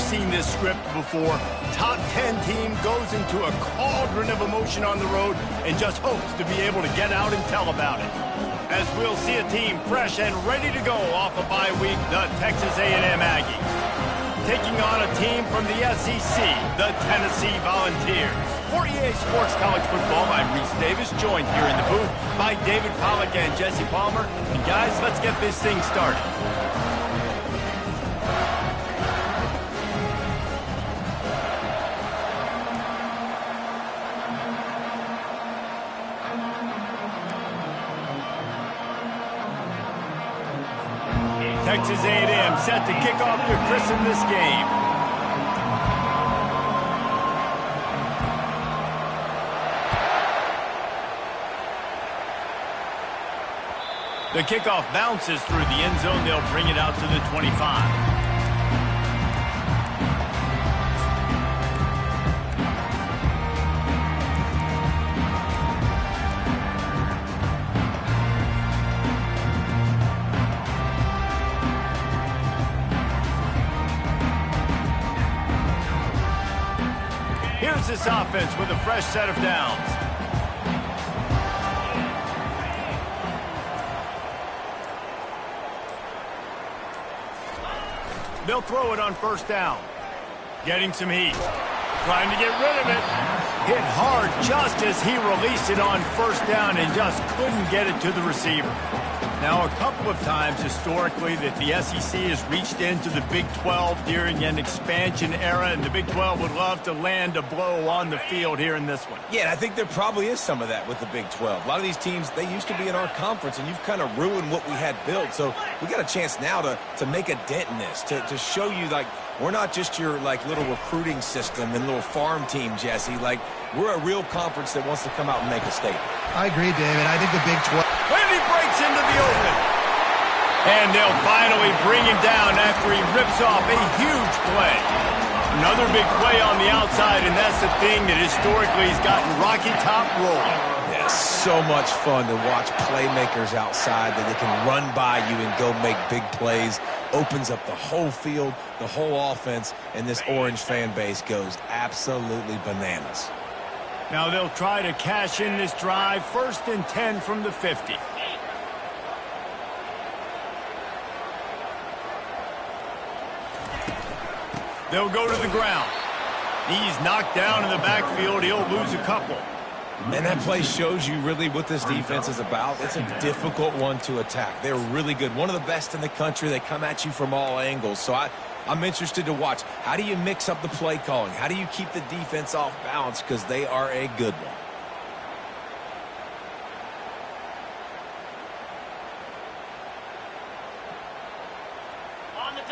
seen this script before. Top 10 team goes into a cauldron of emotion on the road and just hopes to be able to get out and tell about it. As we'll see a team fresh and ready to go off a bye week, the Texas A&M Aggies. Taking on a team from the SEC, the Tennessee Volunteers. For EA Sports College Football, I'm Reese Davis, joined here in the booth by David Pollack and Jesse Palmer. And guys, let's get this thing started. Texas A&M set to kick off to christen this game. The kickoff bounces through the end zone. They'll bring it out to the 25. Here's this offense with a fresh set of downs. They'll throw it on first down. Getting some heat. Trying to get rid of it. Hit hard just as he released it on first down and just couldn't get it to the receiver. Now, a couple of times historically that the SEC has reached into the Big 12 during an expansion era, and the Big 12 would love to land a blow on the field here in this one. Yeah, I think there probably is some of that with the Big 12. A lot of these teams, they used to be in our conference, and you've kind of ruined what we had built. So we got a chance now to make a dent in this, to show you, like, we're not just your, like, little recruiting system and little farm team, Jesse. Like, we're a real conference that wants to come out and make a statement. I agree, David. I think the Big 12... And he breaks into the open. And they'll finally bring him down after he rips off a huge play. Another big play on the outside, and that's the thing that historically has gotten Rocky Top rolling. Yeah, so much fun to watch playmakers outside that they can run by you and go make big plays. Opens up the whole field, the whole offense, and this Orange fan base goes absolutely bananas. Now they'll try to cash in this drive. 1st and 10 from the 50. They'll go to the ground. He's knocked down in the backfield. He'll lose a couple. And that play shows you really what this defense is about. It's a difficult one to attack. They're really good. One of the best in the country. They come at you from all angles. So I'm interested to watch. How do you mix up the play calling? How do you keep the defense off balance? Because they are a good one.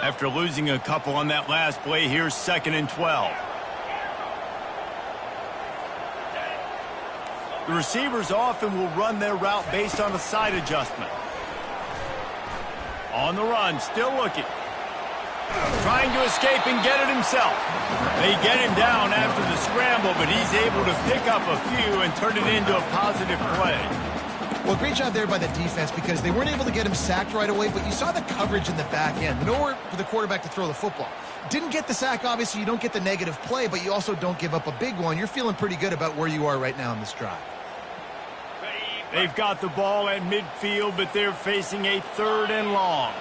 After losing a couple on that last play, here's 2nd and 12. The receivers often will run their route based on a side adjustment. On the run, still looking. Trying to escape and get it himself. They get him down after the scramble, but he's able to pick up a few and turn it into a positive play. Well, great job there by the defense because they weren't able to get him sacked right away, but you saw the coverage in the back end. Nowhere for the quarterback to throw the football. Didn't get the sack, obviously. You don't get the negative play, but you also don't give up a big one. You're feeling pretty good about where you are right now in this drive. They've got the ball at midfield, but they're facing a 3rd and long.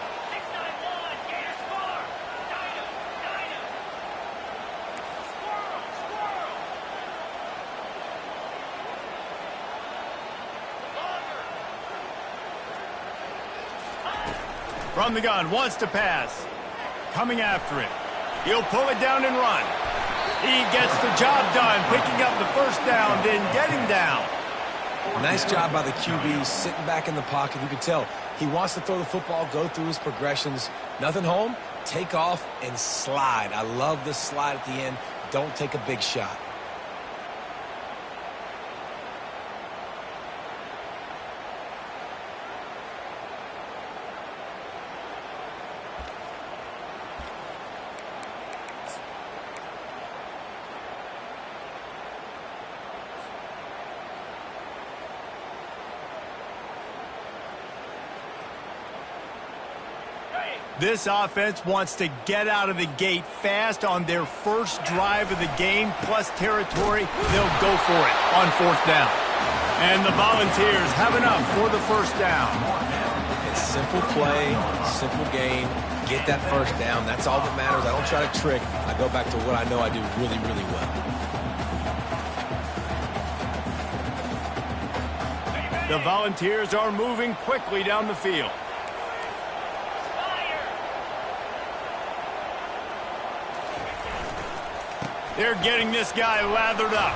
From the gun, wants to pass. Coming after it. He'll pull it down and run. He gets the job done, picking up the 1st down, then getting down. Nice job by the QB, sitting back in the pocket. You can tell he wants to throw the football, go through his progressions. Nothing home, take off, and slide. I love the slide at the end. Don't take a big shot. This offense wants to get out of the gate fast on their first drive of the game, plus territory. They'll go for it on 4th down. And the Volunteers have enough for the 1st down. It's simple play, simple game. Get that 1st down. That's all that matters. I don't try to trick. I go back to what I know I do really, really well. The Volunteers are moving quickly down the field. They're getting this guy lathered up.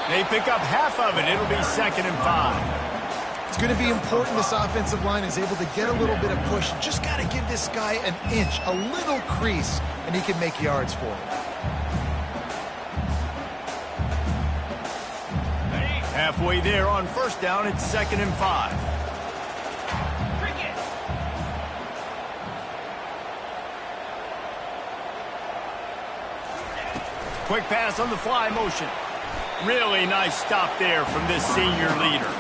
They pick up half of it. It'll be 2nd and 5. It's going to be important this offensive line is able to get a little bit of push. Just got to give this guy an inch, a little crease, and he can make yards for it. Halfway there on 1st down, it's 2nd and 5. Quick pass on the fly motion. Really nice stop there from this senior leader.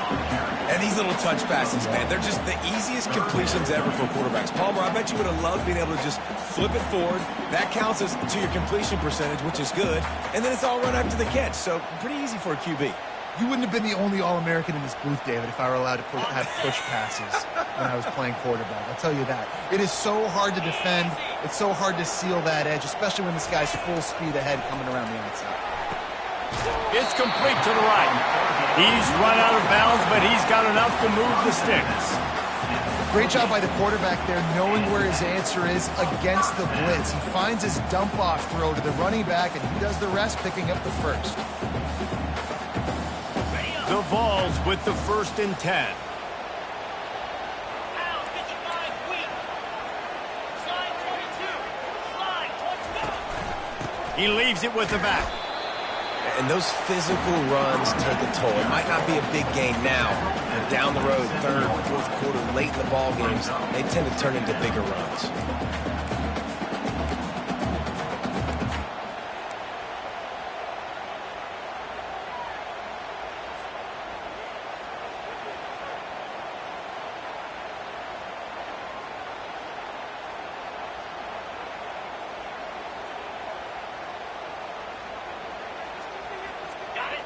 And these little touch passes, man, they're just the easiest completions ever for quarterbacks. Palmer, I bet you would have loved being able to just flip it forward. That counts as to your completion percentage, which is good. And then it's all run after the catch, so pretty easy for a QB. You wouldn't have been the only All-American in this booth, David, if I were allowed to have push passes when I was playing quarterback. I'll tell you that. It is so hard to defend. It's so hard to seal that edge, especially when this guy's full speed ahead coming around the outside. It's complete to the right. He's run out of bounds, but he's got enough to move the sticks. Great job by the quarterback there, knowing where his answer is against the blitz. He finds his dump-off throw to the running back, and he does the rest, picking up the 1st. The Vols with the 1st and 10. He leaves it with the back. And those physical runs take a toll. It might not be a big gain now, but down the road, 3rd, 4th quarter, late in the ball games, they tend to turn into bigger runs.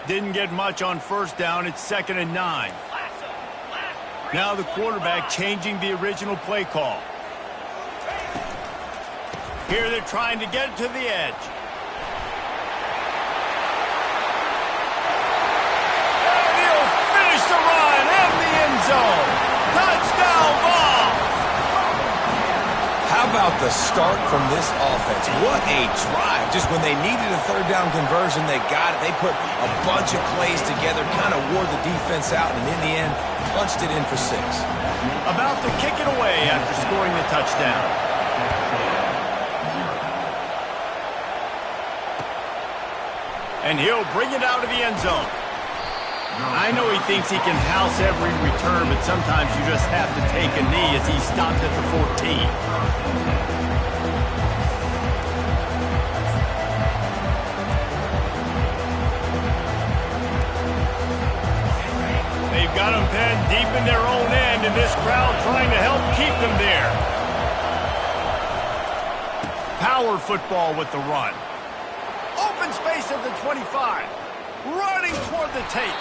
Didn't get much on 1st down. It's 2nd and 9. Now the quarterback changing the original play call. Here they're trying to get it to the edge. And he'll finish the run in the end zone. Touchdown ball. How about the start from this offense? What a drive. Just when they needed a 3rd down conversion, they got it. They put a bunch of plays together, kind of wore the defense out, and in the end, punched it in for 6. About to kick it away after scoring the touchdown. And he'll bring it out of the end zone. I know he thinks he can house every return, but sometimes you just have to take a knee as he stopped at the 14. They've got him pinned deep in their own end, and this crowd trying to help keep them there. Power football with the run. Open space at the 25. Running toward the tape.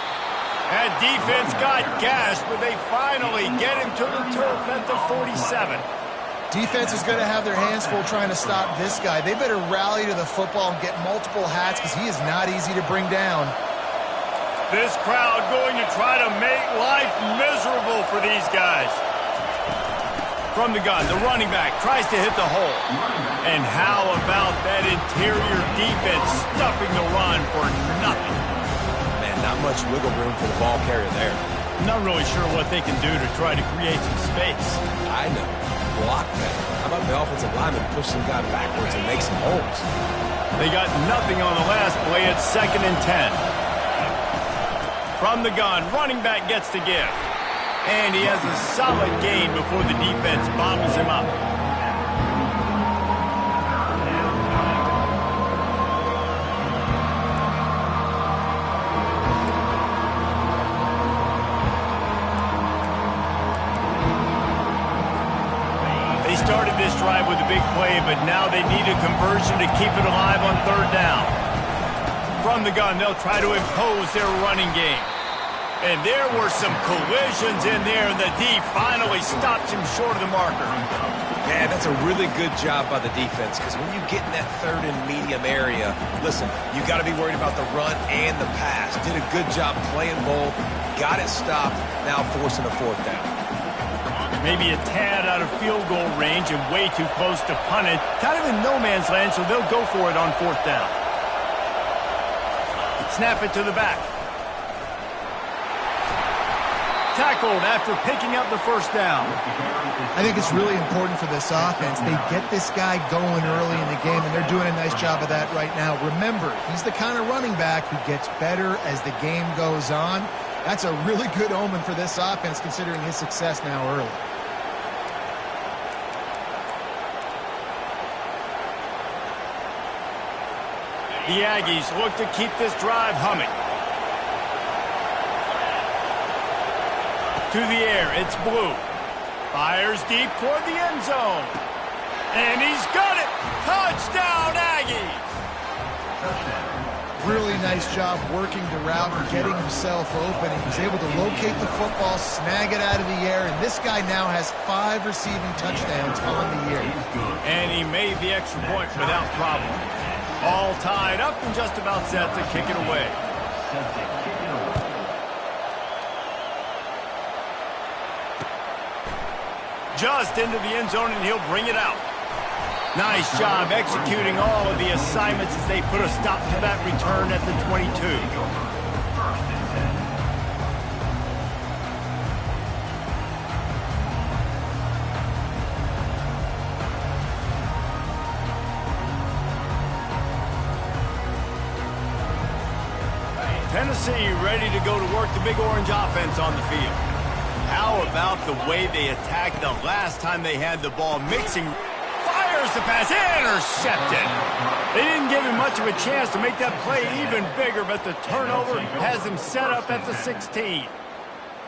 That defense got gashed, but they finally get him to the turf at the 47. Defense is going to have their hands full trying to stop this guy. They better rally to the football and get multiple hats because he is not easy to bring down. This crowd going to try to make life miserable for these guys. From the gun, the running back tries to hit the hole. And how about that interior defense stuffing the run for nothing? Man, not much wiggle room for the ball carrier there. Not really sure what they can do to try to create some space. I know. Block better. How about the offensive lineman push some guy backwards and make some holes? They got nothing on the last play. It's 2nd and 10. From the gun, running back gets to give. And he has a solid gain before the defense bobbles him up. They started drive with a big play, but now they need a conversion to keep it alive on third down. From the gun, they'll try to impose their running game. And there were some collisions in there, and the D finally stops him short of the marker. Man, that's a really good job by the defense, because when you get in that third and medium area, listen, you got to be worried about the run and the pass. Did a good job playing both, got it stopped, now forcing a fourth down. Maybe a tad out of field goal range and way too close to punt it. Kind of in no man's land, so they'll go for it on fourth down. Snap it to the back. Tackled after picking up the first down. I think it's really important for this offense. They get this guy going early in the game, and they're doing a nice job of that right now. Remember, he's the kind of running back who gets better as the game goes on. That's a really good omen for this offense, considering his success now early. The Aggies look to keep this drive humming. To the air, it's Blue. Fires deep toward the end zone. And he's got it! Touchdown, Aggies! Really nice job working the route and getting himself open. He was able to locate the football, snag it out of the air, and this guy now has 5 receiving touchdowns on the year. And he made the extra point without problem. All tied up and just about set to kick it away. Just into the end zone, and he'll bring it out. Nice job executing all of the assignments as they put a stop to that return at the 22. Tennessee ready to go to work the Big Orange offense on the field. How about the way they attacked the last time they had the ball? Mixing, fires the pass, intercepted. They didn't give him much of a chance to make that play even bigger, but the turnover has him set up at the 16.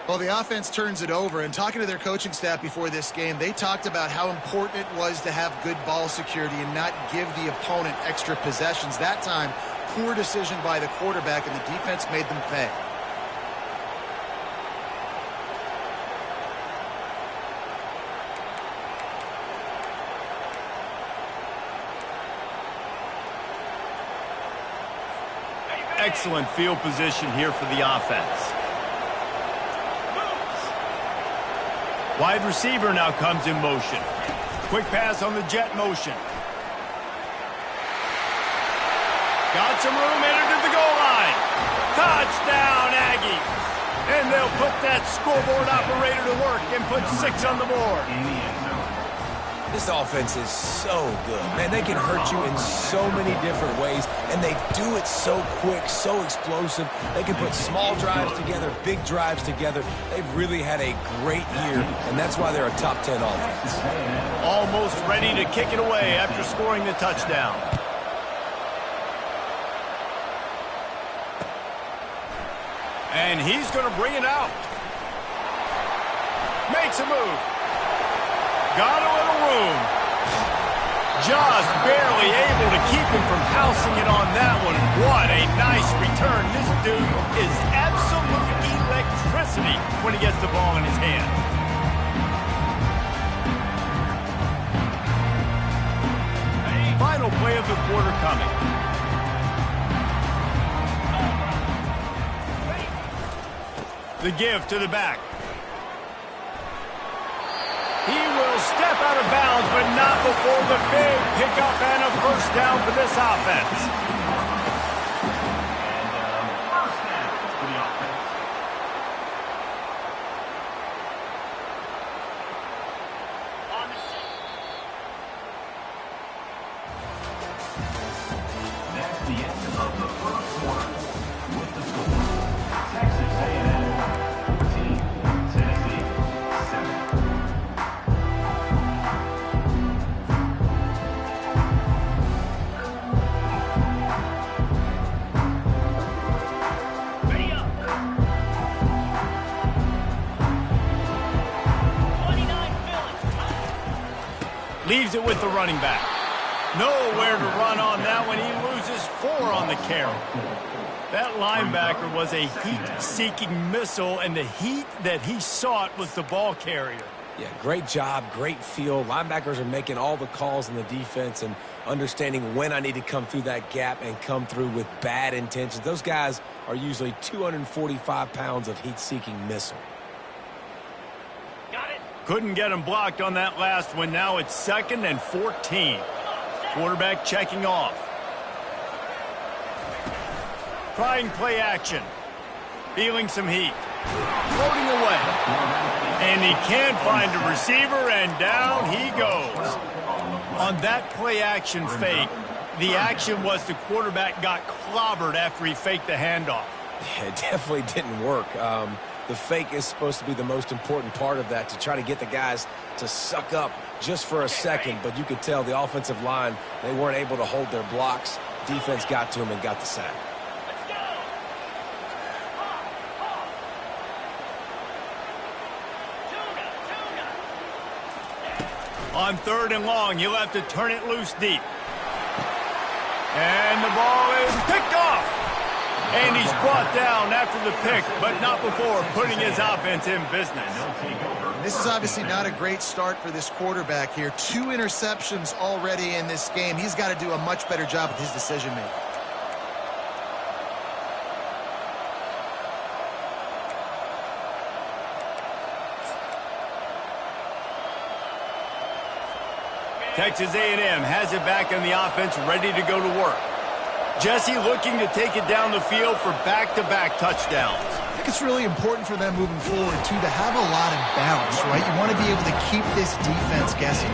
Well, the offense turns it over, and talking to their coaching staff before this game, they talked about how important it was to have good ball security and not give the opponent extra possessions. That time, poor decision by the quarterback, and the defense made them pay. Excellent field position here for the offense. Wide receiver now comes in motion. Quick pass on the jet motion. Got some room, entered to the goal line. Touchdown, Aggies. And they'll put that scoreboard operator to work and put 6 on the board. This offense is so good. Man, they can hurt you in so many different ways, and they do it so quick, so explosive. They can put small drives together, big drives together. They've really had a great year, and that's why they're a top 10 offense. Almost ready to kick it away after scoring the touchdown. And he's going to bring it out. Makes a move. Got a little room. Just barely able to keep him from housing it on that one. What a nice return. This dude is absolute electricity when he gets the ball in his hand. Final play of the quarter coming. The give to the back. He will step out of bounds, but not before the big pickup and a first down for this offense. That's the end of the first quarter. With the score, Texas A&M 14, Tennessee 7. Leaves it with the running back. Nowhere to run on that one. He loses 4 on the carry. That linebacker was a heat-seeking missile, and the heat that he sought was the ball carrier. Yeah, great job, great feel. Linebackers are making all the calls in the defense and understanding when I need to come through that gap and come through with bad intentions. Those guys are usually 245 pounds of heat-seeking missile. Couldn't get him blocked on that last one. Now it's 2nd and 14. Quarterback checking off. Trying play action. Feeling some heat. Floating away. And he can't find a receiver, and down he goes. On that play action fake, the action was the quarterback got clobbered after he faked the handoff. It definitely didn't work. The fake is supposed to be the most important part of that, to try to get the guys to suck up just for a second. But you could tell the offensive line, they weren't able to hold their blocks. Defense got to him and got the sack. On 3rd and long, you'll have to turn it loose deep. And the ball is picked off. And he's brought down after the pick, but not before putting his offense in business. This is obviously not a great start for this quarterback here. 2 interceptions already in this game. He's got to do a much better job with his decision-making. Texas A&M has it back on the offense, ready to go to work. Jesse looking to take it down the field for back-to-back touchdowns. I think it's really important for them moving forward, too, to have a lot of balance, right? You want to be able to keep this defense guessing.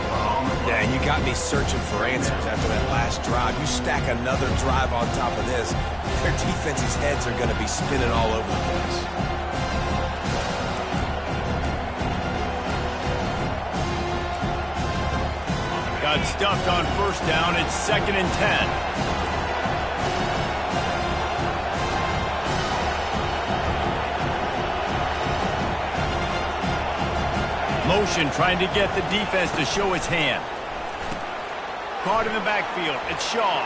Yeah, and you got me searching for answers after that last drive. You stack another drive on top of this, their defense's heads are going to be spinning all over the place. Got stuffed on 1st down. It's 2nd and 10. Motion trying to get the defense to show its hand. Caught in the backfield. It's Shaw.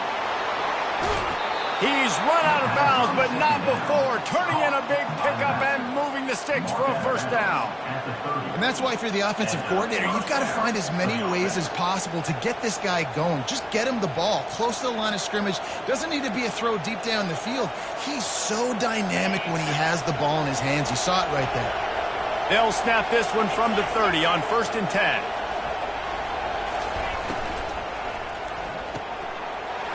He's run out of bounds, but not before. Turning in a big pickup and moving the sticks for a 1st down. And that's why, if you're the offensive coordinator, you've got to find as many ways as possible to get this guy going. Just get him the ball close to the line of scrimmage. Doesn't need to be a throw deep down the field. He's so dynamic when he has the ball in his hands. You saw it right there. They'll snap this one from the 30 on 1st and 10.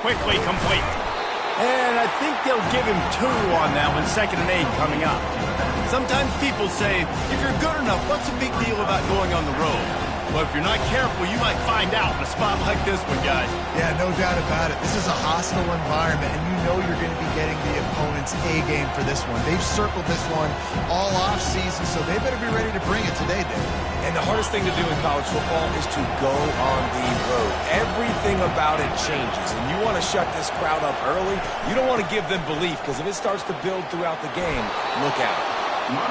Quickly complete. And I think they'll give him 2 on that one, 2nd and 8 coming up. Sometimes people say, if you're good enough, what's the big deal about going on the road? Well, if you're not careful, you might find out in a spot like this one, guys. Yeah, no doubt about it. This is a hostile environment, and you know you're going to be getting the opponent's A-game for this one. They've circled this one all off-season, so they better be ready to bring it today, Dave. And the hardest thing to do in college football is to go on the road. Everything about it changes, and you want to shut this crowd up early. You don't want to give them belief, because if it starts to build throughout the game, look out.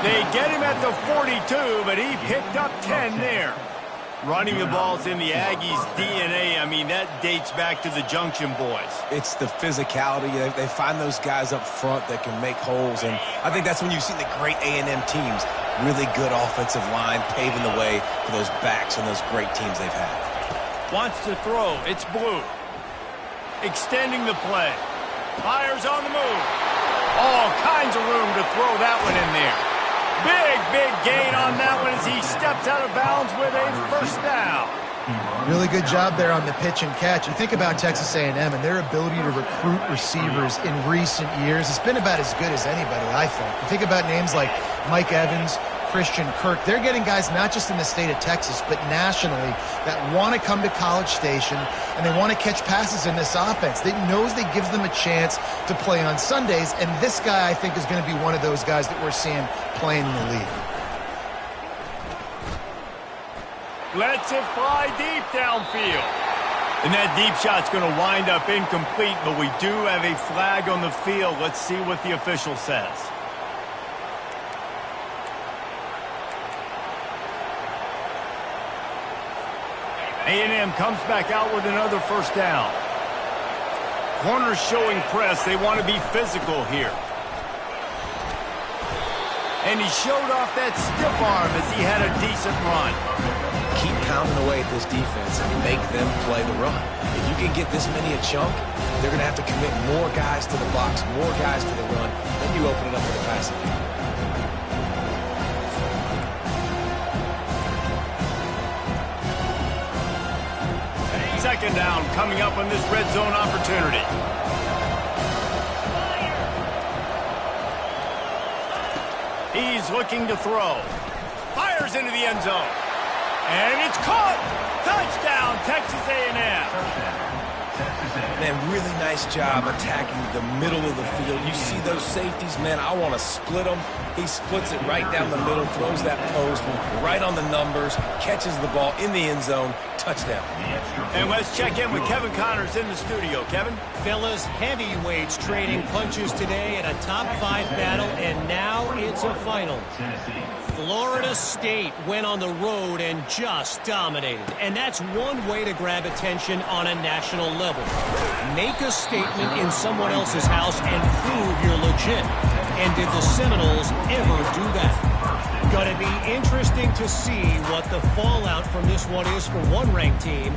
They get him at the 42, but he picked up 10 there. Running the ball's in the Aggies' DNA. I mean, that dates back to the Junction boys. It's the physicality. They find those guys up front that can make holes, and I think that's when you've seen the great A&M teams. Really good offensive line, paving the way for those backs and those great teams they've had. Wants to throw. It's Blue. Extending the play. Fires on the move. All kinds of room to throw that one in there. Big gain on that one as he steps out of bounds with a 1st down. Really good job there on the pitch and catch. You think about Texas A&M and their ability to recruit receivers in recent years. It's been about as good as anybody, I think. You think about names like Mike Evans, Christian Kirk. They're getting guys not just in the state of Texas, but nationally that want to come to College Station and they want to catch passes in this offense. They knows they gives them a chance to play on Sundays, and this guy, I think, is going to be one of those guys that we're seeing playing in the league. Lets it fly deep downfield. And that deep shot's going to wind up incomplete, but we do have a flag on the field. Let's see what the official says. A&M comes back out with another first down. Corners showing press. They want to be physical here. And he showed off that stiff arm as he had a decent run. Keep pounding away at this defense and make them play the run. If you can get this many a chunk, they're going to have to commit more guys to the box, more guys to the run. Then you open it up for the passing game. Second down coming up on this red zone opportunity. He's looking to throw. Fires into the end zone. And it's caught. Touchdown, Texas A&M. Man, really nice job attacking the middle of the field. You see those safeties, man, I want to split them. He splits it right down the middle, throws that post right on the numbers, catches the ball in the end zone, touchdown. And let's check in with Kevin Connors in the studio. Kevin? Fellas, heavyweights trading punches today in a top-5 battle, and now it's a final. Florida State went on the road and just dominated. And that's one way to grab attention on a national level. Make a statement in someone else's house and prove you're legit. And did the Seminoles ever do that? Gonna be interesting to see what the fallout from this one is for one ranked team,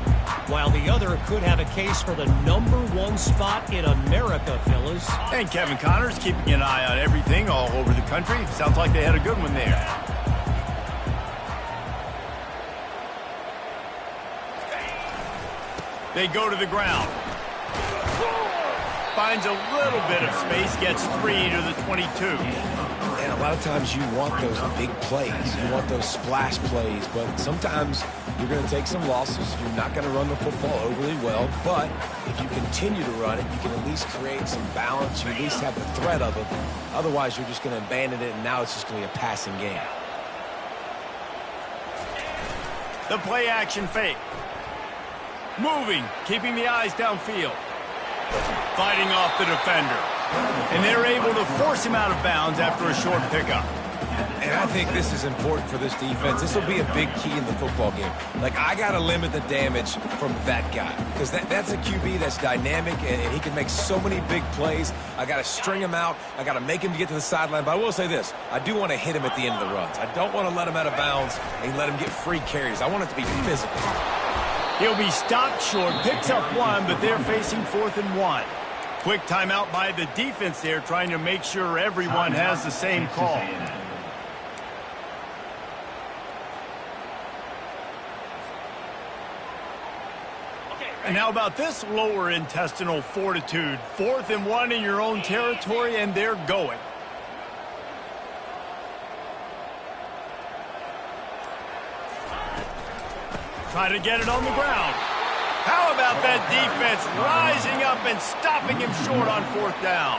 while the other could have a case for the #1 spot in America, fellas. And Kevin Connors keeping an eye on everything all over the country. Sounds like they had a good one there. They go to the ground. Finds a little bit of space, gets 3 to the 22. And a lot of times you want those big plays. You want those splash plays, but sometimes you're going to take some losses. You're not going to run the football overly well, but if you continue to run it, you can at least create some balance. You at least have the threat of it. Otherwise, you're just going to abandon it, and now it's just going to be a passing game. The play action fake. Moving, keeping the eyes downfield. Fighting off the defender. And they're able to force him out of bounds after a short pickup. And I think this is important for this defense. This will be a big key in the football game. Like, I got to limit the damage from that guy. Because that's a QB that's dynamic, and he can make so many big plays. I got to string him out. I got to make him get to the sideline. But I will say this. I do want to hit him at the end of the runs. I don't want to let him out of bounds and let him get free carries. I want it to be physical. He'll be stopped short, picks up 1, but they're facing 4th and 1. Quick timeout by the defense there, trying to make sure everyone has the same call. And how about this lower intestinal fortitude? 4th and 1 in your own territory, and they're going. Try to get it on the ground. How about that defense rising up and stopping him short on 4th down?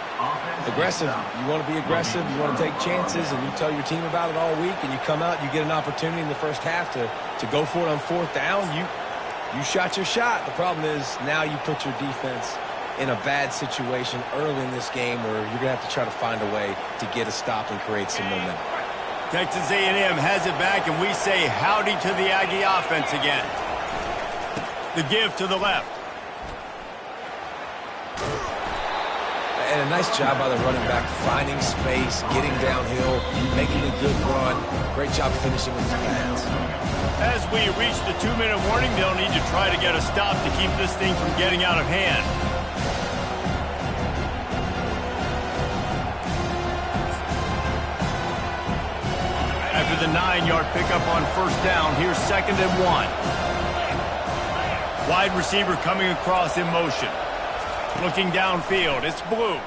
Aggressive. You want to be aggressive. You want to take chances, and you tell your team about it all week, and you come out, you get an opportunity in the first half to go for it on 4th down. You shot your shot. The problem is now you put your defense in a bad situation early in this game where you're going to have to try to find a way to get a stop and create some momentum. Texas A&M has it back, and we say howdy to the Aggie offense again. The give to the left. And a nice job by the running back, finding space, getting downhill, making a good run. Great job finishing with his pass. As we reach the 2-minute warning, they'll need to try to get a stop to keep this thing from getting out of hand. After the 9-yard pickup on 1st down, here's 2nd and 1. Wide receiver coming across in motion. Looking downfield, it's Blue.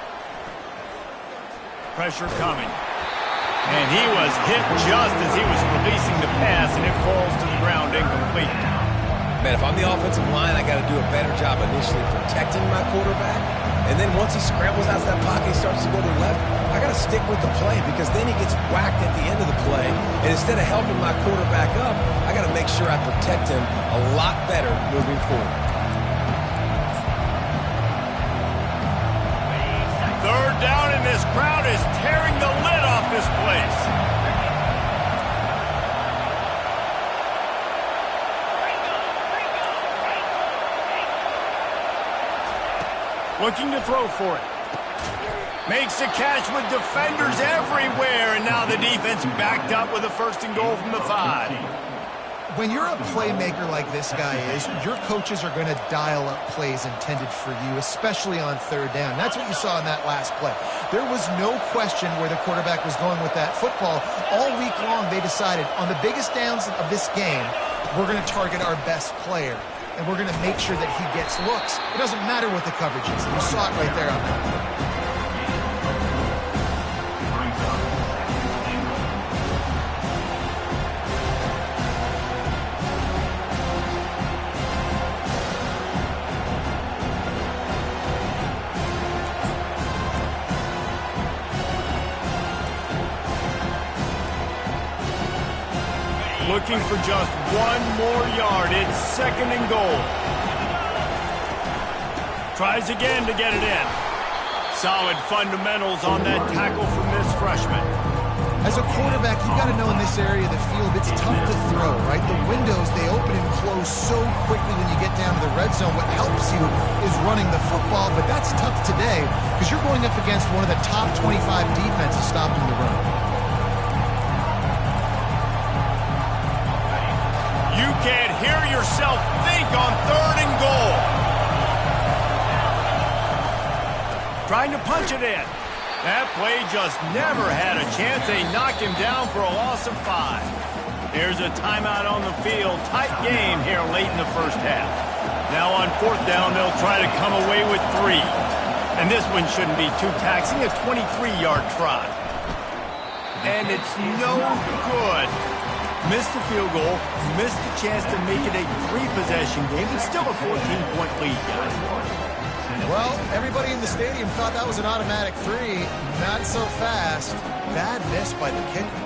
Pressure coming. And he was hit just as he was releasing the pass, and it falls to the ground incomplete. Man, if I'm the offensive line, I got to do a better job initially protecting my quarterback. And then once he scrambles out of that pocket, he starts to go to the left, I got to stick with the play because then he gets whacked at the end of the play. And instead of helping my quarterback up, I got to make sure I protect him a lot better moving forward. 3rd down, and this crowd is tearing the lid off this place. Looking to throw for it. Makes the catch with defenders everywhere, and now the defense backed up with a 1st and goal from the 5. When you're a playmaker like this guy is, your coaches are going to dial up plays intended for you, especially on 3rd down. That's what you saw in that last play. There was no question where the quarterback was going with that football. All week long, they decided on the biggest downs of this game, we're going to target our best player, and we're going to make sure that he gets looks. It doesn't matter what the coverage is. You saw it right there on that play. Looking for just 1 more yard. It's 2nd and goal. Tries again to get it in. Solid fundamentals on that tackle from this freshman. As a quarterback, you've got to know in this area of the field, it's tough to throw, right? The windows, they open and close so quickly when you get down to the red zone. What helps you is running the football, but that's tough today because you're going up against one of the top 25 defenses stopping the run. You can't hear yourself think on 3rd and goal. Trying to punch it in. That play just never had a chance. They knocked him down for a loss of 5. Here's a timeout on the field. Tight game here late in the 1st half. Now on 4th down, they'll try to come away with 3. And this one shouldn't be too taxing, a 23-yard try. And it's no good. Missed the field goal, missed the chance to make it a 3-possession game, but still a 14-point lead, guys. Well, everybody in the stadium thought that was an automatic 3. Not so fast. Bad miss by the kicker.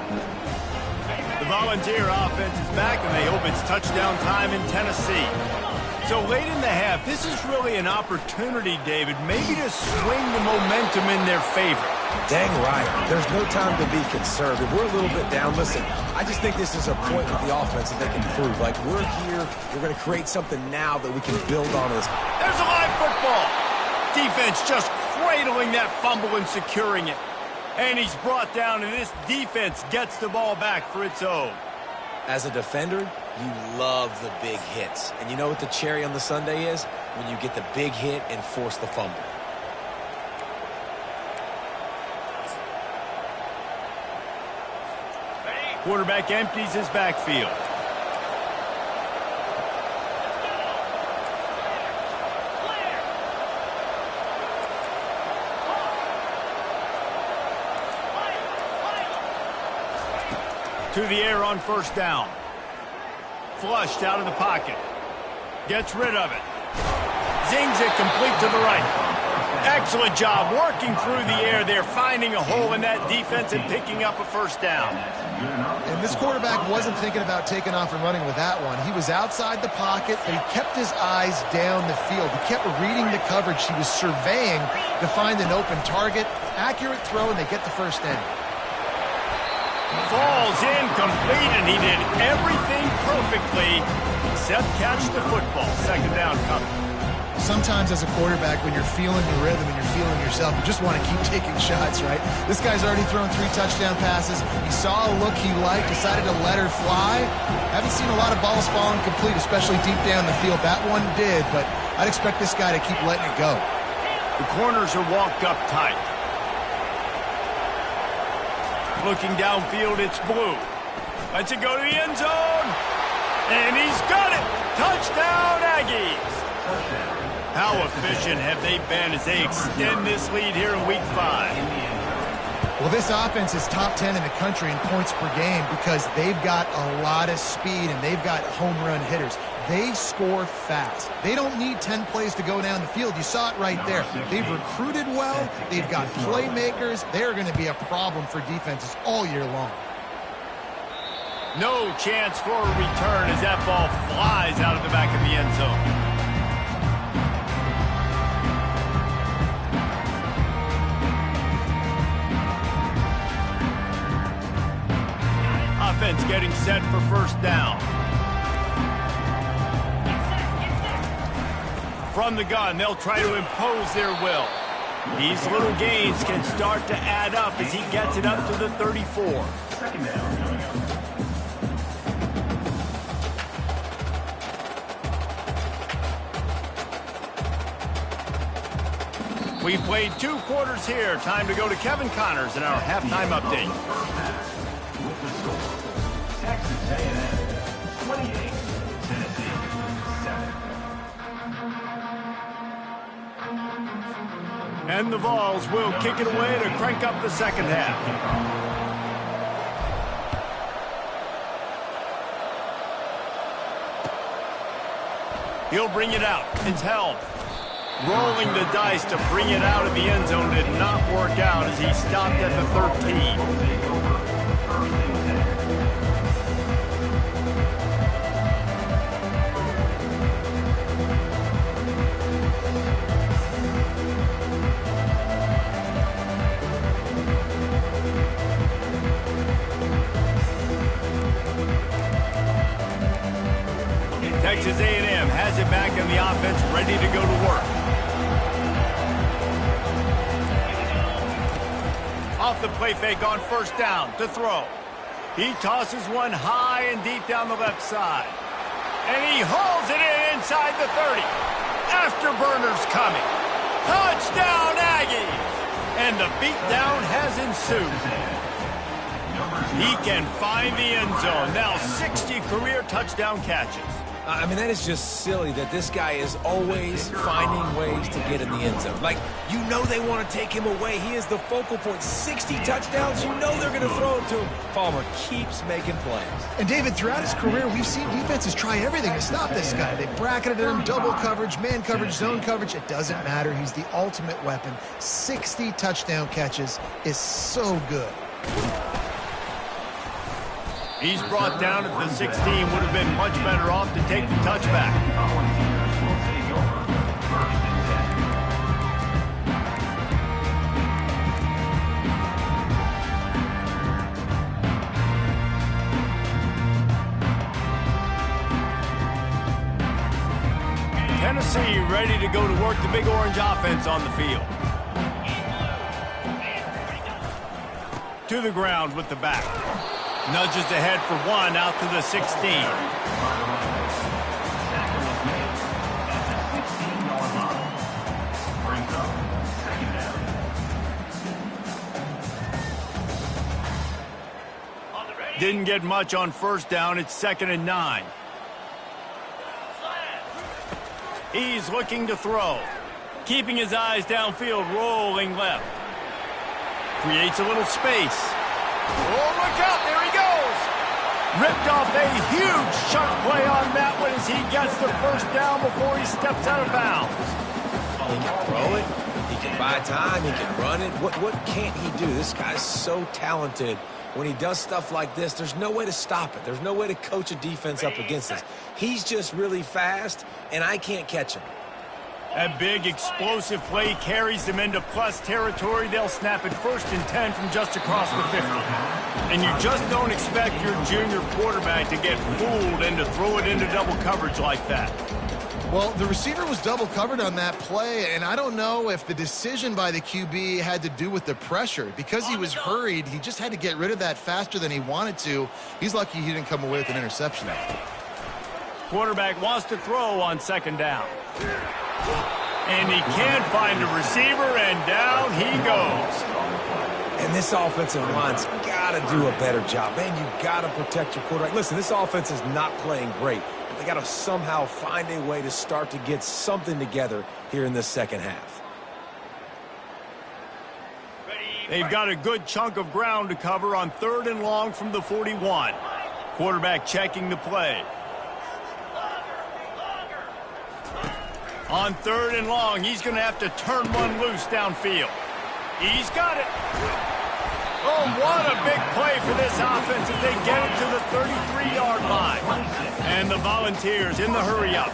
The Volunteer offense is back, and they hope it's touchdown time in Tennessee. So late in the half, this is really an opportunity, David, maybe to swing the momentum in their favor. Dang right. There's no time to be conservative. We're a little bit down. Listen, I just think this is a point with the offense that they can prove. Like, we're here, we're going to create something now that we can build on this. There's a live football. Defense just cradling that fumble and securing it. And he's brought down, and this defense gets the ball back for its own. As a defender, you love the big hits. And you know what the cherry on the sundae is? When you get the big hit and force the fumble. Quarterback empties his backfield. To the air on 1st down. Flushed out of the pocket. Gets rid of it. Zings it complete to the right. Excellent job working through the air there, finding a hole in that defense and picking up a 1st down. And this quarterback wasn't thinking about taking off and running with that one. He was outside the pocket, but he kept his eyes down the field. He kept reading the coverage. He was surveying to find an open target. Accurate throw, and they get the 1st down. Falls incomplete, and he did everything perfectly except catch the football. 2nd down coming. Sometimes as a quarterback, when you're feeling the rhythm and you're feeling yourself, you just want to keep taking shots, right? This guy's already thrown 3 touchdown passes. He saw a look he liked, decided to let her fly. Haven't seen a lot of balls falling complete, especially deep down the field. That one did, but I'd expect this guy to keep letting it go. The corners are walked up tight. Looking downfield, it's Blue. Lets it go to the end zone. And he's got it. Touchdown, Aggies. How efficient have they been as they extend this lead here in Week 5? Well, this offense is top 10 in the country in points per game because they've got a lot of speed and they've got home run hitters. They score fast. They don't need 10 plays to go down the field. You saw it right there. They've recruited well. They've got playmakers. They're going to be a problem for defenses all year long. No chance for a return as that ball flies out of the back of the end zone. Offense getting set for 1st down. From the gun, they'll try to impose their will. These little gains can start to add up as he gets it up to the 34. Second down coming up. We played 2 quarters here. Time to go to Kevin Connors in our halftime update. With the score, Texas A&M 28, Tennessee 7. And the Vols will kick it away to crank up the second half. He'll bring it out. It's held. Rolling the dice to bring it out of the end zone did not work out as he stopped at the 13. Texas A&M has it back in the offense, ready to go to work. Off the play fake on first down to throw. He tosses one high and deep down the left side. And he hauls it in inside the 30. Afterburners coming. Touchdown Aggies! And the beatdown has ensued. He can find the end zone. Now 60 career touchdown catches. I mean, that is just silly that this guy is always finding ways to get in the end zone. Like, you know they want to take him away. He is the focal point. 60 touchdowns, you know they're going to throw it to him. Palmer keeps making plays. And, David, throughout his career, we've seen defenses try everything to stop this guy. They bracketed him, double coverage, man coverage, zone coverage. It doesn't matter. He's the ultimate weapon. 60 touchdown catches is so good. He's brought down at the 16, would have been much better off to take the touchback. Tennessee ready to go to work the Big Orange offense on the field. To the ground with the back. Nudges ahead for one out to the 16. Didn't get much on first down. It's 2nd and 9. He's looking to throw. Keeping his eyes downfield, rolling left. Creates a little space. Oh, look out, there he goes! Ripped off a huge chunk play on that one as he gets the first down before he steps out of bounds. He can throw it, he can buy time, he can run it. What can't he do? This guy's so talented. When he does stuff like this, there's no way to stop it. There's no way to coach a defense up against this. He's just really fast, and I can't catch him. A big explosive play carries them into plus territory. They'll snap it 1st and 10 from just across the 50. And you just don't expect your junior quarterback to get fooled and to throw it into double coverage like that. Well, the receiver was double covered on that play, and I don't know if the decision by the QB had to do with the pressure. Because he was hurried, he just had to get rid of that faster than he wanted to. He's lucky he didn't come away with an interception. Quarterback wants to throw on 2nd down. And he can't find a receiver, and down he goes. And this offensive line's got to do a better job. Man, you got to protect your quarterback. Listen, this offense is not playing great. But they got to somehow find a way to start to get something together here in the second half. They've got a good chunk of ground to cover on 3rd and long from the 41. Quarterback checking the play. On 3rd and long, he's going to have to turn one loose downfield. He's got it. Oh, what a big play for this offense if they get it to the 33-yard line. And the Volunteers in the hurry-up.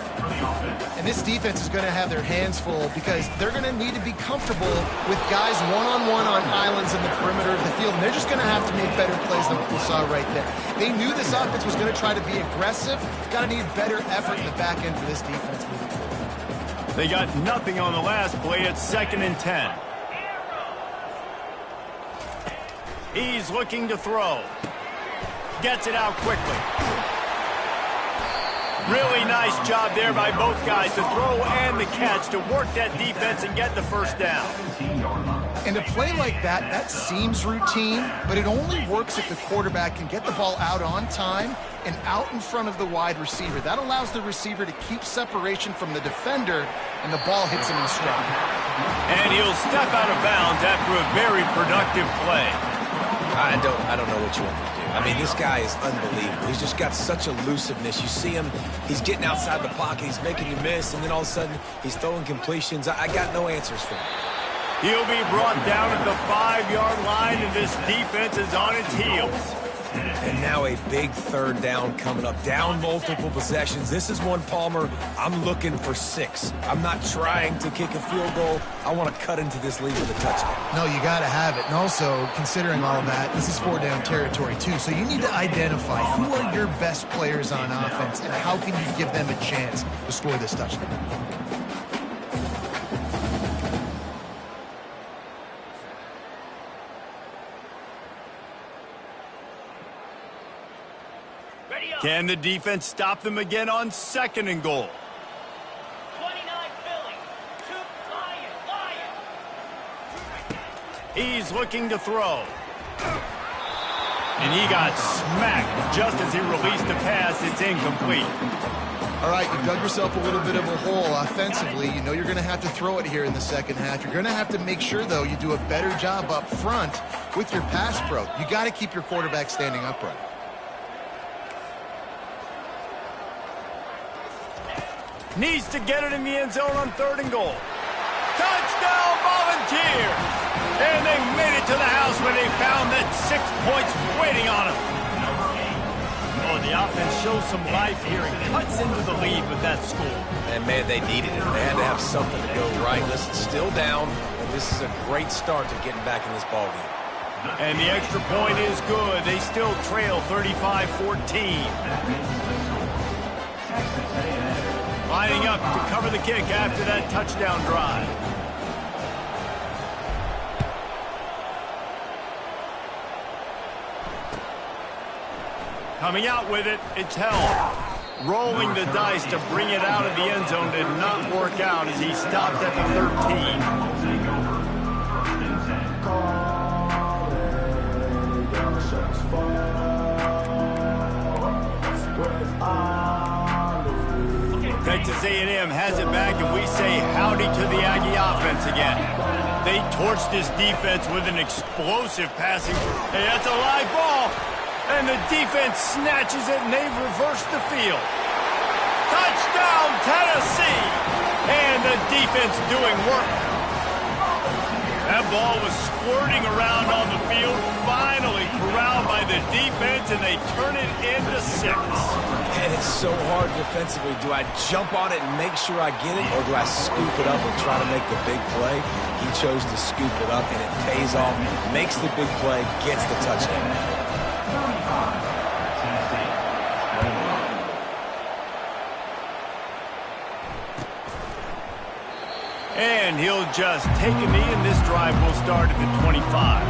And this defense is going to have their hands full because they're going to need to be comfortable with guys one-on-one on islands in the perimeter of the field. And they're just going to have to make better plays than what we saw right there. They knew this offense was going to try to be aggressive. Got to need better effort in the back end for this defense moving forward. They got nothing on the last play. It's 2nd and 10. He's looking to throw. Gets it out quickly. Really nice job there by both guys, the throw and the catch, to work that defense and get the first down. And a play like that, that seems routine, but it only works if the quarterback can get the ball out on time and out in front of the wide receiver. That allows the receiver to keep separation from the defender, and the ball hits him in stride. And he'll step out of bounds after a very productive play. I don't know what you want me to do. I mean, this guy is unbelievable. He's just got such elusiveness. You see him, he's getting outside the pocket, he's making you miss, and then all of a sudden, he's throwing completions. I got no answers for him. He'll be brought down at the 5-yard line, and this defense is on its heels. And now a big 3rd down coming up. Down multiple possessions. This is one, Palmer, I'm looking for 6. I'm not trying to kick a field goal. I want to cut into this lead with a touchdown. No, you got to have it. And also, considering all that, this is 4-down territory too. So you need to identify who are your best players on offense and how can you give them a chance to score this touchdown. Can the defense stop them again on 2nd and goal? 29 Philly. 2 Lion. He's looking to throw. And he got smacked just as he released the pass. It's incomplete. All right, you dug yourself a little bit of a hole offensively. You know you're going to have to throw it here in the second half. You're going to have to make sure, though, you do a better job up front with your pass pro. You got to keep your quarterback standing upright. Needs to get it in the end zone on 3rd and goal. Touchdown, Volunteers! And they made it to the house when they found that 6 points waiting on them. Oh, the offense shows some life here and cuts into the lead with that score. And, man, they needed it. They had to have something to go right. Listen, still down, and this is a great start to getting back in this ballgame. And the extra point is good. They still trail 35-14. Lining up to cover the kick after that touchdown drive. Coming out with it, it's held. Rolling the dice to bring it out of the end zone did not work out as he stopped at the 13. Texas A&M has it back, and we say howdy to the Aggie offense again. They torched this defense with an explosive passing. Hey, that's a live ball. And the defense snatches it, and they've reversed the field. Touchdown, Tennessee! And the defense doing work. That ball was squirting around on the field, finally corralled by the defense, and they turn it into 6. And it's so hard defensively. Do I jump on it and make sure I get it, or do I scoop it up and try to make the big play? He chose to scoop it up, and it pays off, makes the big play, gets the touchdown. And he'll just take a knee, and this drive will start at the 25.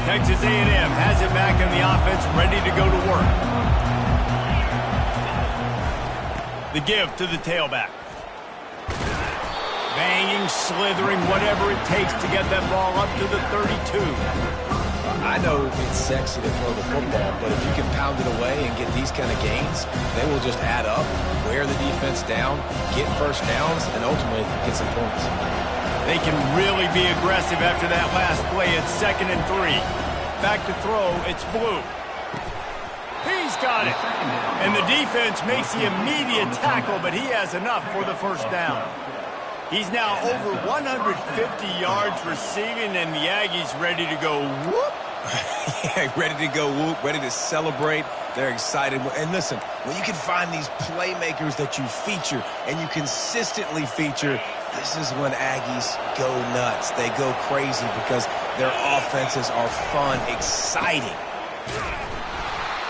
Texas A&M has it back in the offense, ready to go to work. The give to the tailback. Banging, slithering, whatever it takes to get that ball up to the 32. I know it's sexy to throw the football, but if you can pound it away and get these kind of gains, they will just add up, wear the defense down, get first downs, and ultimately get some points. They can really be aggressive after that last play. It's 2nd and 3. Back to throw, it's Blue. He's got it. And the defense makes the immediate tackle, but he has enough for the first down. He's now over 150 yards receiving, and the Aggies ready to go whoop. Yeah, ready to go whoop, ready to celebrate. They're excited. And listen, when you can find these playmakers that you feature and you consistently feature, This is when Aggies go nuts. They go crazy because their offenses are fun, exciting.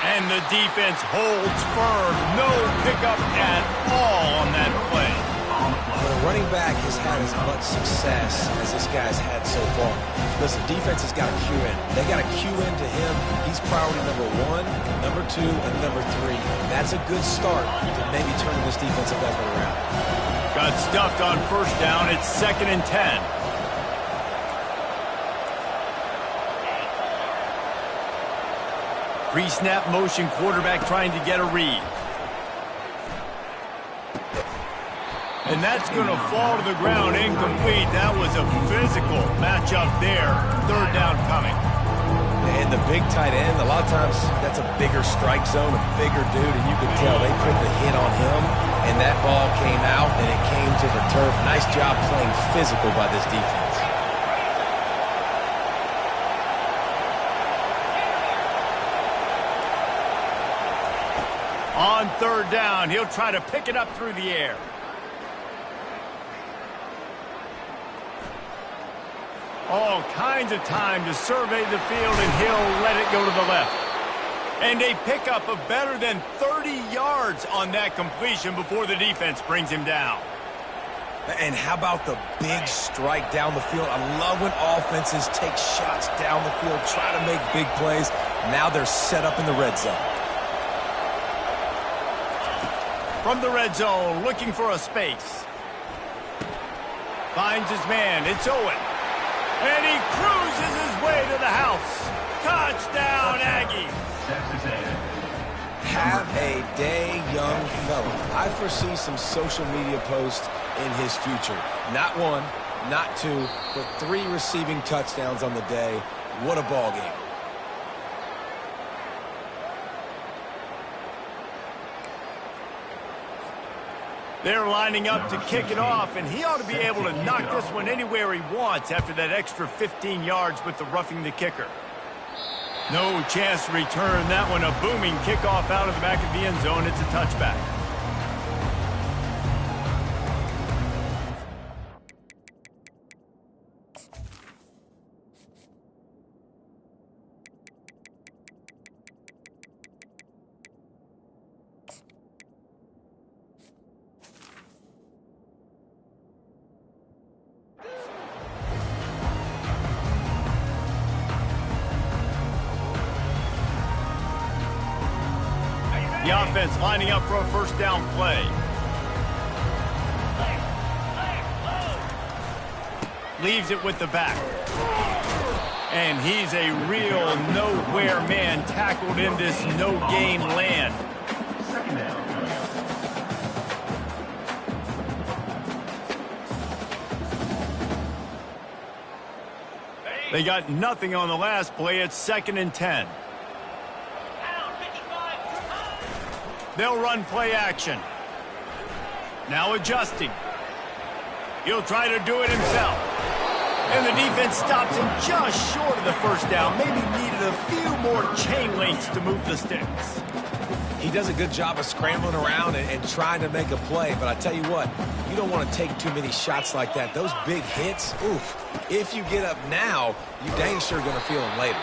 And the defense holds firm. No pickup at all on that play. When a running back has had as much success as this guy's had so far, listen, defense has got to cue in. They got to cue into him. He's priority number 1, number 2, and number 3. That's a good start to maybe turning this defensive effort around. Got stuffed on first down. It's 2nd and 10. Pre-snap motion quarterback trying to get a read. And that's going to fall to the ground incomplete. That was a physical matchup there. 3rd down coming. And the big tight end, a lot of times that's a bigger strike zone, a bigger dude, and you could tell they put the hit on him, and that ball came out, and it came to the turf. Nice job playing physical by this defense. On 3rd down, he'll try to pick it up through the air. All kinds of time to survey the field, and he'll let it go to the left. And a pickup of better than 30 yards on that completion before the defense brings him down. And how about the big strike down the field? I love when offenses take shots down the field, try to make big plays. Now they're set up in the red zone. From the red zone, looking for a space. Finds his man. It's Owen. And he cruises his way to the house. Touchdown, Aggies. Have a day, young fella. I foresee some social media posts in his future. Not 1, not 2, but 3 receiving touchdowns on the day. What a ball game. They're lining up to kick it off, and he ought to be able to knock this one anywhere he wants after that extra 15 yards with the roughing the kicker. No chance to return that one. A booming kickoff out of the back of the end zone. It's a touchback. The offense lining up for a first down play. Leaves it with the back. And he's a real nowhere man tackled in this no-gain land. They got nothing on the last play. It's 2nd and 10. They'll run play action. Now adjusting. He'll try to do it himself. And the defense stops him just short of the first down. Maybe needed a few more chain links to move the sticks. He does a good job of scrambling around and trying to make a play, but I tell you what, you don't want to take too many shots like that. Those big hits, oof. If you get up now, you dang sure going to feel them later.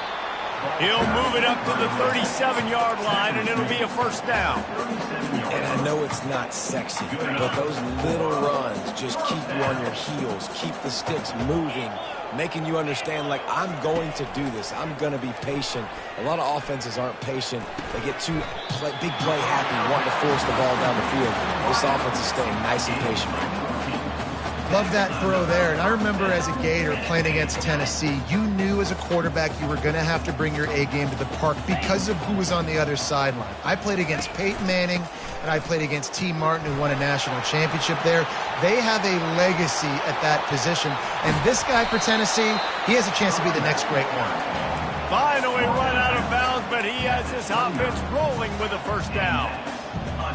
He'll move it up to the 37-yard line, and it'll be a first down. And I know it's not sexy, but those little runs just keep you on your heels, keep the sticks moving, making you understand, like, I'm going to do this. I'm going to be patient. A lot of offenses aren't patient. They get too big play happy, wanting to force the ball down the field. This offense is staying nice and patient right now. Love that throw there. And I remember as a Gator playing against Tennessee, you knew as a quarterback you were going to have to bring your A game to the park because of who was on the other sideline. I played against Peyton Manning, and I played against T. Martin, who won a national championship there. They have a legacy at that position. And this guy for Tennessee, he has a chance to be the next great one. Finally run out of bounds, but he has this offense rolling with a first down.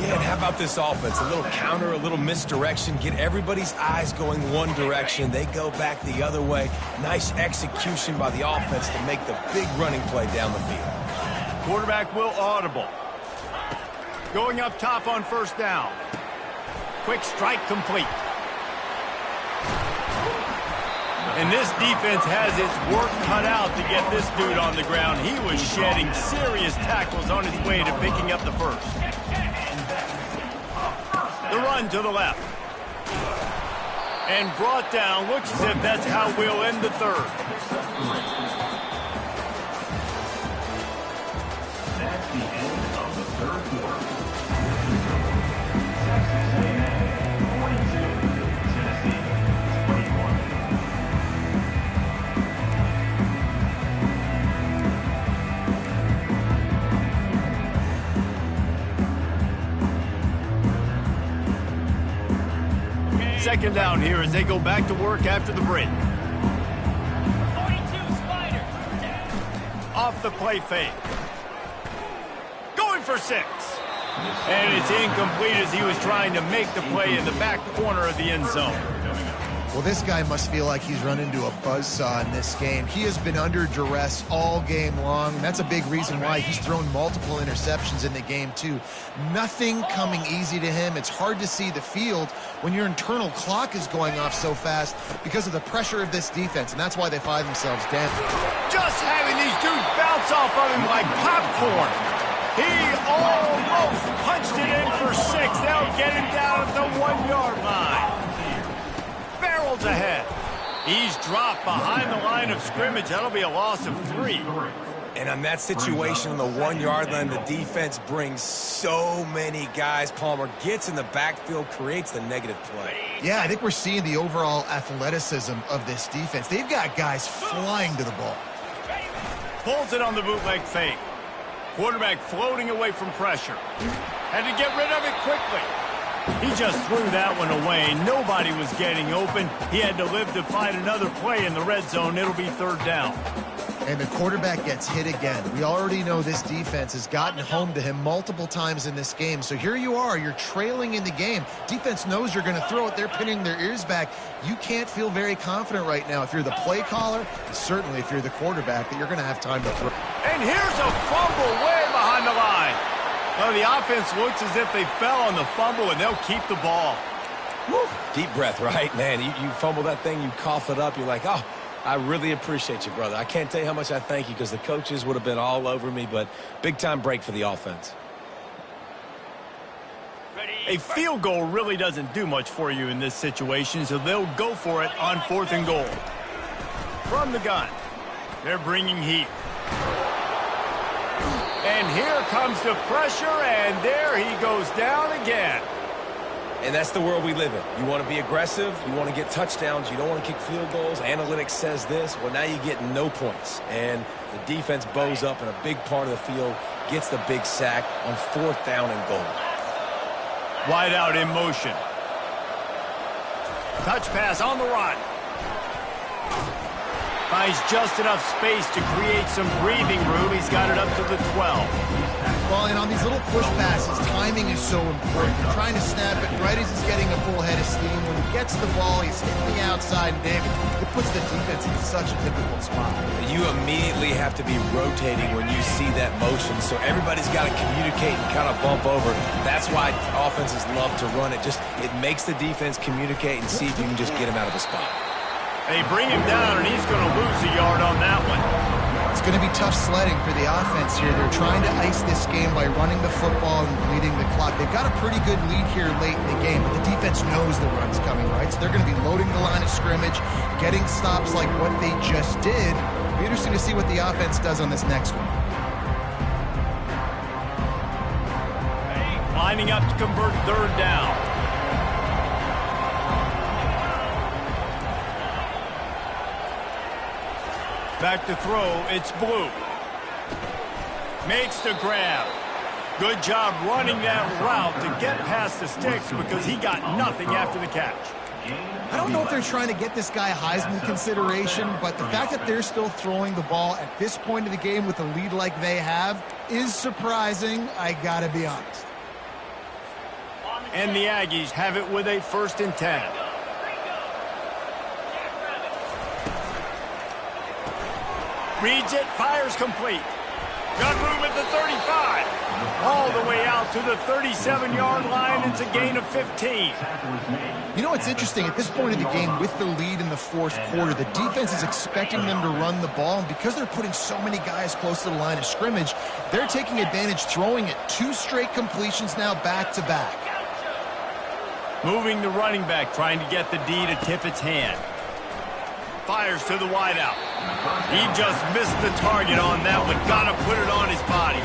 Yeah, and how about this offense? A little counter, a little misdirection, get everybody's eyes going one direction. They go back the other way. Nice execution by the offense to make the big running play down the field. Quarterback will audible. Going up top on first down. Quick strike complete. And this defense has its work cut out to get this dude on the ground. He was shedding serious tackles on his way to picking up the first. The run to the left. And brought down. Looks as if that's how we'll end the third. That's the end of the third quarter. Texas A&M 42, Tennessee 21. Second down here as they go back to work after the break. 42 Spider. Off the play fake. Going for 6. And it's incomplete as he was trying to make the play in the back corner of the end zone. Well, this guy must feel like he's run into a buzzsaw in this game. He has been under duress all game long. That's a big reason why he's thrown multiple interceptions in the game, too. Nothing coming easy to him. It's hard to see the field when your internal clock is going off so fast because of the pressure of this defense, and that's why they find themselves down. Just having these dudes bounce off of him like popcorn. He almost punched it in for 6. They'll get him down at the 1-yard line. Barrels ahead. He's dropped behind the line of scrimmage. That'll be a loss of 3. And on that situation on the 1-yard line, the defense brings so many guys. Palmer gets in the backfield, creates the negative play. Yeah, I think we're seeing the overall athleticism of this defense. They've got guys flying to the ball. Pulls it on the bootleg fake. Quarterback floating away from pressure. Had to get rid of it quickly. He just threw that one away. Nobody was getting open. He had to live to find another play in the red zone. It'll be third down. And the quarterback gets hit again. We already know this defense has gotten home to him multiple times in this game. So here you are. You're trailing in the game. Defense knows you're going to throw it. They're pinning their ears back. You can't feel very confident right now if you're the play caller, and certainly if you're the quarterback, that you're going to have time to throw. And here's a fumble way behind the line. Well, the offense looks as if they fell on the fumble, and they'll keep the ball. Woo. Deep breath, right? Man, you fumble that thing, you cough it up, you're like, oh, I really appreciate you, brother. I can't tell you how much I thank you because the coaches would have been all over me, but big-time break for the offense. A field goal really doesn't do much for you in this situation, so they'll go for it on 4th and goal. From the gun, they're bringing heat. And here comes the pressure, and there he goes down again. And that's the world we live in. You want to be aggressive. You want to get touchdowns. You don't want to kick field goals. Analytics says this. Well, now you get no points. And the defense bows up in a big part of the field, gets the big sack on 4th down and goal. Wide out in motion. Touch pass on the run. Finds just enough space to create some breathing room. He's got it up to the 12. Well, and on these little push passes, timing is so important. You're trying to snap it right as he's getting a full head of steam. When he gets the ball, he's hitting the outside big. It puts the defense in such a difficult spot. You immediately have to be rotating when you see that motion, so everybody's got to communicate and kind of bump over. That's why offenses love to run it. It makes the defense communicate and see if you can just get him out of a spot. They bring him down, and he's going to lose a yard on that one. It's going to be tough sledding for the offense here. They're trying to ice this game by running the football and bleeding the clock. They've got a pretty good lead here late in the game, but the defense knows the run's coming, right? So they're going to be loading the line of scrimmage, getting stops like what they just did. It'll be interesting to see what the offense does on this next one. Lining up to convert third down. Back to throw, it's Blue. Makes the grab. Good job running that route to get past the sticks because he got nothing after the catch. I don't know if they're trying to get this guy Heisman consideration, but the fact that they're still throwing the ball at this point of the game with a lead like they have is surprising, I gotta be honest. And the Aggies have it with a 1st and 10. Reads it, fires complete. Got room at the 35. All the way out to the 37-yard line. It's a gain of 15. You know what's interesting? At this point of the game, with the lead in the fourth quarter, the defense is expecting them to run the ball, and because they're putting so many guys close to the line of scrimmage, they're taking advantage, throwing it 2 straight completions now back-to-back. Moving the running back, trying to get the D to tip its hand. Fires to the wideout. He just missed the target on that one. Got to put it on his body.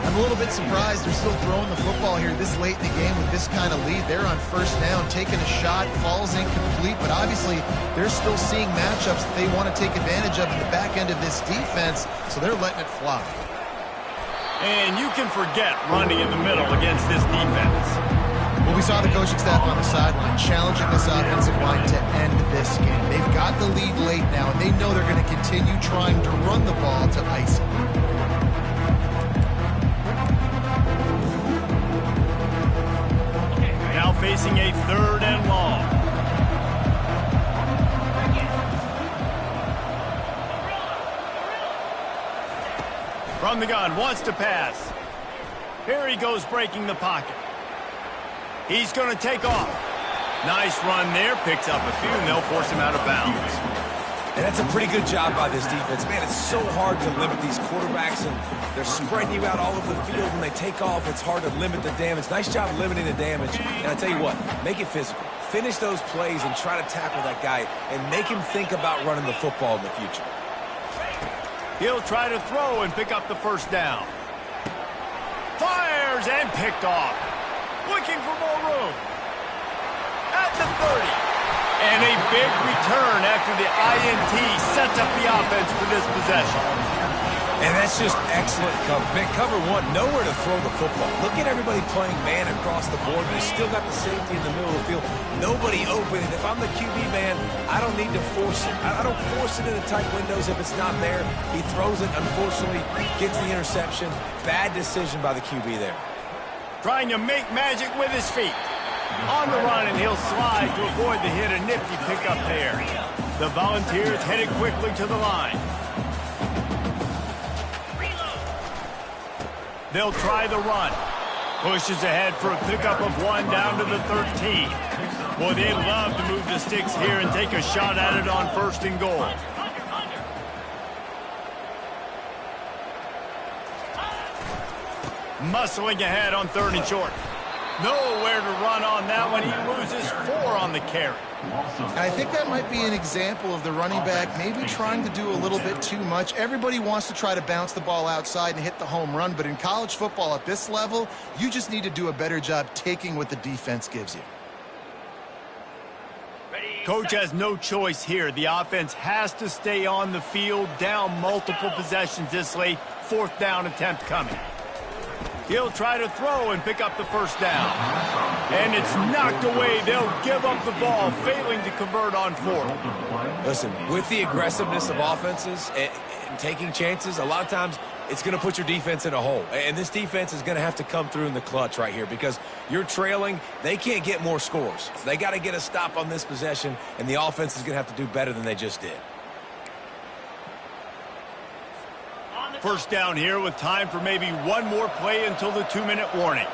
I'm a little bit surprised they're still throwing the football here this late in the game with this kind of lead. They're on first down, taking a shot, falls incomplete, but obviously they're still seeing matchups that they want to take advantage of in the back end of this defense, so they're letting it fly. And you can forget running in the middle against this defense. Well, we saw the coaching staff on the sideline challenging this offensive line to end this game. They've got the lead late now, and they know they're going to continue trying to run the ball to ice it. Now facing a 3rd and long. From the gun, wants to pass. Here he goes, breaking the pocket. He's going to take off. Nice run there. Picks up a few, and they'll force him out of bounds. And that's a pretty good job by this defense. Man, it's so hard to limit these quarterbacks, and they're spreading you out all over the field. When they take off, it's hard to limit the damage. Nice job limiting the damage. And I tell you what, make it physical. Finish those plays and try to tackle that guy and make him think about running the football in the future. He'll try to throw and pick up the first down. Fires and picked off. Looking for more room. At the 30. And a big return after the INT sets up the offense for this possession. And that's just excellent coverage. Cover 1, nowhere to throw the football. Look at everybody playing man across the board. They still got the safety in the middle of the field. Nobody open. And if I'm the QB man, I don't need to force it. I don't force it into tight windows if it's not there. He throws it, unfortunately, gets the interception. Bad decision by the QB there. Trying to make magic with his feet. On the run, and he'll slide to avoid the hit. A nifty pickup there. The Volunteers headed quickly to the line. They'll try the run. Pushes ahead for a pickup of 1 down to the 13. Boy, they'd love to move the sticks here and take a shot at it on 1st and goal. Muscling ahead on 3rd and short. Nowhere to run on that one. He loses 4 on the carry. And I think that might be an example of the running back maybe trying to do a little bit too much. Everybody wants to try to bounce the ball outside and hit the home run, but in college football at this level, you just need to do a better job taking what the defense gives you. Coach has no choice here. The offense has to stay on the field, down multiple possessions this late. 4th down attempt coming. He'll try to throw and pick up the first down. And it's knocked away. They'll give up the ball, failing to convert on 4th. Listen, with the aggressiveness of offenses and taking chances, a lot of times it's going to put your defense in a hole. And this defense is going to have to come through in the clutch right here because you're trailing. They can't get more scores. They got to get a stop on this possession, and the offense is going to have to do better than they just did. First down here with time for maybe one more play until the 2-minute warning.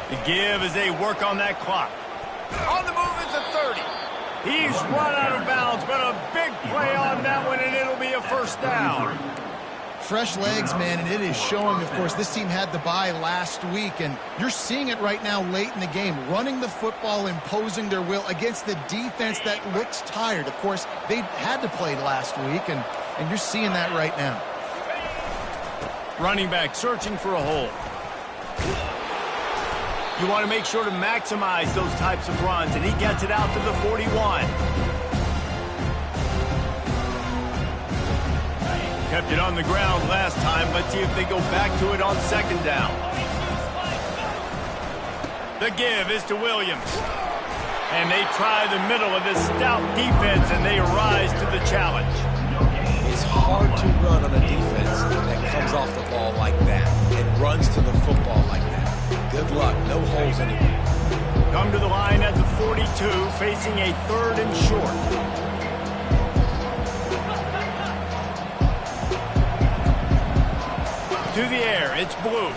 The give as they work on that clock. On the move is the 30. He's run out of bounds, but a big play on that one, and it'll be a first down. Fresh legs, man, and it is showing, of course, this team had the bye last week, and you're seeing it right now late in the game, running the football, imposing their will against the defense that looks tired. Of course, they had to play last week, and you're seeing that right now. Running back searching for a hole. You want to make sure to maximize those types of runs, and he gets it out to the 41. Kept it on the ground last time. Let's see if they go back to it on 2nd down. The give is to Williams. And they try the middle of this stout defense, and they rise to the challenge. It's hard to run on a defense that comes off the ball like that and runs to the football like that. Good luck. No holes anywhere. Come to the line at the 42, facing a 3rd and short. To the air, it's Blue.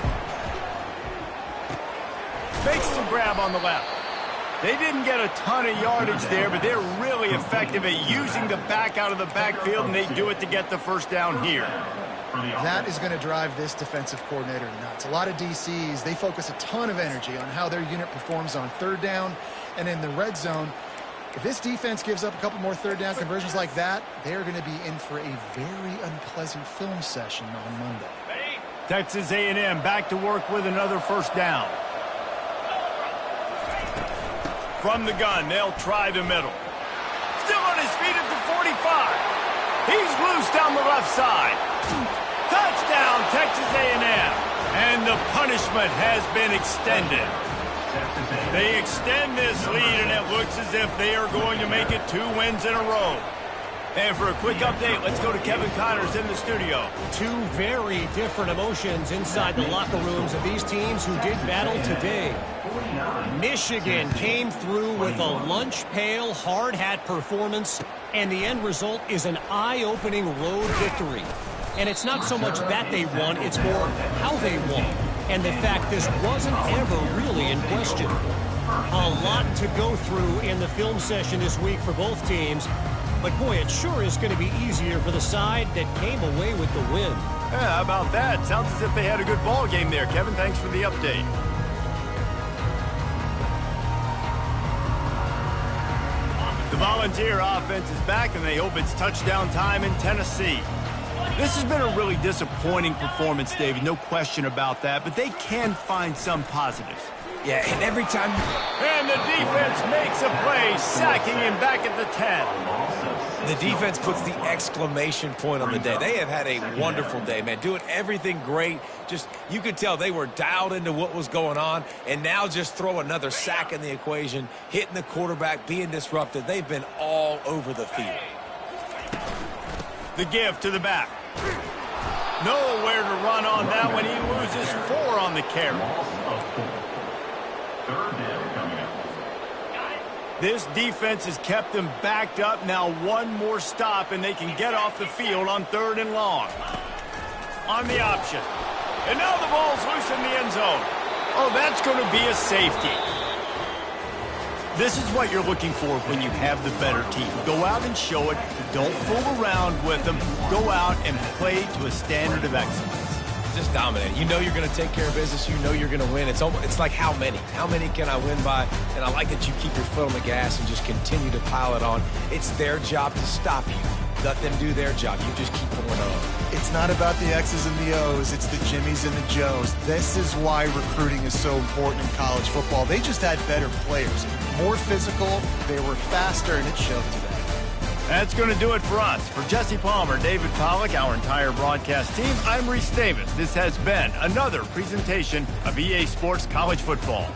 Fakes the grab on the left. They didn't get a ton of yardage there, but they're really effective at using the back out of the backfield, and they do it to get the first down here. That is going to drive this defensive coordinator nuts. A lot of DCs, they focus a ton of energy on how their unit performs on third down and in the red zone. If this defense gives up a couple more third down conversions like that, they are going to be in for a very unpleasant film session on Monday. Texas A&M back to work with another first down. From the gun, they'll try the middle. Still on his feet at the 45. He's loose down the left side. Touchdown, Texas A&M. And the punishment has been extended. They extend this lead, and it looks as if they are going to make it 2 wins in a row. And for a quick update, let's go to Kevin Connors in the studio. 2 very different emotions inside the locker rooms of these teams who did battle today. Michigan came through with a lunch pail, hard hat performance, and the end result is an eye-opening road victory. And it's not so much that they won, it's more how they won. And the fact this wasn't ever really in question. A lot to go through in the film session this week for both teams. But boy, it sure is going to be easier for the side that came away with the win. Yeah, how about that? Sounds as if they had a good ball game there. Kevin, thanks for the update. The Volunteer offense is back, and they hope it's touchdown time in Tennessee. This has been a really disappointing performance, David, no question about that, but they can find some positives. Yeah, and every time... And the defense makes a play, sacking him back at the 10. The defense puts the exclamation point on the day. They have had a wonderful day, man, doing everything great. Just, you could tell they were dialed into what was going on, and now just throw another sack in the equation, hitting the quarterback, being disrupted. They've been all over the field. The give to the back. Nowhere to run on that one. He loses 4 on the carry. This defense has them them backed up. Now one more stop, and they can get off the field on 3rd and long. On the option. And now the ball's loose in the end zone. Oh, that's going to be a safety. This is what you're looking for when you have the better team. Go out and show it. Don't fool around with them. Go out and play to a standard of excellence. Just dominate. You know you're going to take care of business. You know you're going to win. It's like how many? How many can I win by? And I like that you keep your foot on the gas and just continue to pile it on. It's their job to stop you. Let them do their job. You just keep going on. It's not about the X's and the O's. It's the Jimmies and the Joes. This is why recruiting is so important in college football. They just had better players. More physical. They were faster, and it showed today. That's going to do it for us. For Jesse Palmer, David Pollack, our entire broadcast team, I'm Reese Davis. This has been another presentation of EA Sports College Football.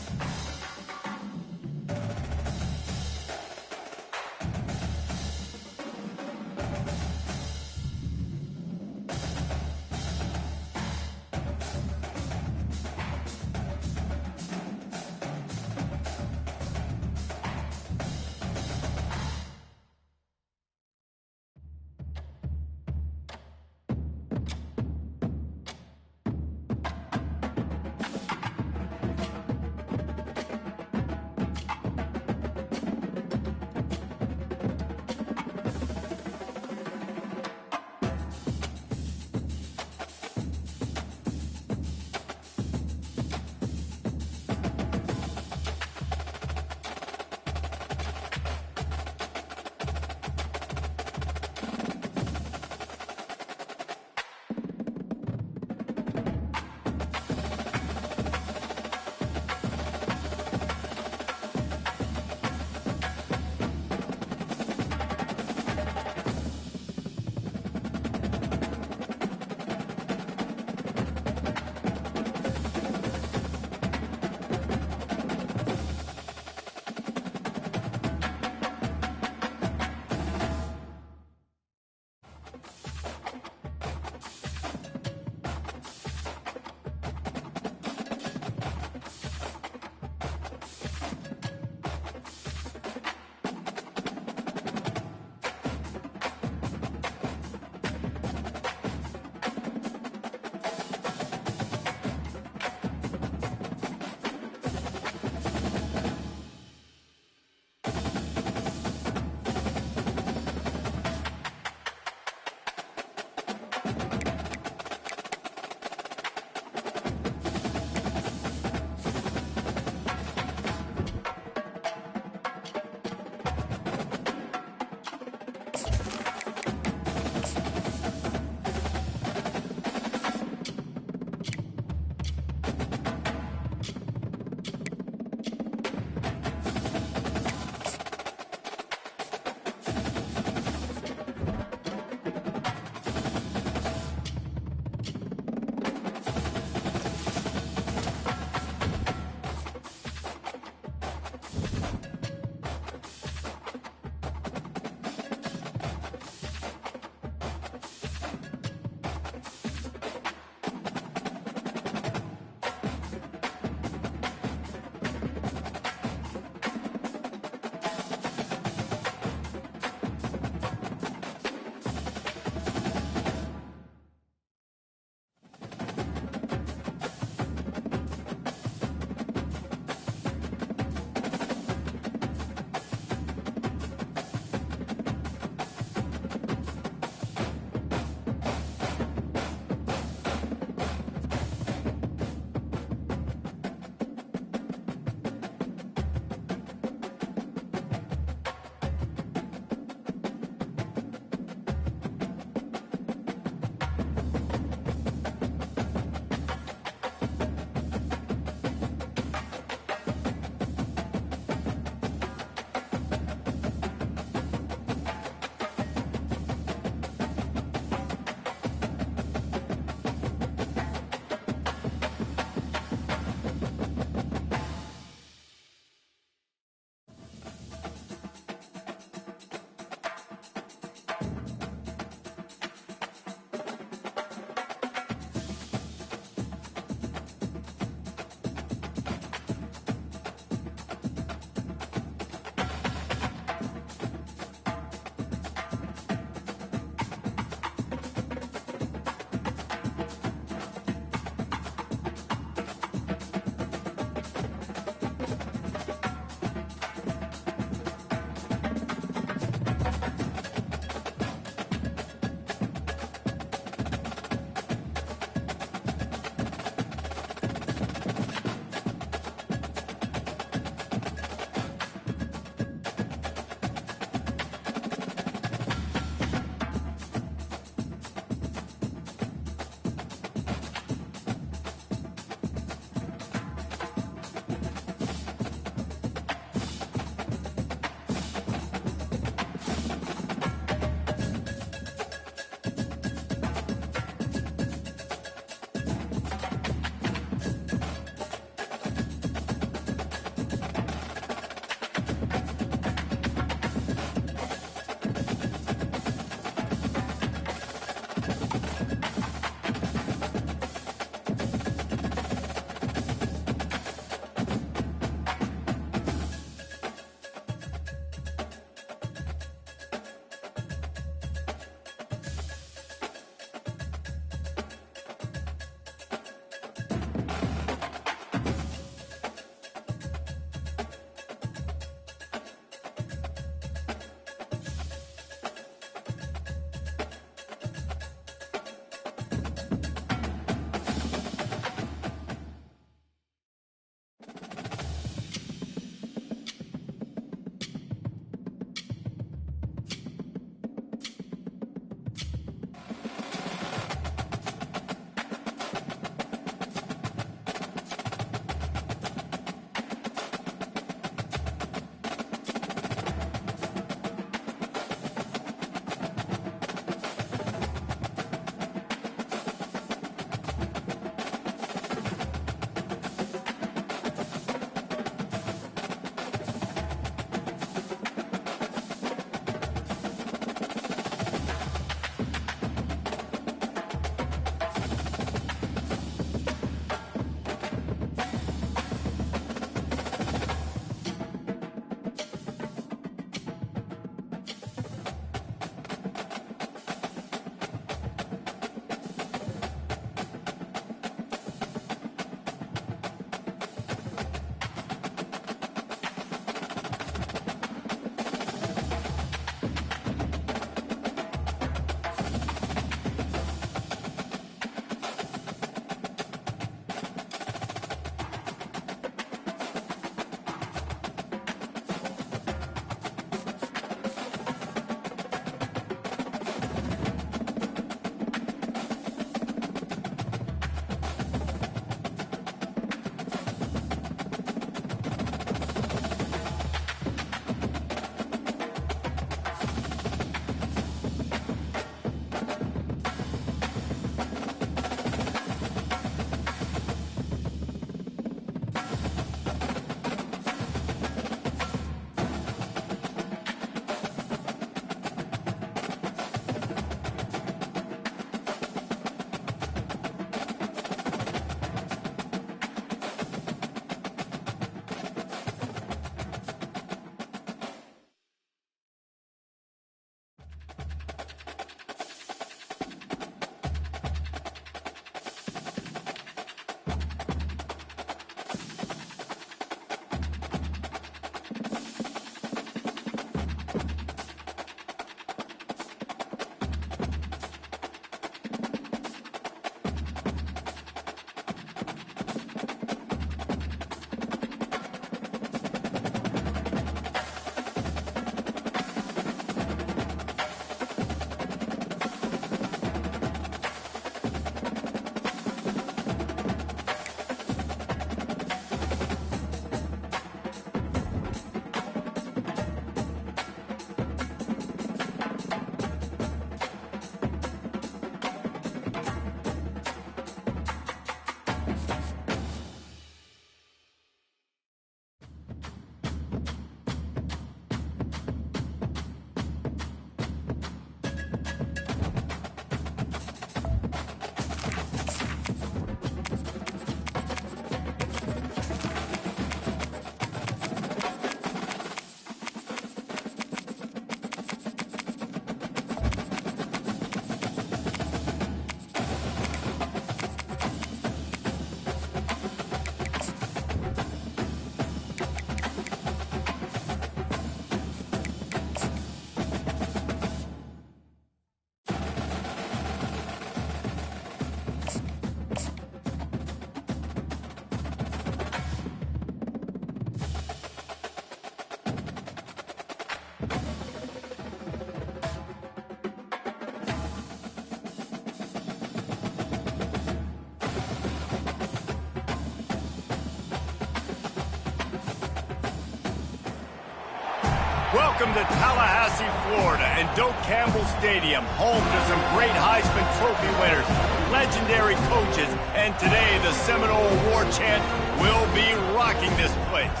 Welcome to Tallahassee, Florida, and Doak Campbell Stadium, home to some great Heisman Trophy winners, legendary coaches, and today the Seminole Award chant will be rocking this place.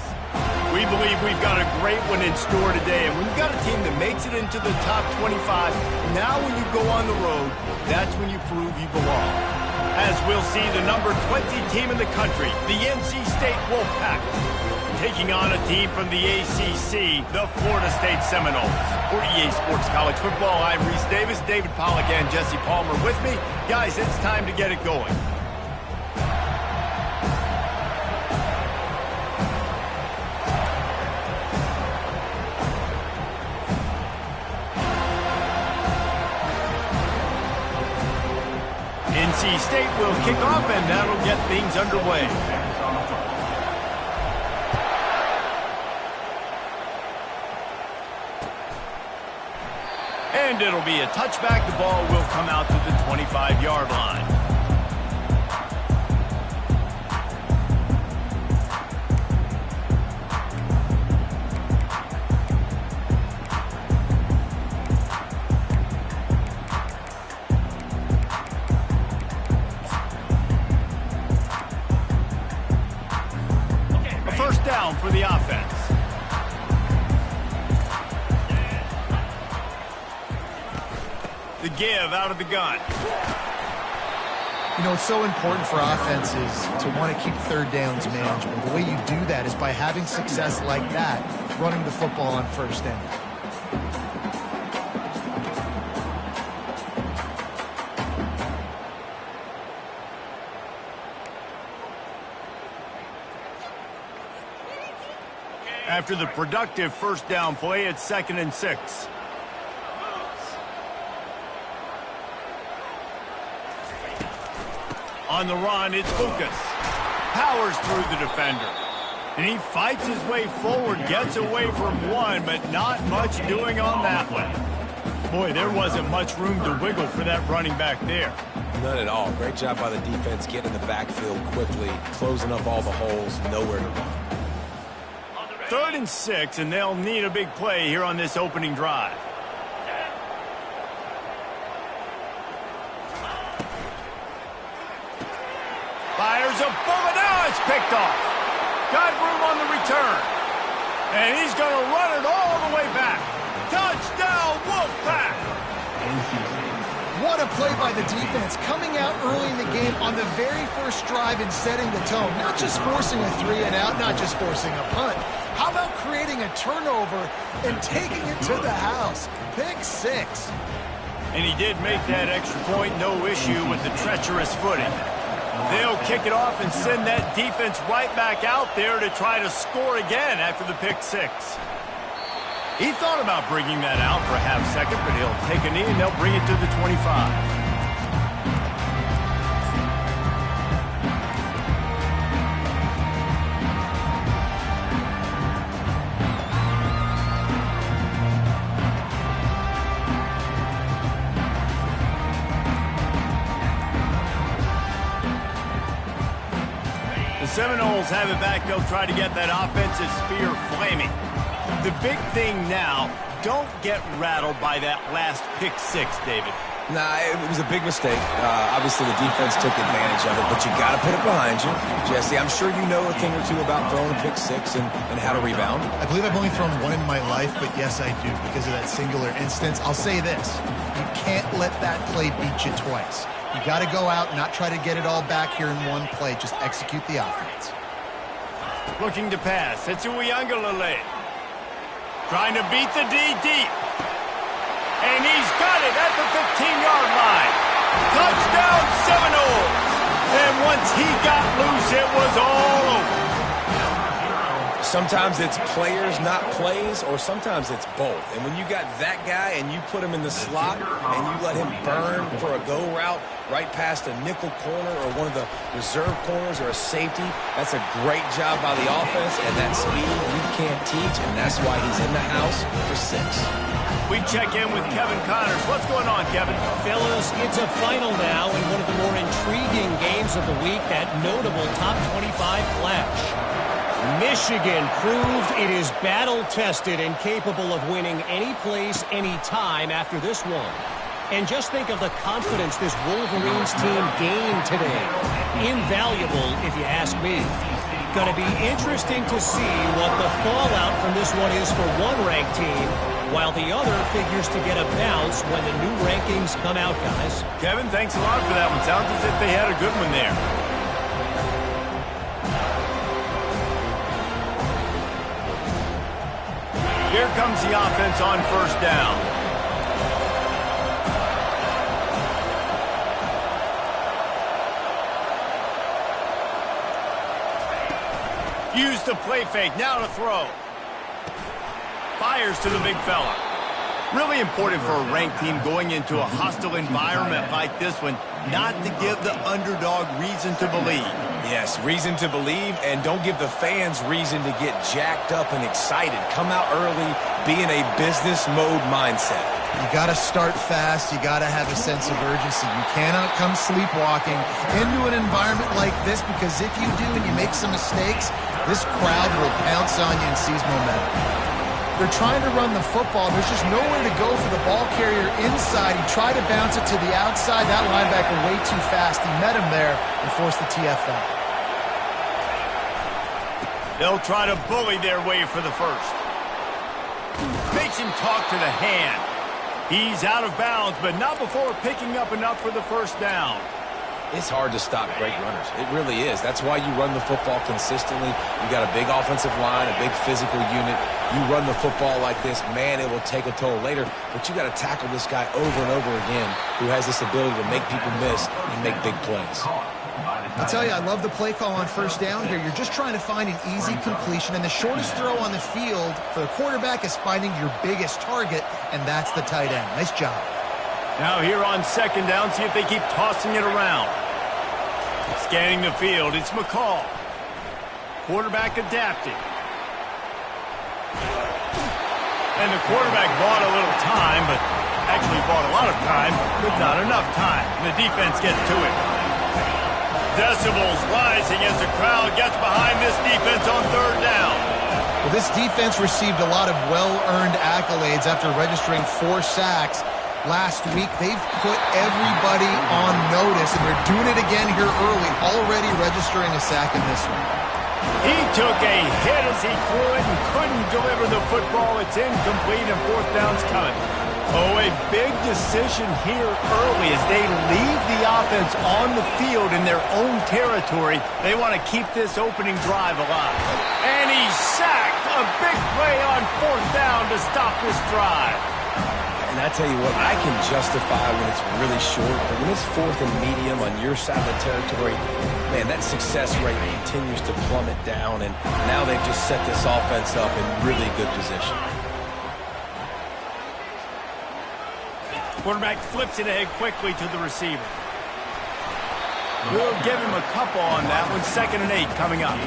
We believe we've got a great one in store today, and when you've got a team that makes it into the top 25, now when you go on the road, that's when you prove you belong. As we'll see the number 20 team in the country, the NC State Wolfpack, taking on a team from the ACC, the Florida State Seminoles. For EA Sports College Football, I'm Reese Davis, David Pollack, and Jesse Palmer with me. Guys, it's time to get it going. NC State will kick off, and that'll get things underway. And it'll be a touchback. The ball will come out to the 25-yard line. A first down for the offense. The give out of the gun. You know, it's so important for offenses to want to keep third downs manageable. The way you do that is by having success like that, running the football on first down. After the productive first down play, it's 2nd and 6. On the run, it's Lucas. Powers through the defender. And he fights his way forward, gets away from one, but not much doing on that one. Boy, there wasn't much room to wiggle for that running back there. None at all. Great job by the defense getting in the backfield quickly, closing up all the holes, nowhere to run. 3rd and 6, and they'll need a big play here on this opening drive. Fires a bullet. Now it's picked off. Got room on the return. And he's going to run it all the way back. Touchdown, Wolfpack! What a play by the defense, coming out early in the game on the very first drive and setting the tone. Not just forcing a 3 and out, not just forcing a punt. How about creating a turnover and taking it to the house? Pick 6. And he did make that extra point, no issue with the treacherous footing. They'll kick it off and send that defense right back out there to try to score again after the pick 6. He thought about bringing that out for a half second, but he'll take a knee and they'll bring it to the 25. Seminoles have it back. They'll try to get that offensive spear flaming. The big thing now, don't get rattled by that last pick 6, David. Nah, it was a big mistake. Obviously, the defense took advantage of it, but you got to put it behind you. Jesse, I'm sure you know a thing or two about throwing a pick 6 and how to rebound. I believe I've only thrown one in my life, but yes, I do, because of that singular instance. I'll say this. You can't let that play beat you twice. You got to go out and not try to get it all back here in one play. Just execute the offense. Looking to pass. It's Uyangalele. Trying to beat the D deep. And he's got it at the 15-yard line. Touchdown, Seminoles. And once he got loose, it was all over. Sometimes it's players, not plays, or sometimes it's both. And when you got that guy and you put him in the slot and you let him burn for a go route right past a nickel corner or one of the reserve corners or a safety, that's a great job by the offense, and that speed you can't teach, and that's why he's in the house for 6. We check in with Kevin Connors. What's going on, Kevin? Fellas, it's a final now in one of the more intriguing games of the week, that notable top 25 clash. Michigan proved it is battle-tested and capable of winning any place, any time after this one. And just think of the confidence this Wolverines team gained today. Invaluable, if you ask me. Going to be interesting to see what the fallout from this one is for one ranked team, while the other figures to get a bounce when the new rankings come out, guys. Kevin, thanks a lot for that one. Sounds as if they had a good one there. Here comes the offense on first down. Use the play fake, now to throw. Fires to the big fella. Really important for a ranked team going into a hostile environment like this one, not to give the underdog reason to believe. Yes, reason to believe, and don't give the fans reason to get jacked up and excited. Come out early, be in a business mode mindset. You got to start fast. You got to have a sense of urgency. You cannot come sleepwalking into an environment like this, because if you do and you make some mistakes, this crowd will pounce on you and seize momentum. They're trying to run the football. There's just nowhere to go for the ball carrier inside. He tried to bounce it to the outside. That linebacker way too fast. He met him there and forced the TFL. They'll try to bully their way for the first. Makes him talk to the hand. He's out of bounds, but not before picking up enough for the first down. It's hard to stop great runners. It really is. That's why you run the football consistently. You got a big offensive line, a big physical unit. You run the football like this, man, it will take a toll later. But you got to tackle this guy over and over again who has this ability to make people miss and make big plays. I'll tell you, I love the play call on first down here. You're just trying to find an easy completion, and the shortest throw on the field for the quarterback is finding your biggest target, and that's the tight end. Nice job. Now here on second down, see if they keep tossing it around. Scanning the field, it's McCall. Quarterback adapting. And the quarterback bought a little time, but actually bought a lot of time, but not enough time. The defense gets to it. Decibels rising as the crowd gets behind this defense on third down. Well, this defense received a lot of well-earned accolades after registering 4 sacks last week. They've put everybody on notice, and they're doing it again here early, already registering a sack in this one. He took a hit as he threw it and couldn't deliver the football. It's incomplete, and fourth down's coming. Oh, a big decision here early as they leave the offense on the field in their own territory. They want to keep this opening drive alive. And he's sacked. A big play on fourth down to stop this drive. And I tell you what, I can justify when it's really short, but when it's fourth and medium on your side of the territory, man, that success rate continues to plummet down, and now they've just set this offense up in really good position. Quarterback flips it ahead quickly to the receiver. We'll give him a couple on that one. 2nd and 8 coming up.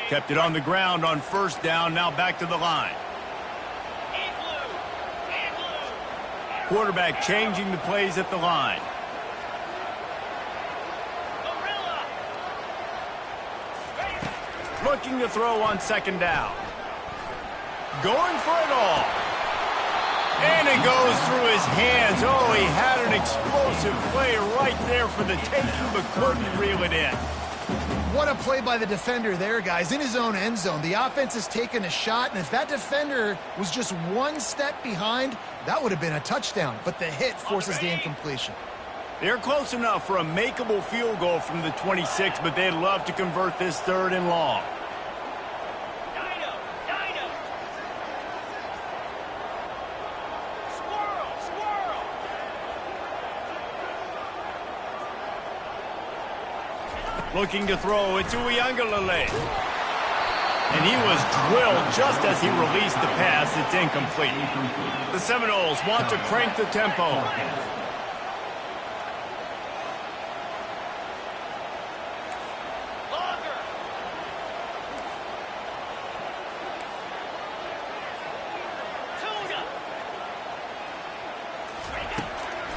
Kept it on the ground on first down, now back to the line. Quarterback changing the plays at the line. Looking to throw on 2nd down. Going for it all. And it goes through his hands. Oh, he had an explosive play right there for the taking, but couldn't reel it in. What a play by the defender there, guys. In his own end zone, the offense has taken a shot, and if that defender was just 1 step behind, that would have been a touchdown. But the hit forces the incompletion. They're close enough for a makeable field goal from the 26, but they'd love to convert this 3rd and long. Looking to throw, it's Uiagalelei. And he was drilled just as he released the pass. It's incomplete. The Seminoles want to crank the tempo.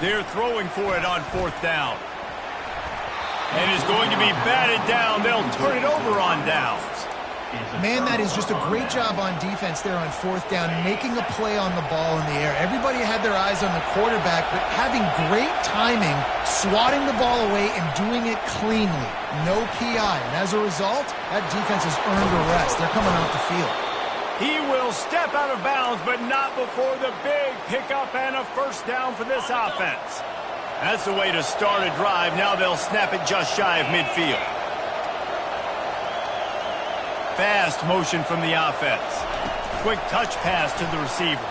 They're throwing for it on 4th down. And is going to be batted down. They'll turn it over on downs. Man, that is just a great job on defense there on 4th down, making a play on the ball in the air. Everybody had their eyes on the quarterback, but having great timing, swatting the ball away, and doing it cleanly. No PI. And as a result, that defense has earned a rest. They're coming off the field. He will step out of bounds, but not before the big pickup and a 1st down for this offense. That's the way to start a drive. Now they'll snap it just shy of midfield. Fast motion from the offense. Quick touch pass to the receiver.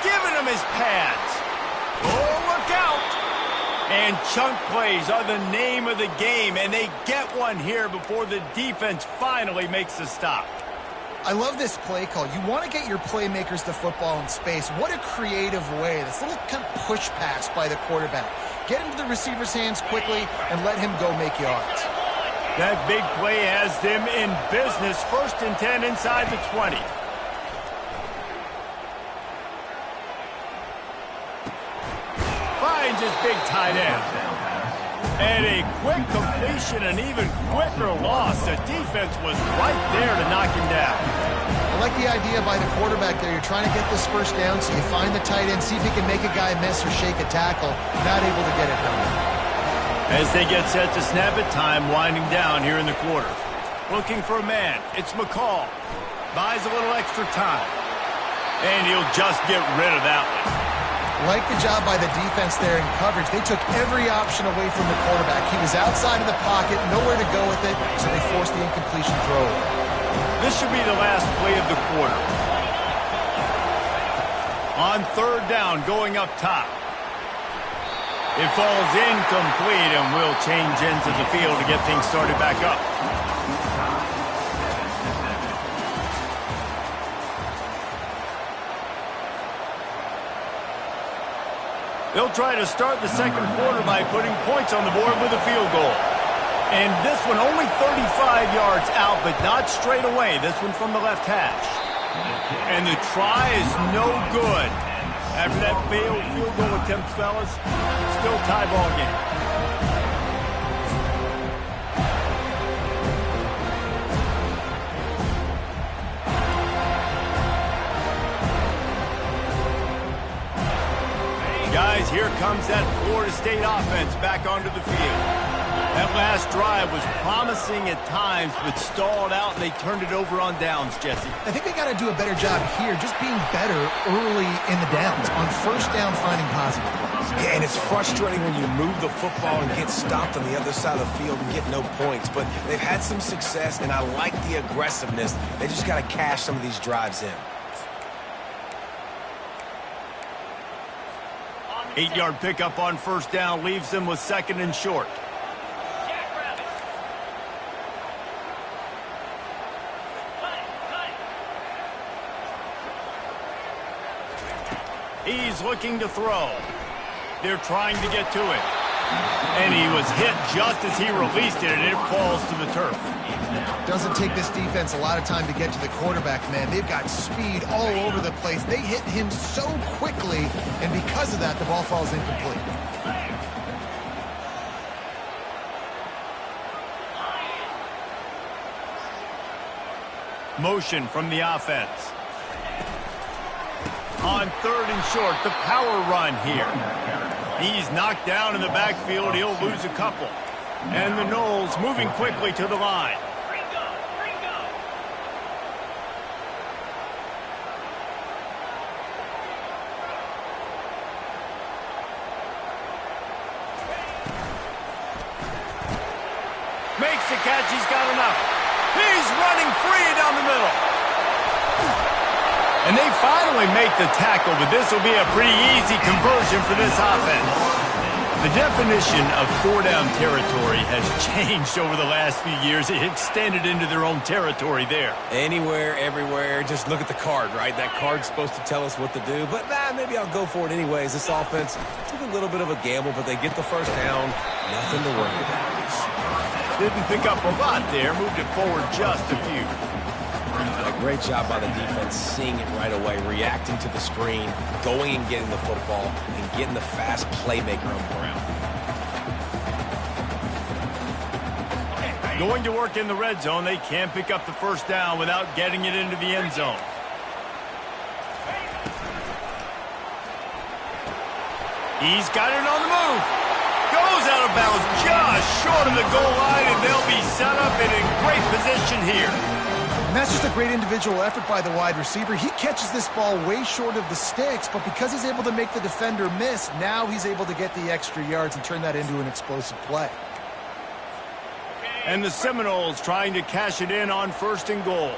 Giving him his pads. Oh, look out! And chunk plays are the name of the game, and they get one here before the defense finally makes the stop. I love this play call. You want to get your playmakers the football in space. What a creative way. This little kind of push pass by the quarterback. Get into the receiver's hands quickly and let him go make yards. That big play has them in business. 1st and 10 inside the 20. Finds his big tight end. And a quick completion, an even quicker loss. The defense was right there to knock him down. I like the idea by the quarterback there. You're trying to get this 1st down, so you find the tight end, see if he can make a guy miss or shake a tackle. Not able to get it done. As they get set to snap it, time winding down here in the quarter. Looking for a man. It's McCall. Buys a little extra time. And he'll just get rid of that one. Like the job by the defense there in coverage. They took every option away from the quarterback. He was outside of the pocket, nowhere to go with it, so they forced the incompletion throw. This should be the last play of the quarter. On 3rd down, going up top. It falls incomplete, and we'll change ends of the field to get things started back up. They'll try to start the 2nd quarter by putting points on the board with a field goal. And this one only 35 yards out, but not straight away. This one from the left hash. And the try is no good. After that failed field goal attempt, fellas, still tie ball game. Guys, here comes that Florida State offense back onto the field. That last drive was promising at times, but stalled out, and they turned it over on downs, Jesse. I think they got to do a better job here, just being better early in the downs. On 1st down, finding positive plays. Yeah, and it's frustrating when you move the football and get stopped on the other side of the field and get no points. But they've had some success, and I like the aggressiveness. They just got to cash some of these drives in. 8-yard pickup on 1st down leaves them with 2nd and short. He's looking to throw. They're trying to get to it. And he was hit just as he released it, and it falls to the turf. Doesn't take this defense a lot of time to get to the quarterback, man. They've got speed all over the place. They hit him so quickly, and because of that, the ball falls incomplete. Motion from the offense. On 3rd and short, the power run here. He's knocked down in the backfield. He'll lose a couple. And the Knowles moving quickly to the line. Makes the catch. He's got enough. He's running free down the middle. And they finally make the tackle, but this will be a pretty easy conversion for this offense. The definition of 4-down territory has changed over the last few years. It extended into their own territory there. Anywhere, everywhere, just look at the card, right? That card's supposed to tell us what to do, but maybe I'll go for it anyways. This offense took a little bit of a gamble, but they get the 1st down. Nothing to worry about. Didn't pick up a lot there, moved it forward just a few. Like Great job by the defense, seeing it right away, reacting to the screen, going and getting the football, and getting the fast playmaker on the ground. Going to work in the red zone, they can't pick up the first down without getting it into the end zone. He's got it on the move. Goes out of bounds just short of the goal line, and they'll be set up in a great position here. And that's just a great individual effort by the wide receiver. He catches this ball way short of the sticks, but because he's able to make the defender miss, now he's able to get the extra yards and turn that into an explosive play. And the Seminoles trying to cash it in on 1st and goal.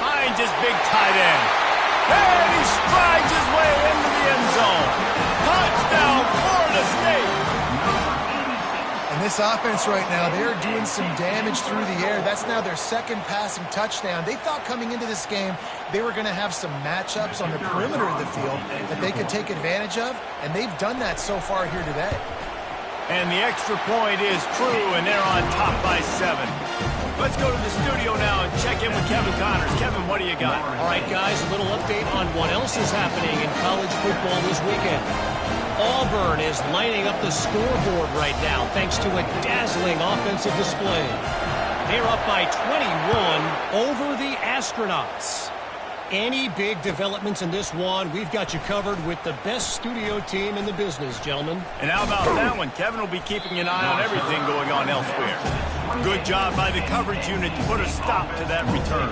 Finds his big tight end. And he strides his way into the end zone. Touchdown, Florida State. And this offense right now, they're doing some damage through the air. That's now their 2nd passing touchdown. They thought coming into this game they were going to have some matchups on the perimeter of the field that they could take advantage of, and they've done that so far here today. And the extra point is true, and they're on top by 7. Let's go to the studio now and check in with Kevin Connors. Kevin, what do you got? All right, guys, a little update on what else is happening in college football this weekend. Auburn is lining up the scoreboard right now thanks to a dazzling offensive display. They're up by 21 over the Astronauts. Any big developments in this one, we've got you covered with the best studio team in the business, gentlemen. And how about that one? Kevin will be keeping an eye on everything going on elsewhere. Good job by the coverage unit to put a stop to that return.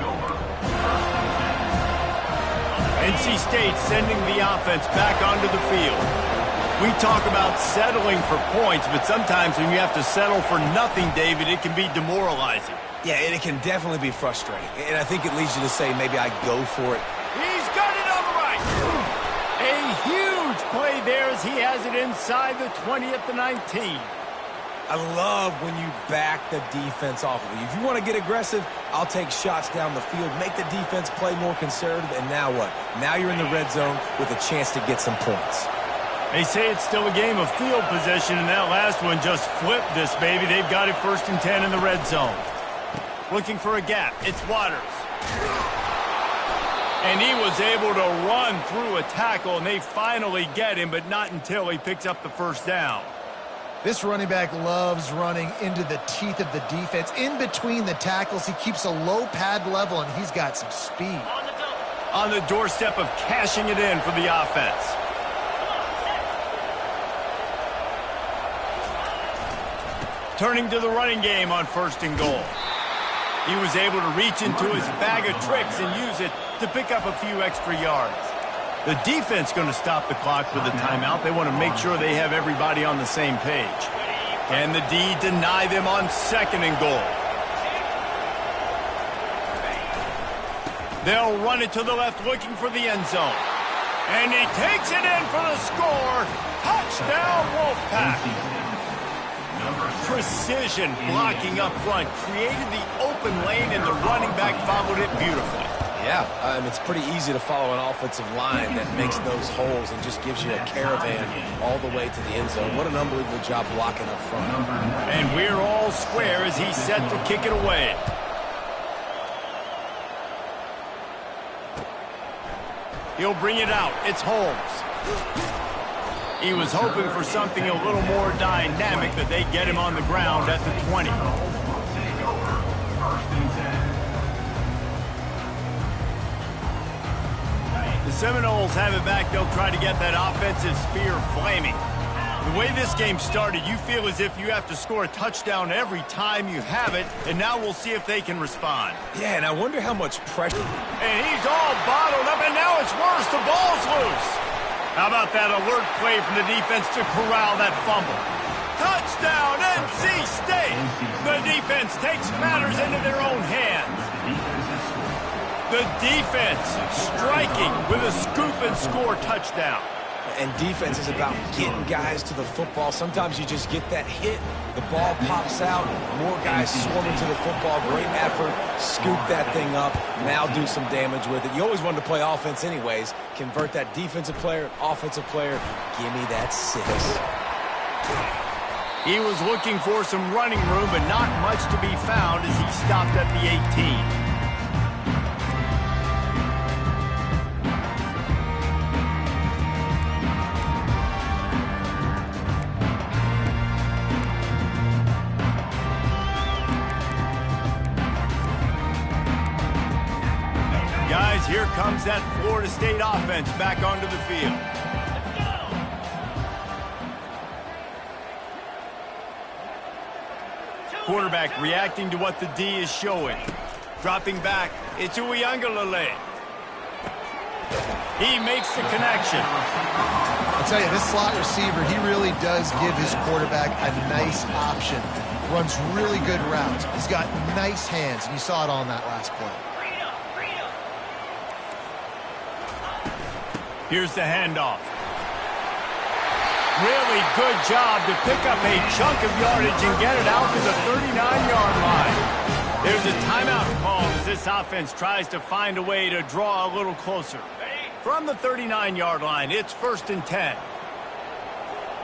NC State sending the offense back onto the field. We talk about settling for points, but sometimes when you have to settle for nothing, David, it can be demoralizing. Yeah, and it can definitely be frustrating. And I think it leads you to say, maybe I go for it. He's got it on the right. A huge play there as he has it inside the 20 at the 19. I love when you back the defense off of you. If you want to get aggressive, I'll take shots down the field, make the defense play more conservative, and now what? Now you're in the red zone with a chance to get some points. They say it's still a game of field possession, and that last one just flipped this baby. They've got it 1st and 10 in the red zone. Looking for a gap. It's Waters. And he was able to run through a tackle, and they finally get him, but not until he picks up the first down. This running back loves running into the teeth of the defense. In between the tackles, he keeps a low pad level, and he's got some speed. On the doorstep of cashing it in for the offense. Turning to the running game on 1st and goal. He was able to reach into his bag of tricks and use it to pick up a few extra yards. The defense going to stop the clock with a timeout. They want to make sure they have everybody on the same page. Can the D deny them on 2nd and goal? They'll run it to the left looking for the end zone. And he takes it in for the score. Touchdown, Wolfpack. Precision blocking up front created the open lane, and the running back followed it beautifully. Yeah, it's pretty easy to follow an offensive line that makes those holes and just gives you a caravan all the way to the end zone. What an unbelievable job blocking up front. And we're all square as he's set to kick it away. He'll bring it out. It's Holmes. He was hoping for something a little more dynamic, that they get him on the ground at the 20. The Seminoles have it back. They'll try to get that offensive spear flaming. The way this game started, you feel as if you have to score a touchdown every time you have it, and now we'll see if they can respond. Yeah, and I wonder how much pressure. And he's all bottled up, and now it's worse. The ball's loose. How about that alert play from the defense to corral that fumble? Touchdown, NC State! The defense takes matters into their own hands. The defense striking with a scoop and score touchdown. And defense is about getting guys to the football. Sometimes you just get that hit, the ball pops out, more guys swarming to the football. Great effort, scoop that thing up, now do some damage with it. You always wanted to play offense anyways. Convert that defensive player, offensive player. Give me that 6. He was looking for some running room, but not much to be found as he stopped at the 18. Guys, here comes that Florida State offense back onto the field. Quarterback reacting to what the D is showing. Dropping back, it's Uiagalelei. He makes the connection. I'll tell you, this slot receiver, he really does give his quarterback a nice option. Runs really good routes. He's got nice hands, and you saw it all in that last play. Here's the handoff. Really good job to pick up a chunk of yardage and get it out to the 39-yard line. There's a timeout call as this offense tries to find a way to draw a little closer. From the 39-yard line, it's 1st and 10.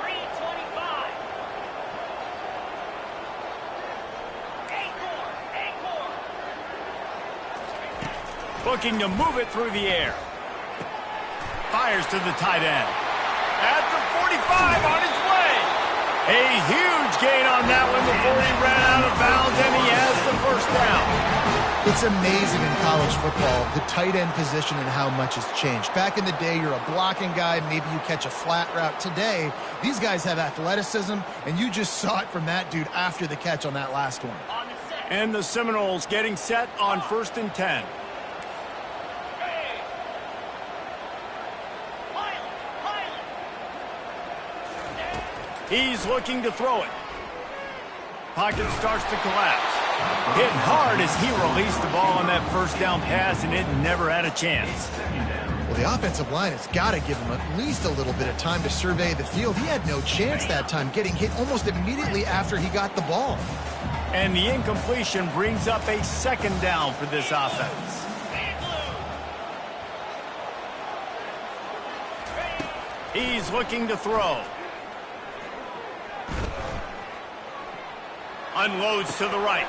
3:25. Looking to move it through the air. Fires to the tight end. At the 45 on his way. A huge gain on that one before he ran out of bounds, and he has the 1st down. It's amazing in college football, the tight end position and how much has changed. Back in the day, you're a blocking guy, maybe you catch a flat route. Today, these guys have athleticism, and you just saw it from that dude after the catch on that last one. And the Seminoles getting set on 1st and 10. He's looking to throw it. Pocket starts to collapse. Hit hard as he released the ball on that 1st down pass, and it never had a chance. Well, the offensive line has got to give him at least a little bit of time to survey the field. He had no chance that time, getting hit almost immediately after he got the ball. And the incompletion brings up a 2nd down for this offense. He's looking to throw. Unloads to the right.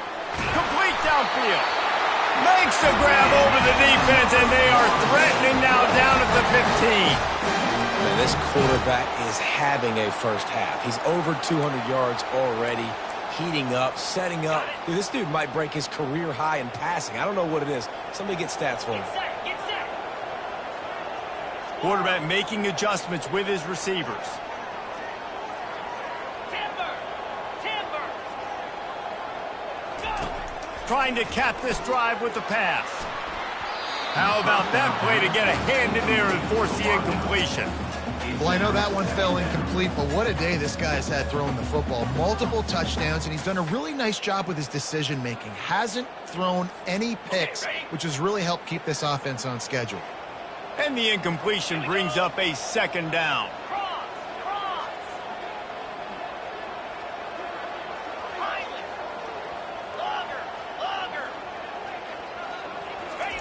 Complete downfield. Makes the grab over the defense, and they are threatening now down at the 15. Man, this quarterback is having a first half. He's over 200 yards already, heating up, setting up. Dude, this dude might break his career high in passing. I don't know what it is. Somebody get stats for him. Get set. Quarterback making adjustments with his receivers. Trying to cap this drive with the pass. How about that play to get a hand in there and force the incompletion? Well, I know that one fell incomplete, but what a day this guy's had throwing the football. Multiple touchdowns, and he's done a really nice job with his decision-making. Hasn't thrown any picks, which has really helped keep this offense on schedule. And the incompletion brings up a 2nd down.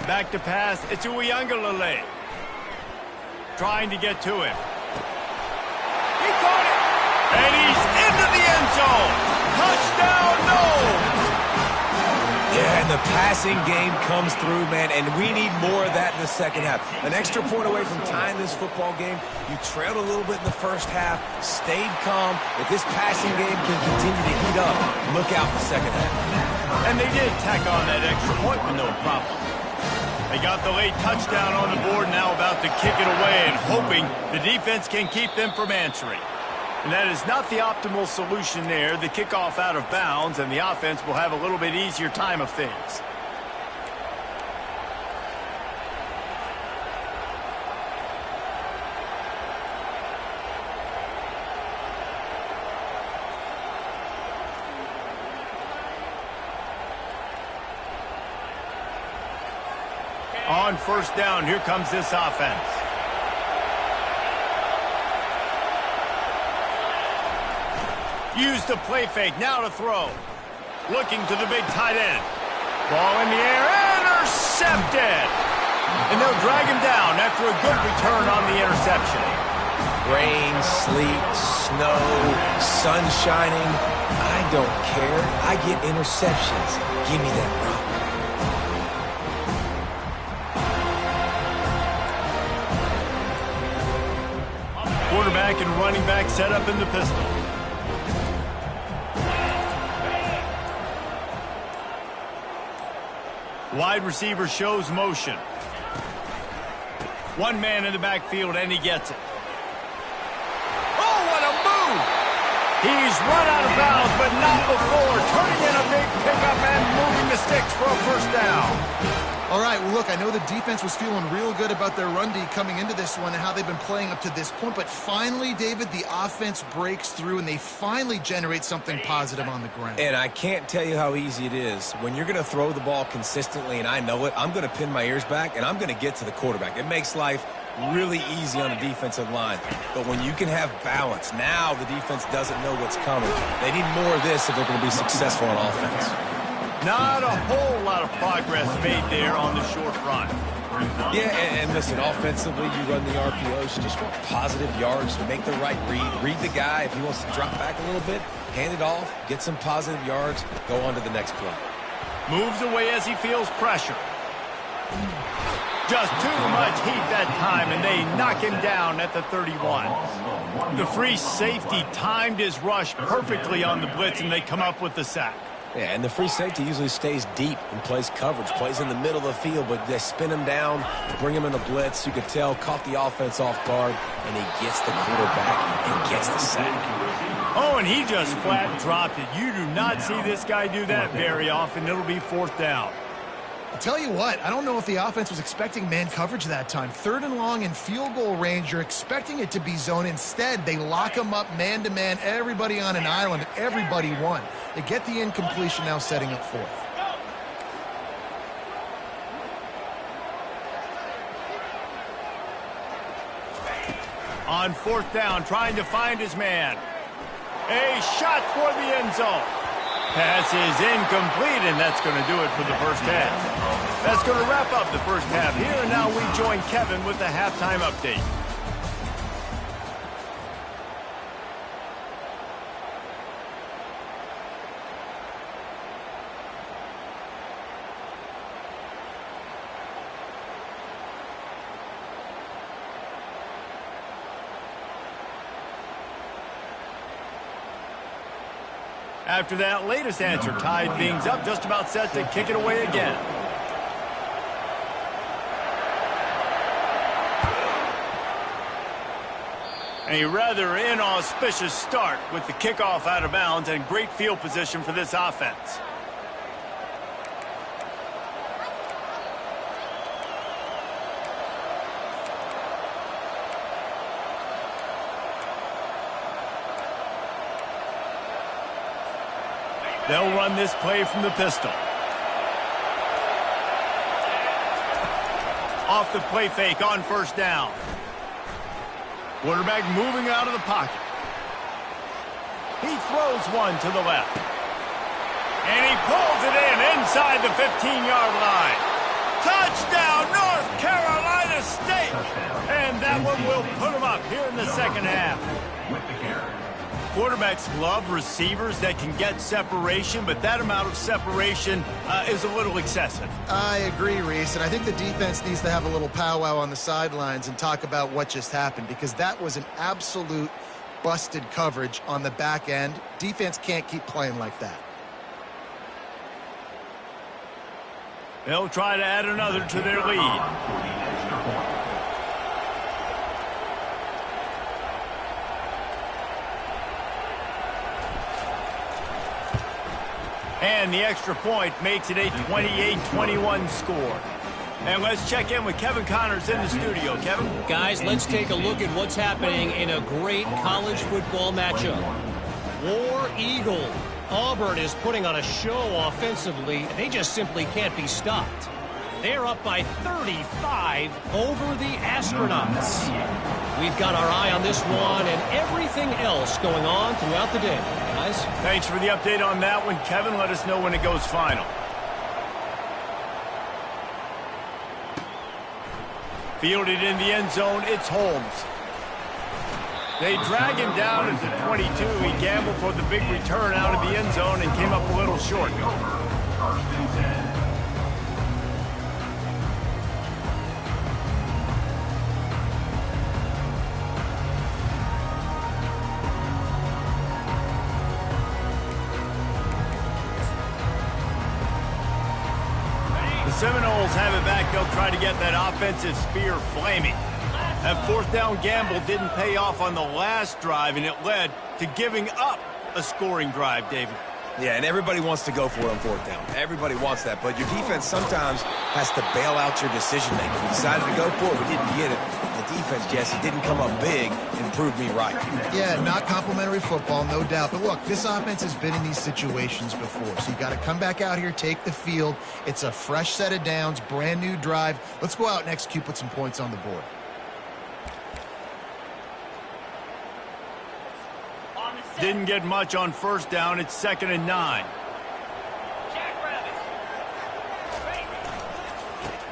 Back to pass, it's Uiagalelei. Trying to get to him. He caught it! And he's into the end zone! Touchdown, no! Yeah, and the passing game comes through, man, and we need more of that in the 2nd half. An extra point away from tying this football game. You trailed a little bit in the 1st half, stayed calm. If this passing game can continue to heat up, look out in the 2nd half. And they did tack on that extra point with no problem. They got the late touchdown on the board, now about to kick it away and hoping the defense can keep them from answering. And that is not the optimal solution there. The kickoff out of bounds, and the offense will have a little bit easier time of things. On 1st down, here comes this offense. Use the play fake, now to throw. Looking to the big tight end. Ball in the air, intercepted! And they'll drag him down after a good return on the interception. Rain, sleet, snow, sun shining. I don't care. I get interceptions. Give me that rock. Quarterback and running back set up in the pistol. Wide receiver shows motion. One man in the backfield, and he gets it. Oh, what a move! He's run out of bounds, but not before turning in a big pickup and moving the sticks for a first down. All right, well, look, I know the defense was feeling real good about their run D coming into this one and how they've been playing up to this point, but finally, David, the offense breaks through and they finally generate something positive on the ground. And I can't tell you how easy it is. When you're going to throw the ball consistently, and I know it, I'm going to pin my ears back, and I'm going to get to the quarterback. It makes life really easy on the defensive line. But when you can have balance, now the defense doesn't know what's coming. They need more of this if they're going to be successful on offense. Not a whole lot of progress made there on the short run. Yeah, and listen, offensively, you run the RPOs. You just want positive yards, make the right read. Read the guy. If he wants to drop back a little bit, hand it off, get some positive yards, go on to the next play. Moves away as he feels pressure. Just too much heat that time, and they knock him down at the 31. The free safety timed his rush perfectly on the blitz, and they come up with the sack. Yeah, and the free safety usually stays deep and plays coverage, plays in the middle of the field, but they spin him down, bring him in a blitz. You could tell, caught the offense off guard, and he gets the quarterback and gets the sack. Oh, and he just flat dropped it. You do not see this guy do that very often. It'll be fourth down. I'll tell you what, I don't know if the offense was expecting man coverage that time. 3rd and long in field goal range, you're expecting it to be zone. Instead, they lock him up man-to-man, everybody on an island, and everybody won. They get the incompletion, now setting up 4th. On 4th down, trying to find his man. A shot toward the end zone. Pass is incomplete, and that's going to do it for the first half. That's going to wrap up the first half here, and now we join Kevin with the halftime update. After that latest answer tied things up, just about set to kick it away again. A rather inauspicious start with the kickoff out of bounds and great field position for this offense. They'll run this play from the pistol. Off the play fake on first down. Quarterback moving out of the pocket. He throws one to the left. And he pulls it in inside the 15-yard line. Touchdown, North Carolina State! And that one will put them up here in the second half. Quarterbacks love receivers that can get separation, but that amount of separation is a little excessive. I agree, Reese, and I think the defense needs to have a little powwow on the sidelines and talk about what just happened, because that was an absolute busted coverage on the back end. Defense can't keep playing like that. They'll try to add another to their lead. And the extra point makes it a 28-21 score. And let's check in with Kevin Connors in the studio. Kevin? Guys, let's take a look at what's happening in a great college football matchup. War Eagle. Auburn is putting on a show offensively. They just simply can't be stopped. They're up by 35 over the Astronauts. We've got our eye on this one and everything else going on throughout the day. Guys? Thanks for the update on that one, Kevin. Let us know when it goes final. Fielded in the end zone, it's Holmes. They drag him down at the 22. He gambled for the big return out of the end zone and came up a little short. First and 10. The Seminoles have it back. They'll try to get that offensive spear flaming. That fourth down gamble didn't pay off on the last drive, and it led to giving up a scoring drive, David. Yeah, and everybody wants to go for it on fourth down. Everybody wants that, but your defense sometimes has to bail out your decision-making. We decided to go for it. We didn't get it. The defense, Jesse, didn't come up big and prove me right. Yeah, not complimentary football, no doubt. But look, this offense has been in these situations before, so you got to come back out here, take the field. It's a fresh set of downs, brand new drive. Let's go out and execute, put some points on the board. Didn't get much on first down. It's 2nd and 9.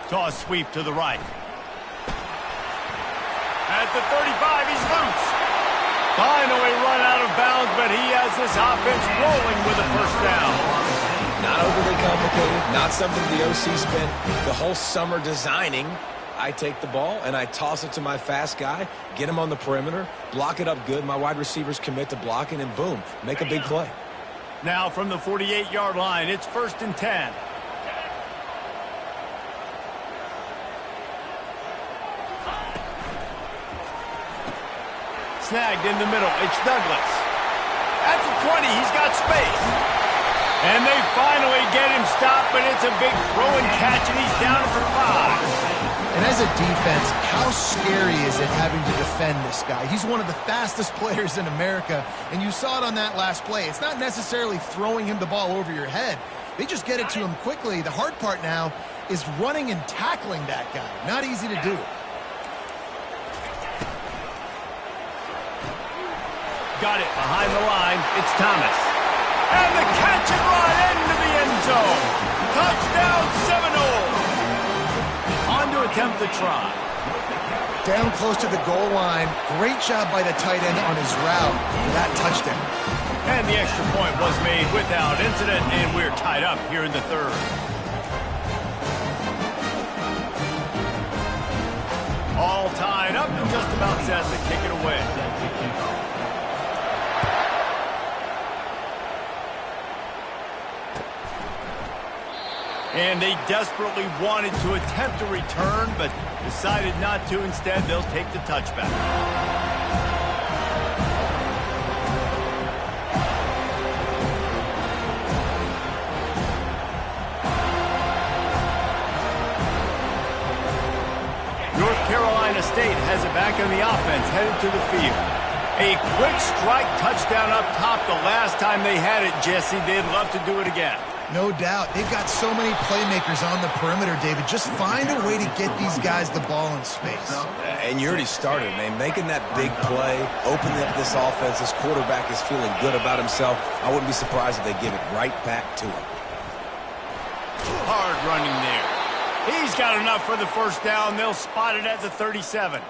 Toss sweep to the right. At the 35, he's loose. Finally run out of bounds, but he has this offense rolling with a first down. Not overly complicated, not something the OC spent the whole summer designing. I take the ball and I toss it to my fast guy, get him on the perimeter, block it up good. My wide receivers commit to blocking, and boom, make a big play. Now from the 48-yard line, it's 1st and 10. Snagged in the middle. It's Douglas. At the 20, he's got space. And they finally get him stopped, but it's a big throw and catch, and he's down for 5. And as a defense, how scary is it having to defend this guy? He's one of the fastest players in America, and you saw it on that last play. It's not necessarily throwing him the ball over your head. They just get it to him quickly. The hard part now is running and tackling that guy. Not easy to do. Got it behind the line. It's Thomas. And the catch and run into the end zone. Touchdown Seminoles. On to attempt the try. Down close to the goal line. Great job by the tight end on his route for that touchdown. And the extra point was made without incident, and we're tied up here in the 3rd. All tied up and just about set to kick it away. And they desperately wanted to attempt a return, but decided not to. Instead, they'll take the touchback. North Carolina State has it back on the offense, headed to the field. A quick strike touchdown up top the last time they had it, Jesse. They'd love to do it again. No doubt. They've got so many playmakers on the perimeter, David. Just find a way to get these guys the ball in space. And you already started, man. Making that big play, opening up this offense. This quarterback is feeling good about himself. I wouldn't be surprised if they give it right back to him. Hard running there. He's got enough for the first down. They'll spot it at the 37.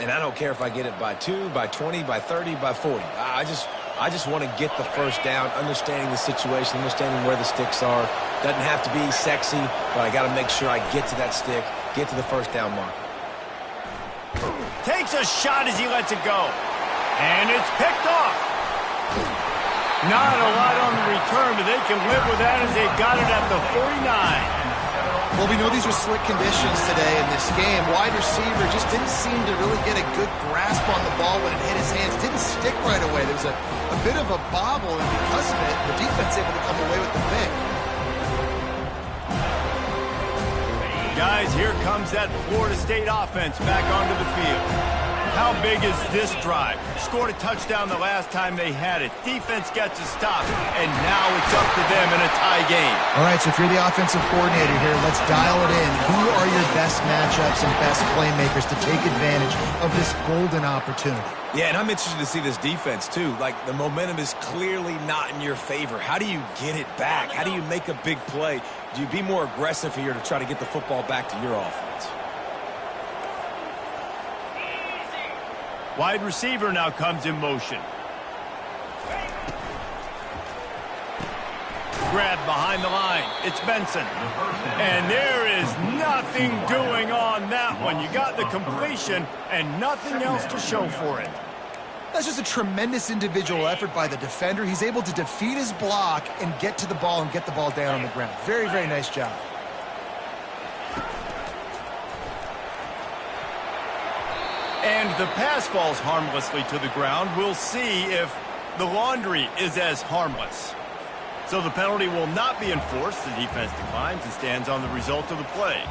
And I don't care if I get it by 2, by 20, by 30, by 40. I just want to get the first down, understanding the situation, understanding where the sticks are. Doesn't have to be sexy, but I got to make sure I get to that stick, get to the first down mark. Takes a shot as he lets it go. And it's picked off. Not a lot on the return, but they can live with that as they've got it at the 49. Well, we know these were slick conditions today in this game. Wide receiver just didn't seem to really get a good grasp on the ball when it hit his hands. Didn't stick right away. There was a bit of a bobble, and because of it, the defense able to come away with the pick. Guys, here comes that Florida State offense back onto the field. How big is this drive? Scored a touchdown the last time they had it. Defense gets a stop, and now it's up to them in a tie game. All right, so if you're the offensive coordinator here, let's dial it in. Who are your best matchups and best playmakers to take advantage of this golden opportunity? Yeah, and I'm interested to see this defense, too. Like, the momentum is clearly not in your favor. How do you get it back? How do you make a big play? Do you be more aggressive here to try to get the football back to your offense? Wide receiver now comes in motion. Grab behind the line. It's Benson. And there is nothing doing on that one. You got the completion and nothing else to show for it. That's just a tremendous individual effort by the defender. He's able to defeat his block and get to the ball and get the ball down on the ground. Very, very nice job. And the pass falls harmlessly to the ground. We'll see if the laundry is as harmless. So the penalty will not be enforced. The defense declines and stands on the result of the play.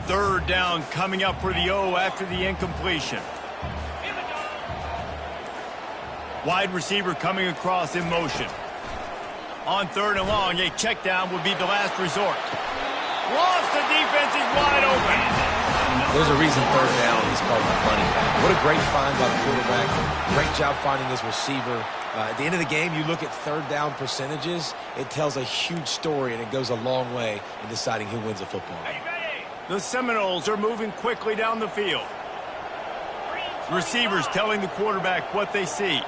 Third down coming up for the O after the incompletion. Wide receiver coming across in motion. On third and long, a check down would be the last resort. Lost, the defense is wide open. There's a reason third down is called the running back. What a great find by the quarterback. Great job finding his receiver. At the end of the game, you look at third down percentages. It tells a huge story, and it goes a long way in deciding who wins a football game. The Seminoles are moving quickly down the field. Receivers telling the quarterback what they see.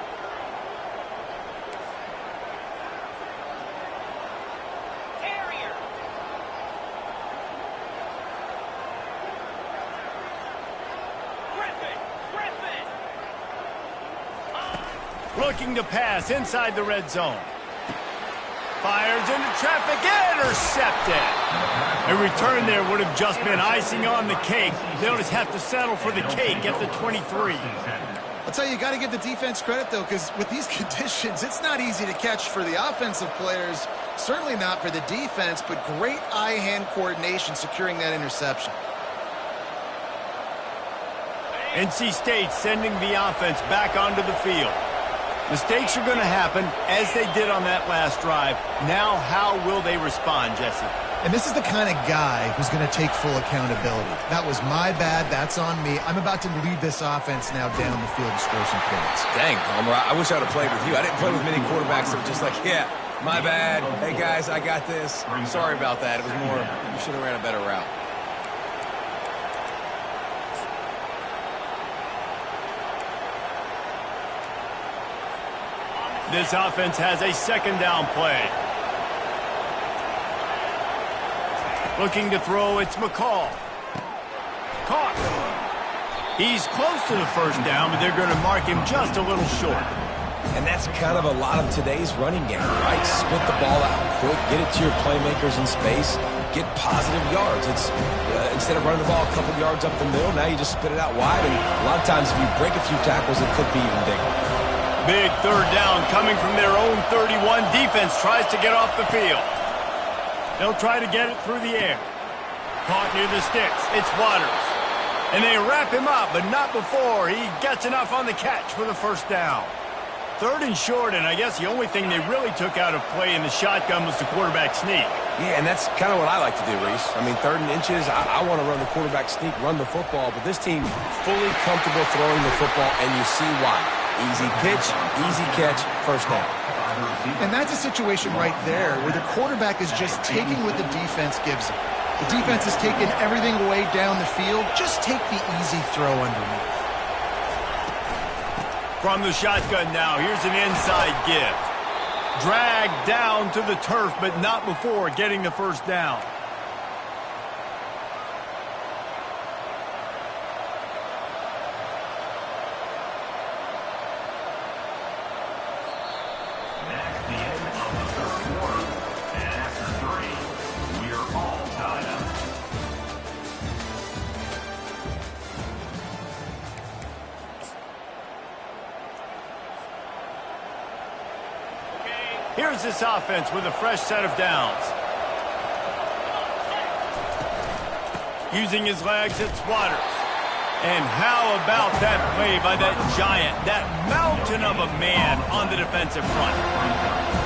Looking to pass inside the red zone. Fires into traffic, intercepted. A return there would have just been icing on the cake. They'll just have to settle for the cake at the 23. I'll tell you, you got to give the defense credit, though, because with these conditions, it's not easy to catch for the offensive players. Certainly not for the defense, but great eye-hand coordination securing that interception. NC State sending the offense back onto the field. Mistakes are going to happen, as they did on that last drive. Now, how will they respond, Jesse? And this is the kind of guy who's going to take full accountability. That was my bad. That's on me. I'm about to lead this offense now down the field and score some points. Dang, Palmer, I wish I would have played with you. I didn't play with many quarterbacks that were just like, yeah, my bad. Hey, guys, I got this. Sorry about that. It was more, you should have ran a better route. This offense has a second down play. Looking to throw, it's McCall. Caught. He's close to the first down, but they're going to mark him just a little short. And that's kind of a lot of today's running game, right? Split the ball out quick, get it to your playmakers in space, get positive yards. It's instead of running the ball a couple yards up the middle, now you just spit it out wide. And a lot of times if you break a few tackles, it could be even bigger. Big third down coming from their own 31. Defense tries to get off the field. They'll try to get it through the air. Caught near the sticks. It's Waters. And they wrap him up, but not before he gets enough on the catch for the first down. Third and short, and I guess the only thing they really took out of play in the shotgun was the quarterback sneak. Yeah, and that's kind of what I like to do, Reese. I mean, third and inches, I want to run the quarterback sneak, run the football, but this team fully comfortable throwing the football, and you see why. Easy pitch, easy catch, first down. And that's a situation right there where the quarterback is just taking what the defense gives him. The defense is taking everything away down the field. Just take the easy throw underneath. From the shotgun now, here's an inside give. Dragged down to the turf, but not before getting the first down. That's the end of the third quarter. And after 3, we are all tied up. Here's this offense with a fresh set of downs. Using his legs, it's Waters. And how about that play by that giant, that mountain of a man on the defensive front?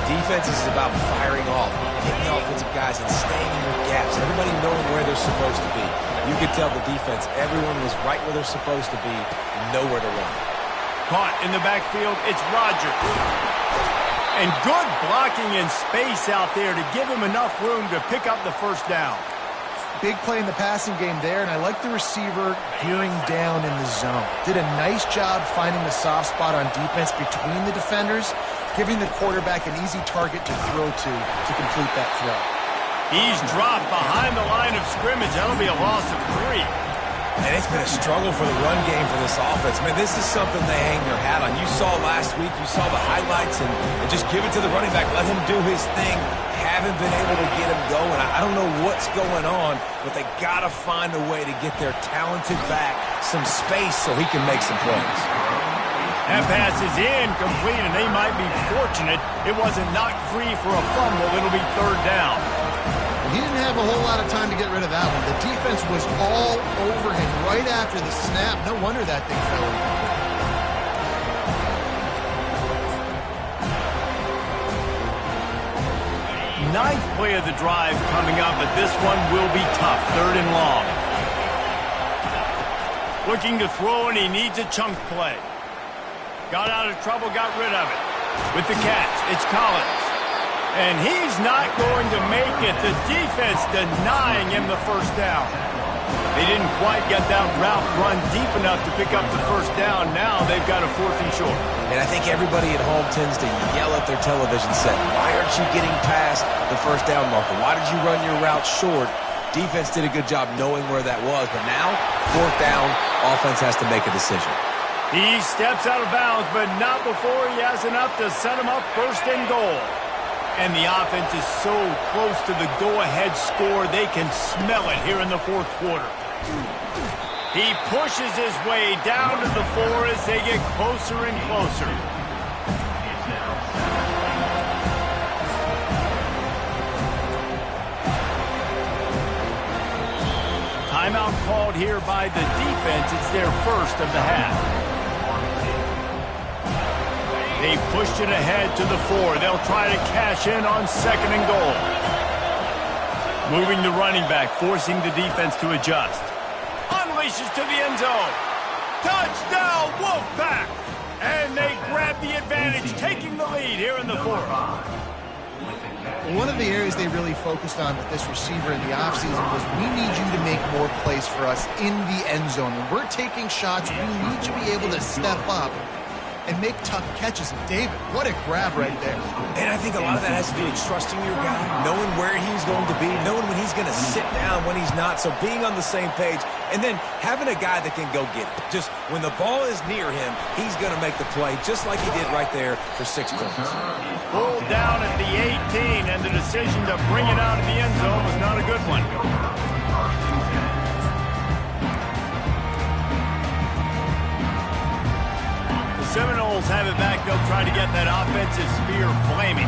Defense is about firing off, hitting the offensive guys, and staying in your gaps. Everybody knowing where they're supposed to be. You could tell the defense, everyone was right where they're supposed to be, nowhere to run. Caught in the backfield, it's Rodgers. And good blocking in space out there to give him enough room to pick up the first down. Big play in the passing game there, and I like the receiver gearing down in the zone. Did a nice job finding the soft spot on defense between the defenders, giving the quarterback an easy target to throw to complete that throw. He's dropped behind the line of scrimmage. That'll be a loss of 3. And it's been a struggle for the run game for this offense. Man, this is something they hang their hat on. You saw last week, you saw the highlights, and just give it to the running back. Let him do his thing. Haven't been able to get him going. I don't know what's going on, but they got to find a way to get their talented back some space so he can make some plays. That pass is incomplete, and they might be fortunate it wasn't knocked free for a fumble. It'll be 3rd down. He didn't have a whole lot of time to get rid of that one. The defense was all over him right after the snap. No wonder that thing fell incomplete. Ninth play of the drive coming up, but this one will be tough. 3rd and long. Looking to throw, and he needs a chunk play. Got out of trouble, got rid of it. With the catch, it's Collins. And he's not going to make it. The defense denying him the first down. They didn't quite get that route run deep enough to pick up the first down. Now they've got a 4th and short. And I think everybody at home tends to yell at their television set. Why aren't you getting past the first down marker? Why did you run your route short? Defense did a good job knowing where that was. But now, 4th down, offense has to make a decision. He steps out of bounds, but not before he has enough to set him up 1st and goal. And the offense is so close to the go-ahead score, they can smell it here in the 4th quarter. He pushes his way down to the 4 as they get closer and closer. Timeout called here by the defense. It's their first of the half. They pushed it ahead to the 4. They'll try to cash in on 2nd and goal. Moving the running back, forcing the defense to adjust. Unleashes to the end zone. Touchdown, Wolfpack! And they grab the advantage, taking the lead here in the 4th. One of the areas they really focused on with this receiver in the offseason was we need you to make more plays for us in the end zone. When we're taking shots, we need you to be able to step up and make tough catches. And David, what a grab right there. And I think a lot of that has to do with trusting your guy, knowing where he's going to be, knowing when he's going to sit down, when he's not. So being on the same page, and then having a guy that can go get it. Just when the ball is near him, he's going to make the play, just like he did right there for 6 points. Pulled down at the 18, and the decision to bring it out of the end zone was not a good one. Seminoles have it back. They'll try to get that offensive spear flaming.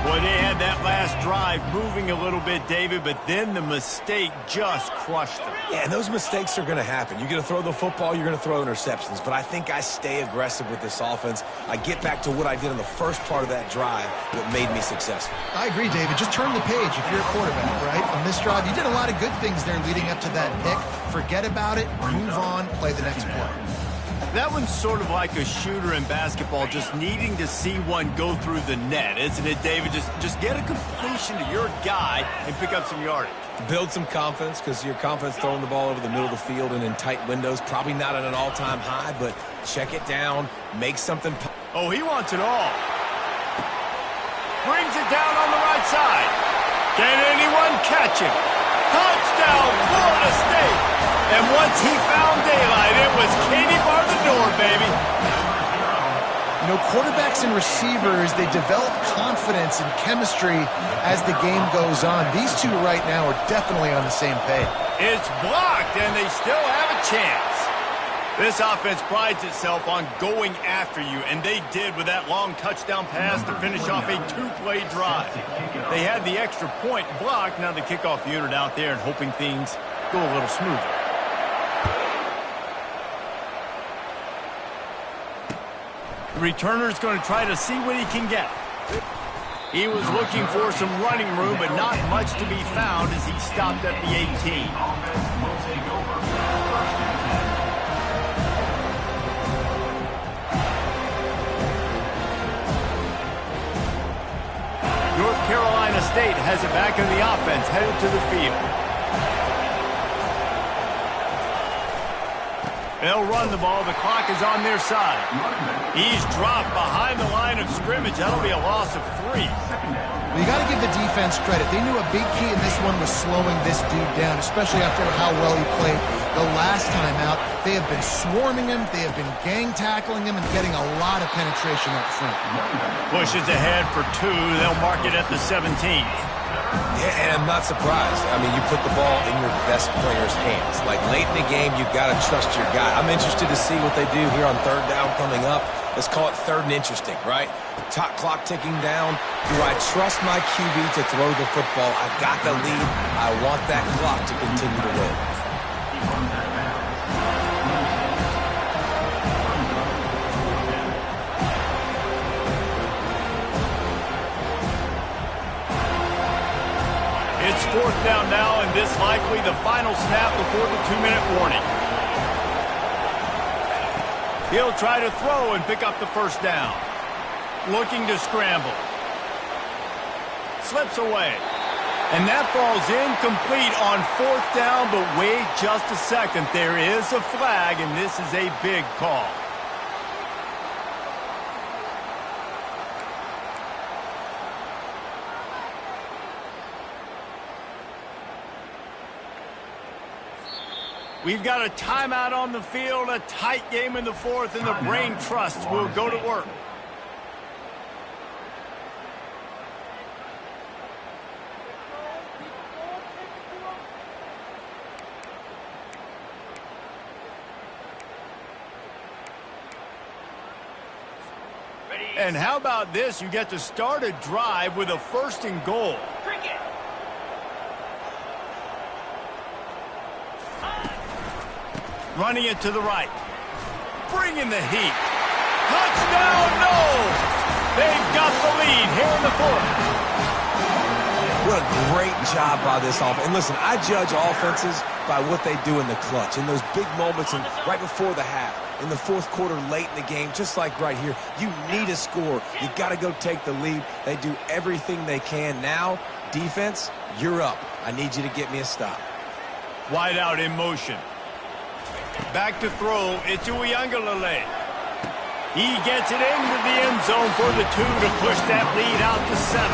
Boy, they had that last drive moving a little bit, David, but then the mistake just crushed them. Yeah, and those mistakes are going to happen. You're going to throw the football, you're going to throw interceptions, but I think I stay aggressive with this offense. I get back to what I did in the first part of that drive, what made me successful. I agree, David. Just turn the page if you're a quarterback, right? On this drive, you did a lot of good things there leading up to that pick. Forget about it, move on, play the next play. That one's sort of like a shooter in basketball, just needing to see one go through the net, isn't it, David? Just get a completion to your guy and pick up some yardage. Build some confidence, because your confidence throwing the ball over the middle of the field and in tight windows, probably not at an all-time high, but check it down, make something. Oh, he wants it all. Brings it down on the right side. Can anyone catch him? Touchdown, Florida State. And once he found daylight, it was Katie bar the door, baby. You know, quarterbacks and receivers, they develop confidence and chemistry as the game goes on. These two right now are definitely on the same page. It's blocked, and they still have a chance. This offense prides itself on going after you, and they did with that long touchdown pass to finish off a 2-play drive. They had the extra point blocked. Now the kickoff unit out there and hoping things go a little smoother. The returner's going to try to see what he can get. He was looking for some running room, but not much to be found as he stopped at the 18. Will take over. First and 10. North Carolina State has it back in the offense, headed to the field. They'll run the ball. The clock is on their side. He's dropped behind the line of scrimmage. That'll be a loss of 3. Well, you got to give the defense credit. They knew a big key in this one was slowing this dude down, especially after how well he played the last time out. They have been swarming him. They have been gang tackling him and getting a lot of penetration up front. Pushes ahead for 2. They'll mark it at the 17. Yeah, and I'm not surprised. I mean, you put the ball in your best player's hands. Like, late in the game, you've got to trust your guy. I'm interested to see what they do here on third down coming up. Let's call it third and interesting, right? Top clock ticking down. Do I trust my QB to throw the football? I've got the lead. I want that clock to continue to roll. It's fourth down now, and this likely the final snap before the 2-minute warning. He'll try to throw and pick up the first down. Looking to scramble. Slips away. And that falls incomplete on fourth down, but wait just a second. There is a flag, and this is a big call. We've got a timeout on the field, a tight game in the fourth, and the brain trust will go to work. And how about this? You get to start a drive with a 1st and goal. Cricket. Running it to the right. Bringing the heat. Touchdown, no! They've got the lead here in the fourth. What a great job by this offense. And listen, I judge offenses by what they do in the clutch, in those big moments and right before the half, in the fourth quarter, late in the game, just like right here. You need a score. You got to go take the lead. They do everything they can. Now, defense, you're up. I need you to get me a stop. Wide out in motion. Back to throw. It's Uiagalelei. He gets it into the end zone for the 2 to push that lead out to 7.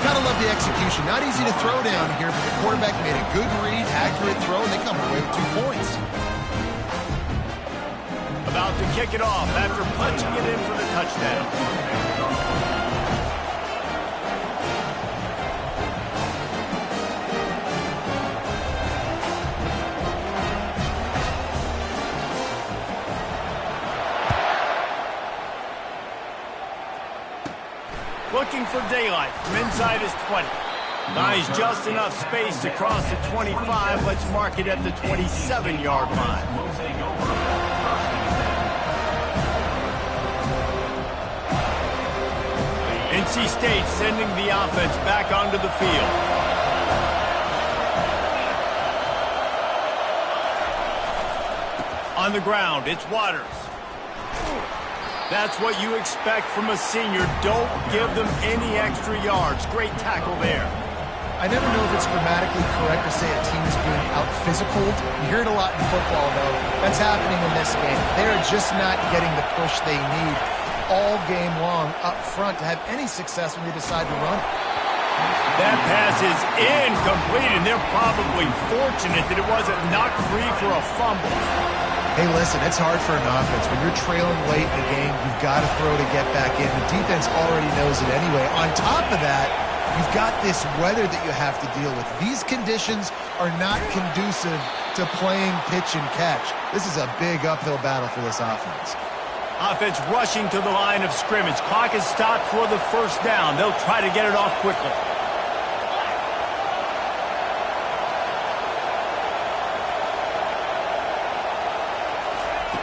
Gotta love the execution. Not easy to throw down here, but the quarterback made a good read, accurate throw, and they come away with 2 points. About to kick it off after punching it in for the touchdown. Looking for daylight from inside his 20. Buys just enough space to cross the 25. Let's mark it at the 27-yard line. Will take over. First and 10. NC State sending the offense back onto the field. On the ground, it's Waters. That's what you expect from a senior. Don't give them any extra yards. Great tackle there. I never know if it's grammatically correct to say a team is being out-physicaled. You hear it a lot in football, though. That's happening in this game. They're just not getting the push they need all game long up front to have any success when they decide to run it. That pass is incomplete, and they're probably fortunate that it wasn't knocked free for a fumble. Hey, listen, it's hard for an offense. When you're trailing late in the game, you've got to throw to get back in. The defense already knows it anyway. On top of that, you've got this weather that you have to deal with. These conditions are not conducive to playing pitch and catch. This is a big uphill battle for this offense. Offense rushing to the line of scrimmage. Clock is stopped for the first down. They'll try to get it off quickly.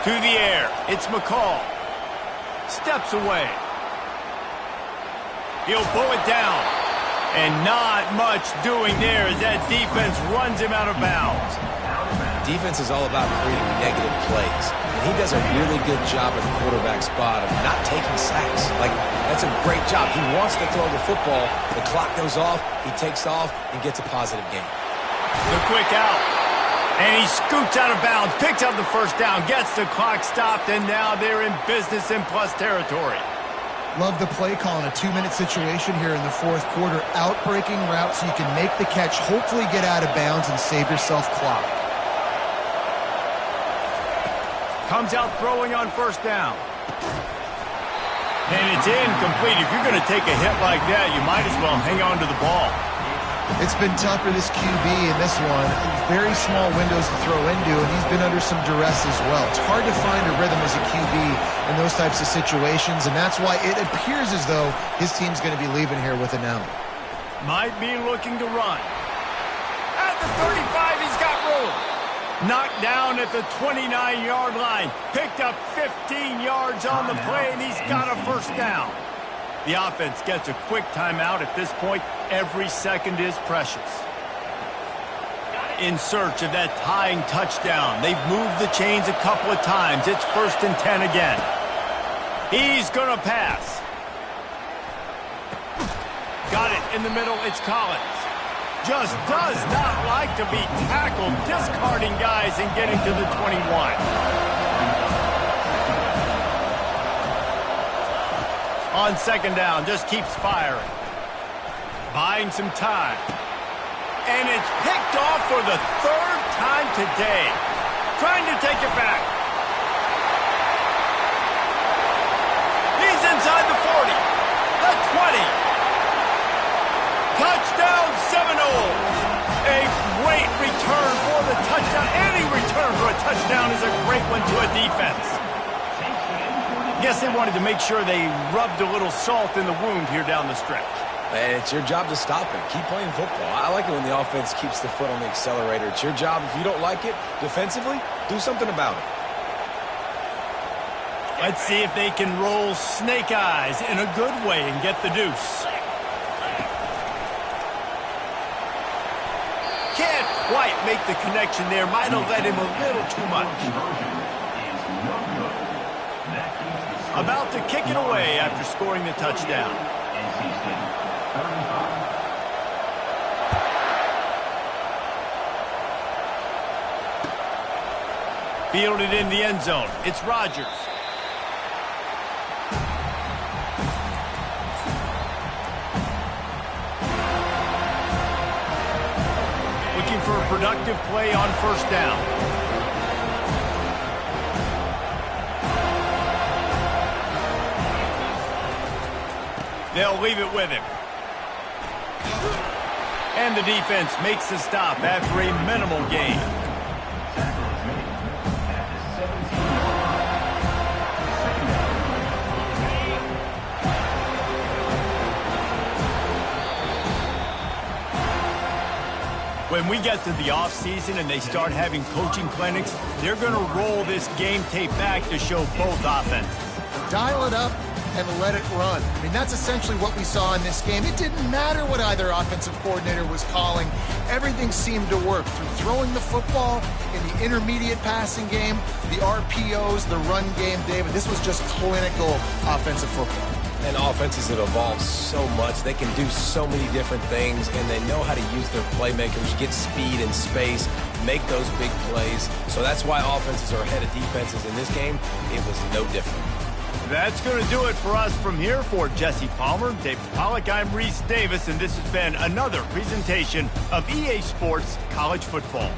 To the air. It's McCall. steps away. He'll pull it down. And not much doing there as that defense runs him out of bounds. Defense is all about creating negative plays. And he does a really good job at the quarterback spot of not taking sacks. Like, that's a great job. He wants to throw the football. The clock goes off. He takes off and gets a positive gain. The quick out. And he scoots out of bounds, picks up the first down, gets the clock stopped, and now they're in business in plus territory. Love the play call in a 2-minute situation here in the fourth quarter. Out-breaking route so you can make the catch, hopefully get out of bounds, and save yourself clock. Comes out throwing on first down. And it's incomplete. If you're going to take a hit like that, you might as well hang on to the ball. It's been tough for this QB in this one. Very small windows to throw into, and he's been under some duress as well. It's hard to find a rhythm as a QB in those types of situations, and that's why it appears as though his team's going to be leaving here with an L. Might be looking to run. At the 35, he's got room. Knocked down at the 29-yard line. Picked up 15 yards on the play, and he's got a first down. The offense gets a quick timeout. At this point, every second is precious. In search of that tying touchdown. They've moved the chains a couple of times. It's 1st and 10 again. He's going to pass. Got it in the middle. It's Collins. Just does not like to be tackled, discarding guys and getting to the 21. On second down, just keeps firing. Buying some time. And it's picked off for the 3rd time today. Trying to take it back. He's inside the 40. The 20. Touchdown Seminoles. A great return for the touchdown. Any return for a touchdown is a great one to a defense. Guess they wanted to make sure they rubbed a little salt in the wound here down the stretch. And it's your job to stop it. Keep playing football. I like it when the offense keeps the foot on the accelerator. It's your job. If you don't like it defensively, do something about it. Let's see if they can roll snake eyes in a good way and get the deuce. Can't quite make the connection there. Might have led him a little too much. About to kick it away after scoring the touchdown. Fielded in the end zone. It's Rodgers. Looking for a productive play on first down. They'll leave it with him. And the defense makes the stop after a minimal gain. When we get to the offseason and they start having coaching clinics, they're going to roll this game tape back to show both offenses. Dial it up and let it run. I mean, that's essentially what we saw in this game. It didn't matter what either offensive coordinator was calling. Everything seemed to work through throwing the football in the intermediate passing game, the RPOs, the run game, David. This was just clinical offensive football. And offenses have evolved so much. They can do so many different things, and they know how to use their playmakers, get speed and space, make those big plays. So that's why offenses are ahead of defenses in this game. It was no different. That's going to do it for us from here. For Jesse Palmer, David Pollack, I'm Reese Davis, and this has been another presentation of EA Sports College Football.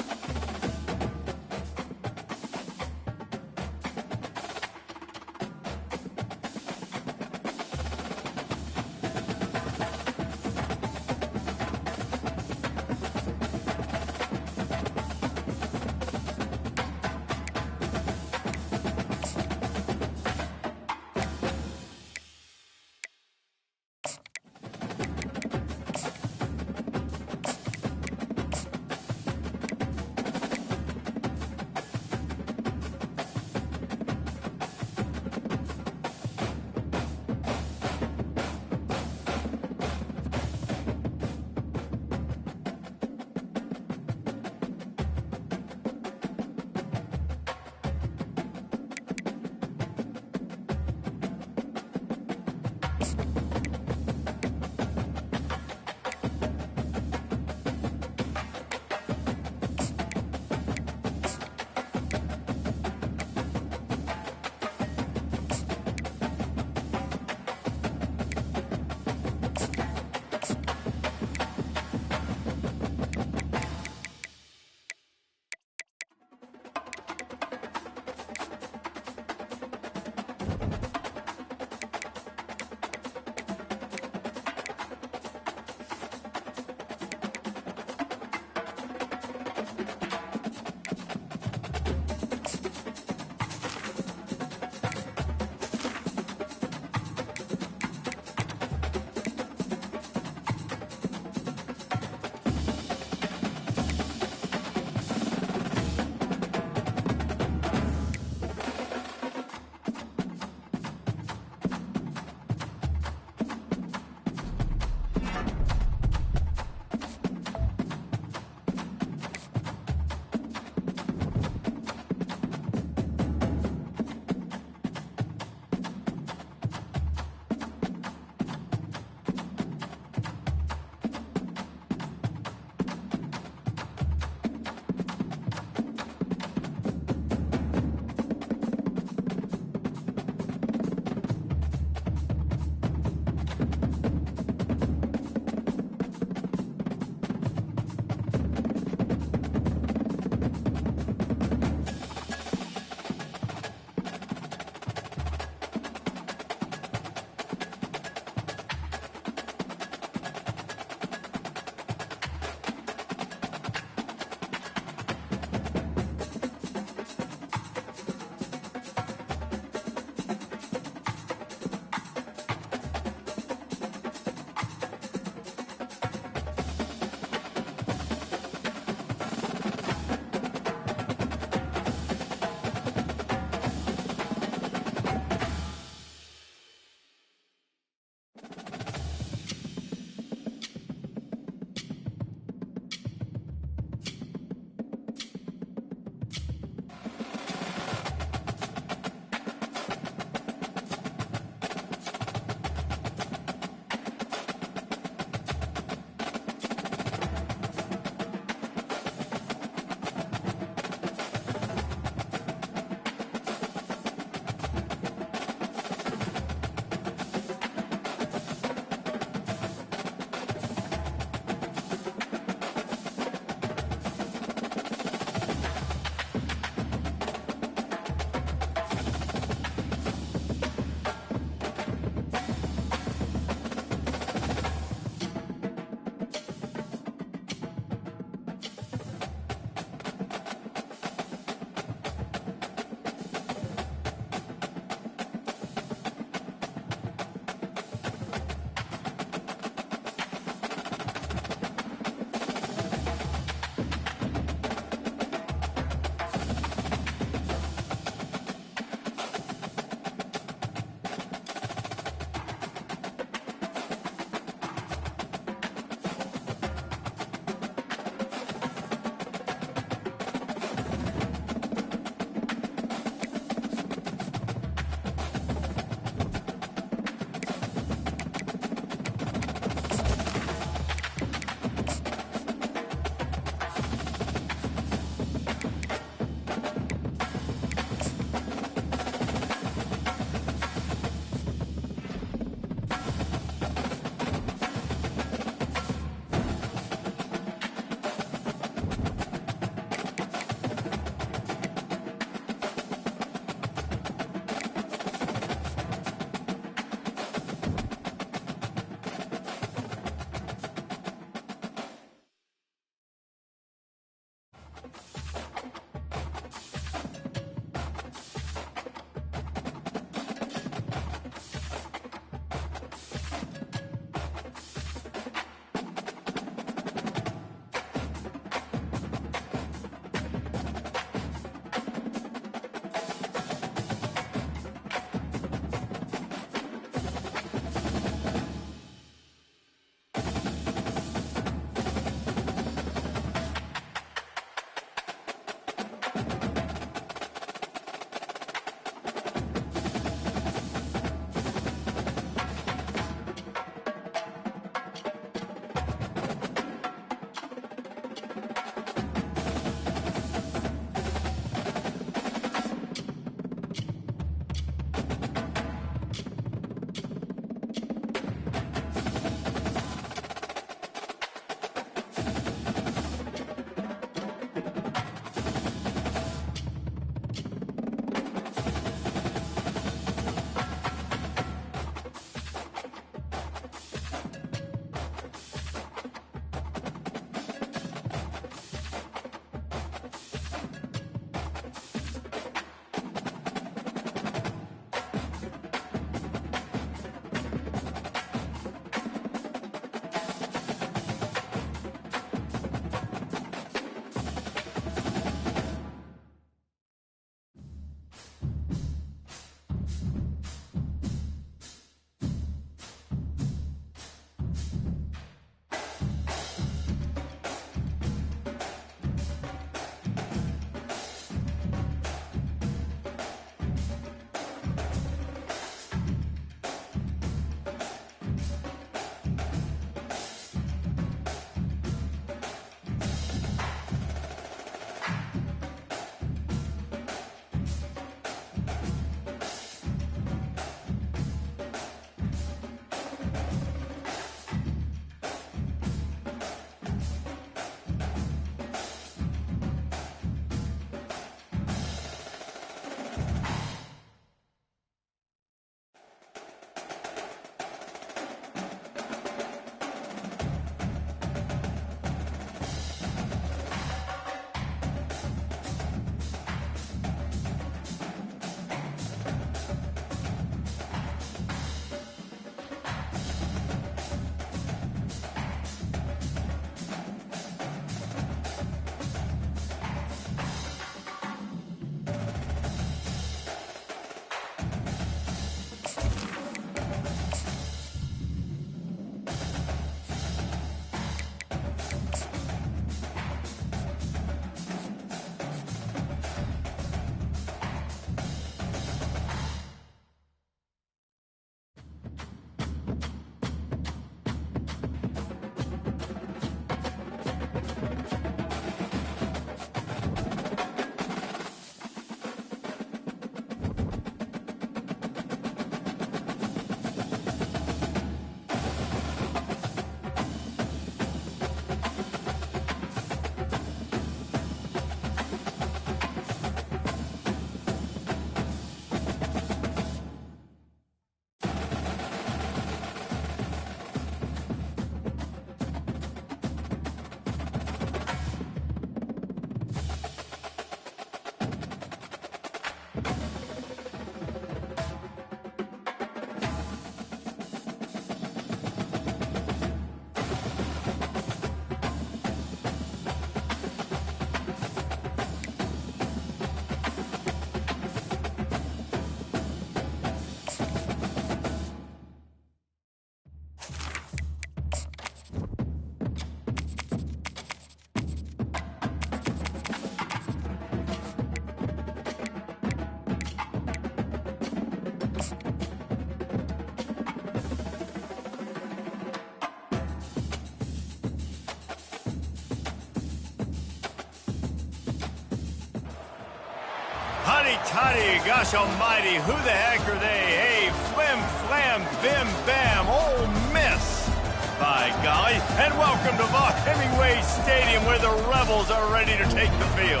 Hey, Toddy, gosh almighty, who the heck are they? Hey, flim, flam, bim, bam, Ole Miss. By golly, and welcome to Hemingway Stadium where the Rebels are ready to take the field.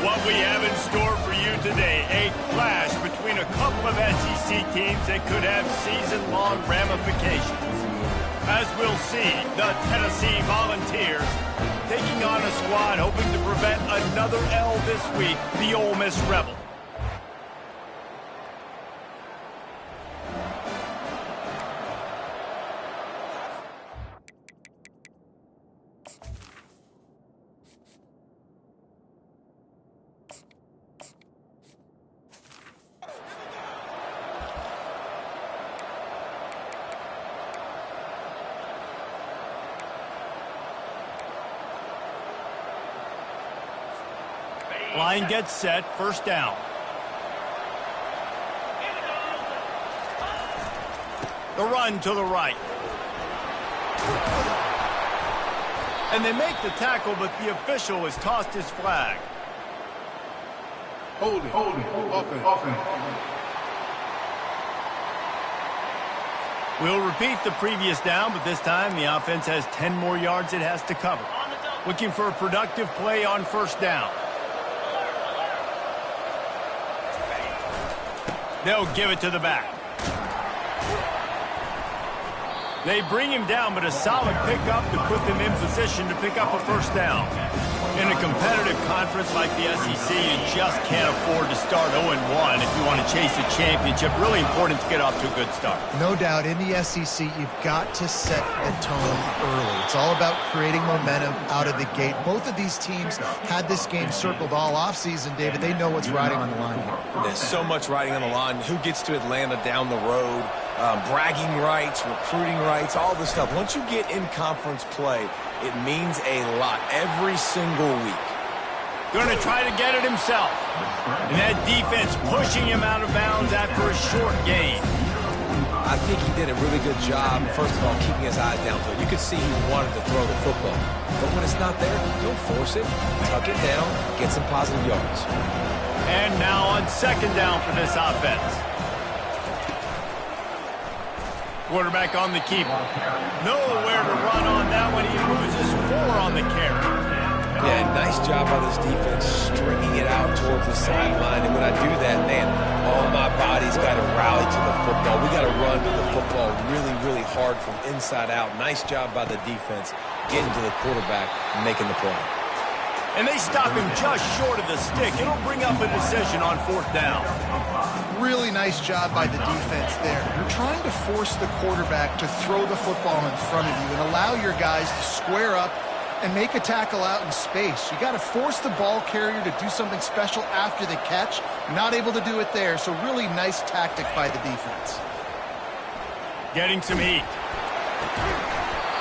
What we have in store for you today, a clash between a couple of SEC teams that could have season-long ramifications. As we'll see, the Tennessee Volunteers taking on a squad hoping to prevent another L this week, the Ole Miss Rebels. Line gets set, first down. The run to the right. And they make the tackle, but the official has tossed his flag. Holding, offense. We'll repeat the previous down, but this time the offense has 10 more yards it has to cover. Looking for a productive play on first down. They'll give it to the back. They bring him down, but a solid pickup to put them in position to pick up a first down. In a competitive conference like the SEC, you just can't afford to start 0-1 if you want to chase a championship. Really important to get off to a good start. No doubt, in the SEC, you've got to set the tone early. It's all about creating momentum out of the gate. Both of these teams had this game circled all offseason, David. They know what's riding on the line here. There's so much riding on the line. Who gets to Atlanta down the road? Bragging rights, recruiting rights, all this stuff. Once you get in conference play, it means a lot every single week. Going to try to get it himself. And that defense pushing him out of bounds after a short gain. I think he did a really good job, first of all, keeping his eyes down to it. You could see he wanted to throw the football. But when it's not there, don't force it. Tuck it down, get some positive yards. And now on second down for this offense. Quarterback on the keeper. Nowhere to run on that one. He loses 4 on the carry. Yeah, nice job by this defense stringing it out towards the sideline. And when I do that, man, all my body's got to rally to the football. We got to run to the football really, really hard from inside out. Nice job by the defense getting to the quarterback and making the play. And they stop him just short of the stick. It'll bring up a decision on fourth down. Really nice job by the defense there. You're trying to force the quarterback to throw the football in front of you and allow your guys to square up and make a tackle out in space. You got to force the ball carrier to do something special after the catch. Not able to do it there, so really nice tactic by the defense. Getting some heat.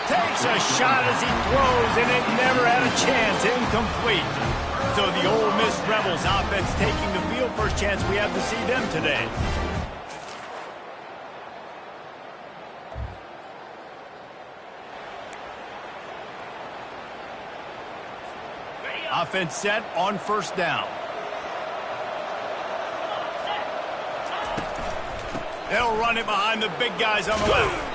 Takes a shot as he throws, and it never had a chance. Incomplete. So the Ole Miss Rebels offense taking the field. First chance we have to see them today. Offense set on first down. They'll run it behind the big guys on the left.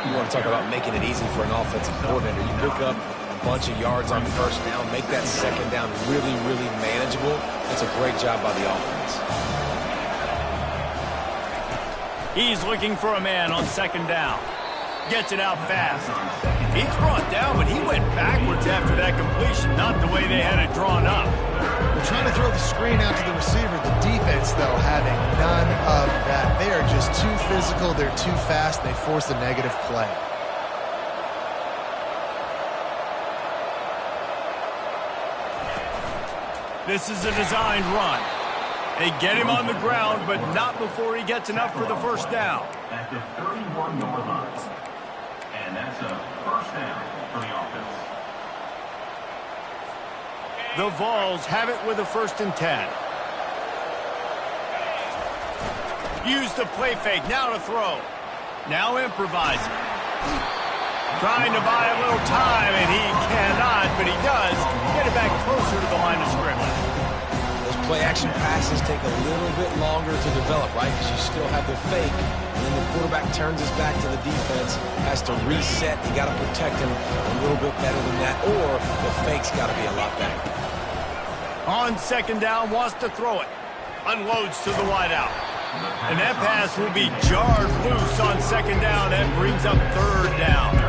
You want to talk about making it easy for an offensive coordinator. You pick up a bunch of yards on first down, make that second down really, really manageable. That's a great job by the offense. He's looking for a man on second down. Gets it out fast. He's brought down, but he went backwards after that completion, not the way they had it drawn up. They're trying to throw the screen out to the receiver. The defense, though, having none of that. They are just too physical. They're too fast. They force a negative play. This is a designed run. They get him on the ground, but not before he gets enough for the first down. At the 31-yard line. And that's a first down for the offense. The Vols have it with a 1st and 10. Use the play fake, now to throw. Now improvising. Trying to buy a little time, and he cannot, but he does get it back closer to the line of scrimmage. Those play-action passes take a little bit longer to develop, right? Because you still have the fake, and then the quarterback turns his back to the defense, has to reset. You got to protect him a little bit better than that, or the fake's got to be a lot better. On second down, wants to throw it. Unloads to the wideout. And that pass will be jarred loose on second down. That brings up third down.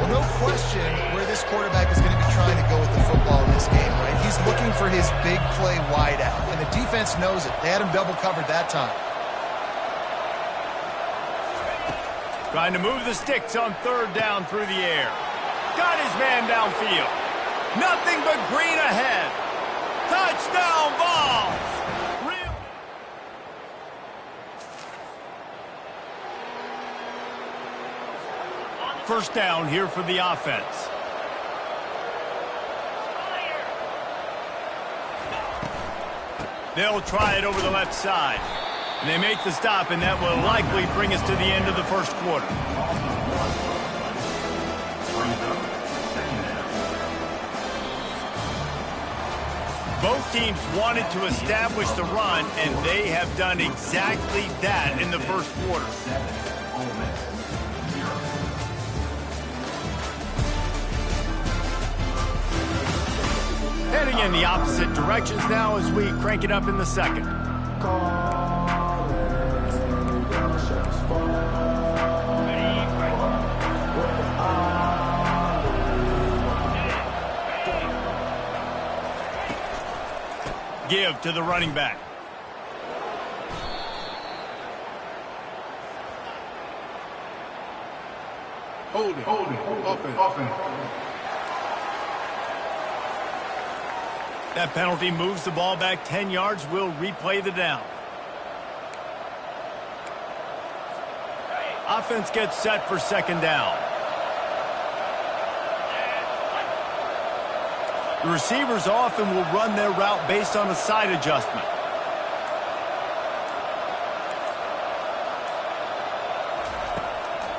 Well, no question where this quarterback is going to be trying to go with the football in this game, right? He's looking for his big play wideout, and the defense knows it. They had him double covered that time. Trying to move the sticks on third down through the air. Got his man downfield. Nothing but green ahead. Touchdown, Vols! First down here for the offense. They'll try it over the left side. And they make the stop, and that will likely bring us to the end of the first quarter. Both teams wanted to establish the run, and they have done exactly that in the first quarter. Heading in the opposite directions now as we crank it up in the second. Give to the running back. Hold it. Offense. That penalty moves the ball back 10 yards. We'll replay the down. Offense gets set for second down. The receivers often will run their route based on a side adjustment.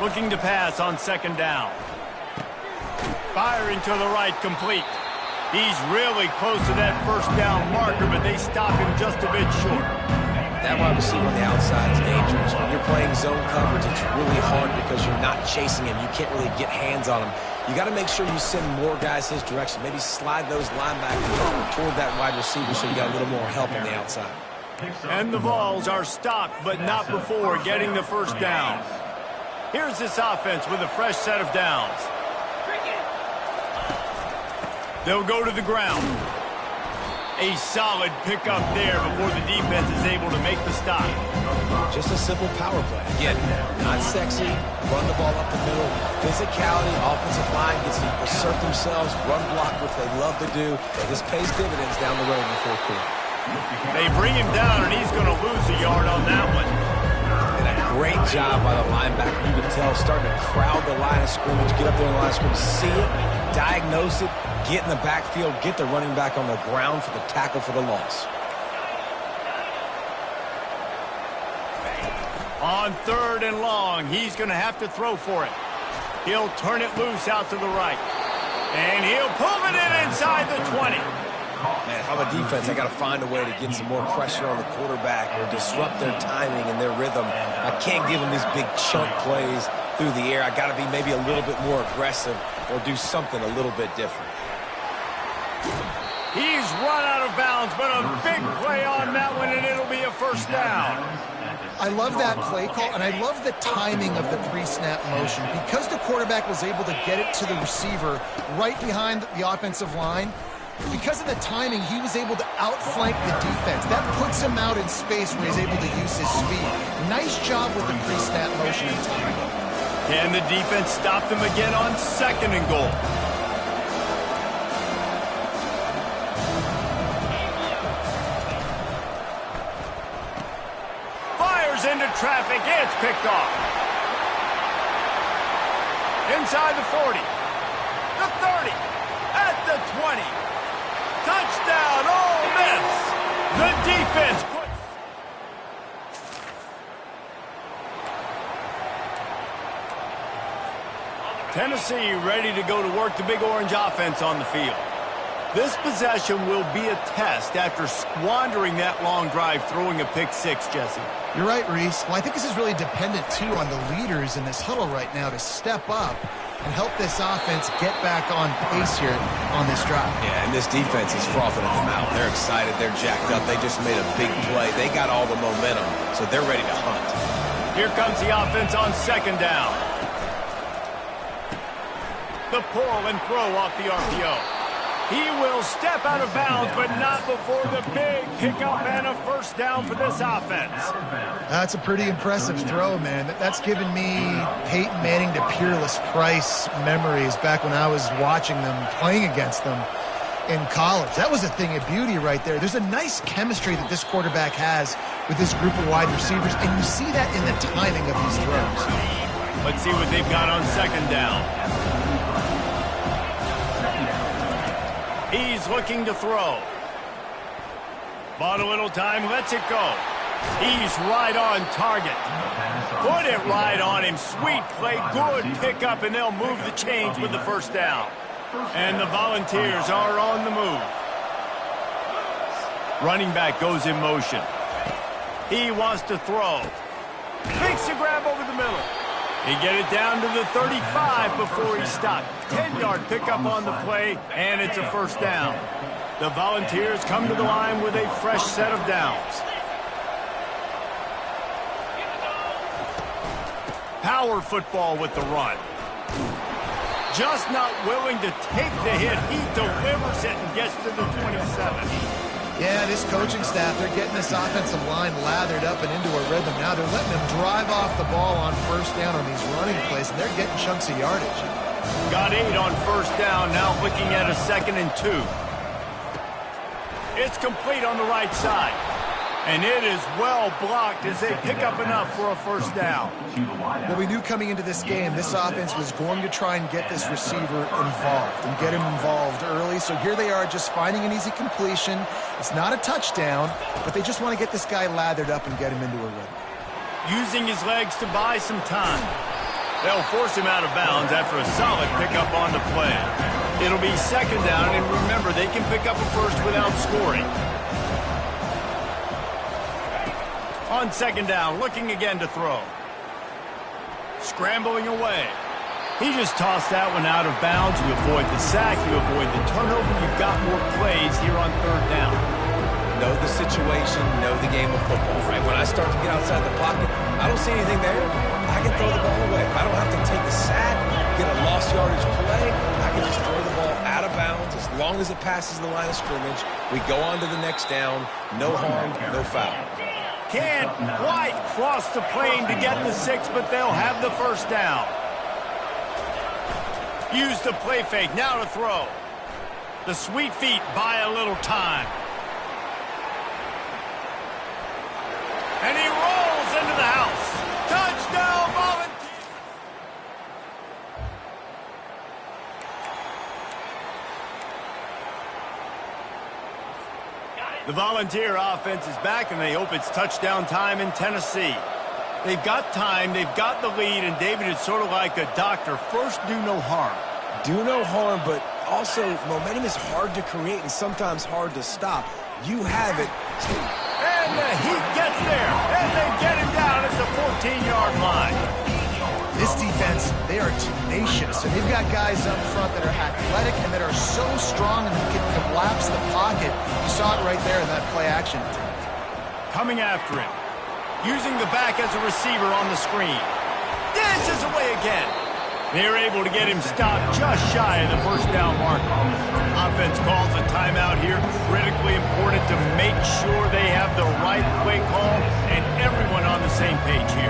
Looking to pass on second down. Firing to the right, complete. He's really close to that first down marker, but they stop him just a bit short. That wide receiver on the outside is dangerous. When you're playing zone coverage, it's really hard because you're not chasing him. You can't really get hands on him. You got to make sure you send more guys his direction. Maybe slide those linebackers toward that wide receiver so you got a little more help on the outside. And the Vols are stopped, but not before getting the first down. Here's this offense with a fresh set of downs. They'll go to the ground. A solid pickup there before the defense is able to make the stop. Just a simple power play. Again, not sexy, run the ball up the middle. Physicality, offensive line gets to assert themselves, run block, which they love to do. This pays dividends down the road in the fourth quarter. They bring him down, and he's going to lose a yard on that one. And a great job by the linebacker. You can tell, starting to crowd the line of scrimmage, get up there in the line of scrimmage, see it, diagnose it, get in the backfield, get the running back on the ground for the tackle for the loss. On third and long, he's going to have to throw for it. He'll turn it loose out to the right. And he'll pull it in inside the 20. Man, if I'm a defense, I got to find a way to get some more pressure on the quarterback or disrupt their timing and their rhythm. I can't give them these big chunk plays through the air. I got to be maybe a little bit more aggressive or do something a little bit different. He's run out of bounds, but a big play on that one, and it'll be a first down. I love that play call, and I love the timing of the pre-snap motion. Because the quarterback was able to get it to the receiver right behind the offensive line, because of the timing, he was able to outflank the defense. That puts him out in space where he's able to use his speed. Nice job with the pre-snap motion and timing. Can the defense stop them again on second and goal? Fires into traffic. It's picked off. Inside the 40. The 30. At the 20. Touchdown, Ole Miss! The defense puts... Tennessee ready to go to work the Big Orange offense on the field. This possession will be a test after squandering that long drive, throwing a pick six, Jesse. You're right, Reese. Well, I think this is really dependent, too, on the leaders in this huddle right now to step up and help this offense get back on pace here on this drive. Yeah, and this defense is frothing at the mouth. They're excited. They're jacked up. They just made a big play. They got all the momentum, so they're ready to hunt. Here comes the offense on second down. The pull and throw off the RPO. He will step out of bounds, but not before the big pickup and a first down for this offense. That's a pretty impressive throw, man. That's given me Peyton Manning to Peerless Price memories back when I was watching them, playing against them in college. That was a thing of beauty right there. There's a nice chemistry that this quarterback has with this group of wide receivers, and you see that in the timing of these throws. Let's see what they've got on second down. He's looking to throw. Bought a little time, lets it go. He's right on target. Put it right on him. Sweet play, good pickup, and they'll move the chains with the first down. And the Volunteers are on the move. Running back goes in motion. He wants to throw. Makes the grab over the middle. He get it down to the 35 before he stopped. 10-yard pickup on the play, and it's a first down. The Volunteers come to the line with a fresh set of downs. Power football with the run. Just not willing to take the hit. He delivers it and gets to the 27. Yeah, this coaching staff, they're getting this offensive line lathered up and into a rhythm now. They're letting them drive off the ball on first down on these running plays, and they're getting chunks of yardage. Got 8 on first down, now looking at a 2nd and 2. It's complete on the right side. And it is well blocked as they pick up enough for a first down. Well, we knew coming into this game, this offense was going to try and get this receiver involved and get him involved early. So here they are just finding an easy completion. It's not a touchdown, but they just want to get this guy lathered up and get him into a rhythm. Using his legs to buy some time. They'll force him out of bounds after a solid pickup on the play. It'll be 2nd down, and remember, they can pick up a first without scoring. On 2nd down, looking again to throw. Scrambling away. He just tossed that one out of bounds. You avoid the sack, you avoid the turnover. You've got more plays here on 3rd down. Know the situation, know the game of football, right? When I start to get outside the pocket, I don't see anything there. I can throw the ball away. I don't have to take a sack, get a lost yardage play. I can just throw the ball out of bounds as long as it passes the line of scrimmage. We go on to the next down. No harm, no foul. Can't quite cross the plane to get the 6, but they'll have the first down. Use the play fake, now to throw. The sweet feet buy a little time. And he rolls into the house. Touchdown, Volunteers! The Volunteer offense is back, and they hope it's touchdown time in Tennessee. They've got time, they've got the lead, and David, it's sort of like a doctor. First, do no harm. Do no harm, but also momentum is hard to create and sometimes hard to stop. You have it. And the Heat gets there, and they get him down at the 14-yard line. This defense, they are tenacious, and they've got guys up front that are athletic and that are so strong and can collapse the pocket. You saw it right there in that play action. Coming after him, using the back as a receiver on the screen. Dances away again. They're able to get him stopped just shy of the first down marker. Offense calls a timeout here. Critically important to make sure they have the right play call and everyone on the same page here.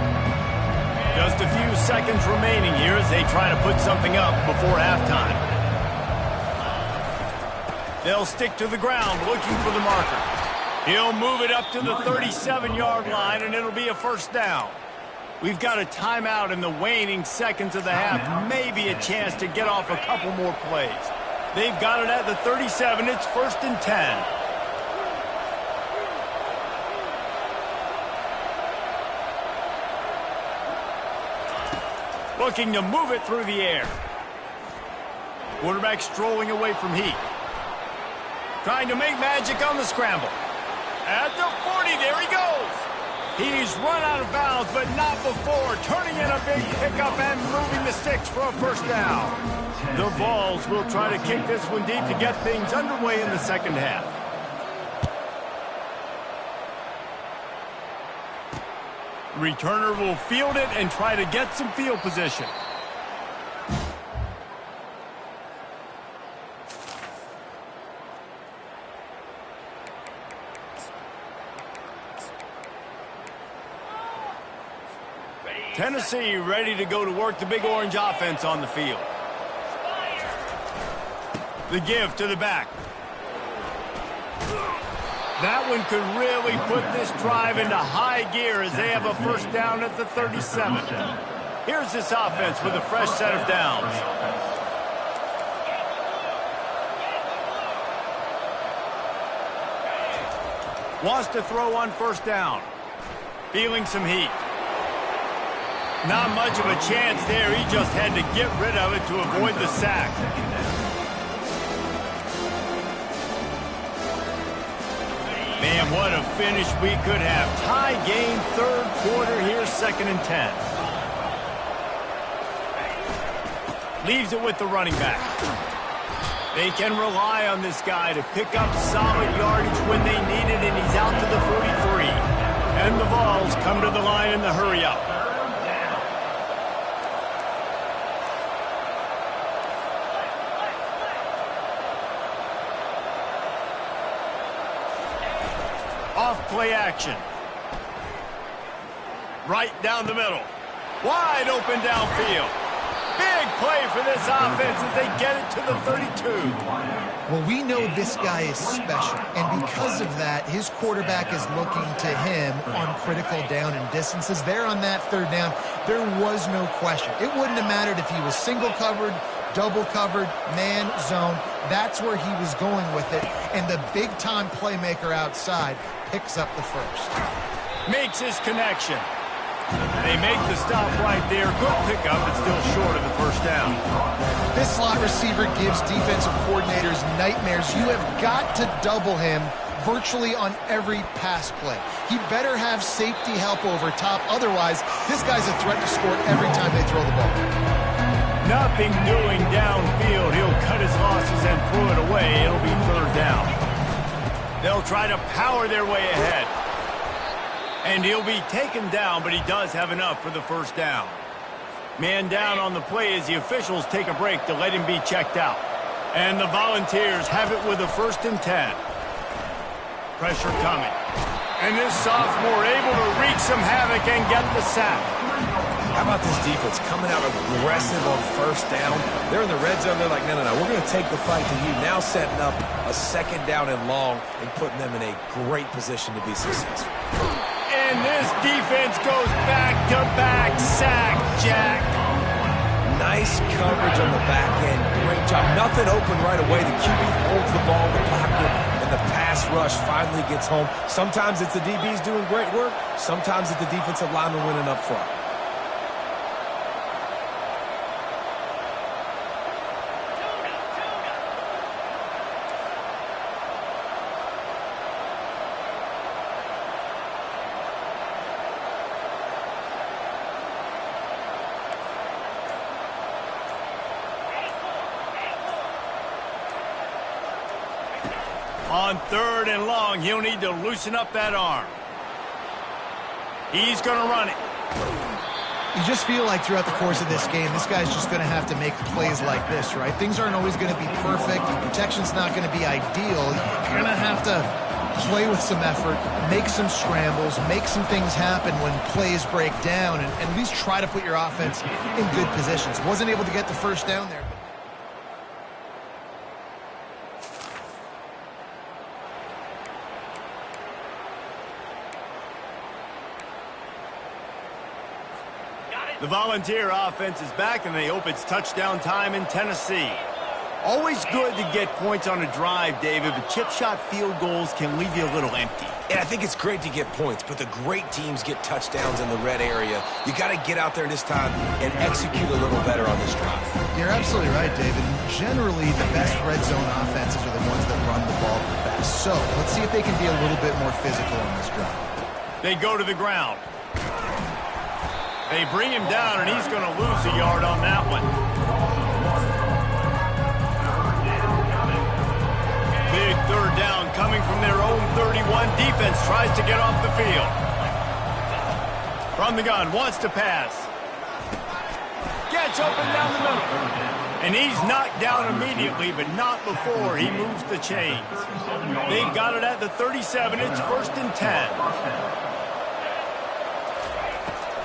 Just a few seconds remaining here as they try to put something up before halftime. They'll stick to the ground looking for the marker. He'll move it up to the 37-yard line, and it'll be a first down. We've got a timeout in the waning seconds of the half. Maybe a chance to get off a couple more plays. They've got it at the 37. It's 1st and 10. Looking to move it through the air. Quarterback strolling away from Heat. Trying to make magic on the scramble. At the 40, there he goes. He's run out of bounds, but not before turning in a big pickup and moving the sticks for a first down. The Vols will try to kick this one deep to get things underway in the second half. Returner will field it and try to get some field position. Tennessee ready to go to work the Big Orange offense on the field. The give to the back. That one could really put this drive into high gear as they have a first down at the 37. Here's this offense with a fresh set of downs. Wants to throw on first down. Feeling some heat. Not much of a chance there. He just had to get rid of it to avoid the sack. Man, what a finish we could have. Tie game, third quarter here, 2nd and 10. Leaves it with the running back. They can rely on this guy to pick up solid yardage when they need it, and he's out to the 43. And the Vols come to the line in the hurry-up. Off play action. Right down the middle. Wide open downfield. Big play for this offense as they get it to the 32. Well, we know this guy is special, and because of that, his quarterback is looking to him on critical down and distances. There on that third down, there was no question. It wouldn't have mattered if he was single covered, double covered, man, zone. That's where he was going with it, and the big-time playmaker outside picks up the first. Makes his connection. They make the stop right there. Good pickup, but still short of the first down. This slot receiver gives defensive coordinators nightmares. You have got to double him virtually on every pass play. He better have safety help over top. Otherwise, this guy's a threat to score every time they throw the ball. Nothing doing downfield. He'll cut his losses and throw it away. It'll be third down. They'll try to power their way ahead. And he'll be taken down, but he does have enough for the first down. Man down on the play as the officials take a break to let him be checked out. And the Volunteers have it with a 1st and 10. Pressure coming. And this sophomore able to wreak some havoc and get the sack. How about this defense coming out aggressive on first down? They're in the red zone. They're like, no, we're going to take the fight to you. Now setting up a 2nd down and long and putting them in a great position to be successful. And this defense goes back-to-back sack, Jack. Nice coverage on the back end. Great job. Nothing open right away. The QB holds the ball in the pocket, and the pass rush finally gets home. Sometimes it's the DBs doing great work. Sometimes it's the defensive lineman winning up front. On 3rd and long, he'll need to loosen up that arm. He's going to run it. You just feel like throughout the course of this game, this guy's just going to have to make plays like this, right? Things aren't always going to be perfect. Protection's not going to be ideal. You're going to have to play with some effort, make some scrambles, make some things happen when plays break down, and at least try to put your offense in good positions. Wasn't able to get the first down there. The Volunteer offense is back, and they hope it's touchdown time in Tennessee. Always good to get points on a drive, David, but chip shot field goals can leave you a little empty. And I think it's great to get points, but the great teams get touchdowns in the red area. You got to get out there this time and execute a little better on this drive. You're absolutely right, David. Generally, the best red zone offenses are the ones that run the ball. So let's see if they can be a little bit more physical on this drive. They go to the ground. They bring him down, and he's going to lose a yard on that one. Big third down coming from their own 31. Defense tries to get off the field. From the gun, wants to pass. Gets open down the middle. And he's knocked down immediately, but not before he moves the chains. They've got it at the 37. It's 1st and 10.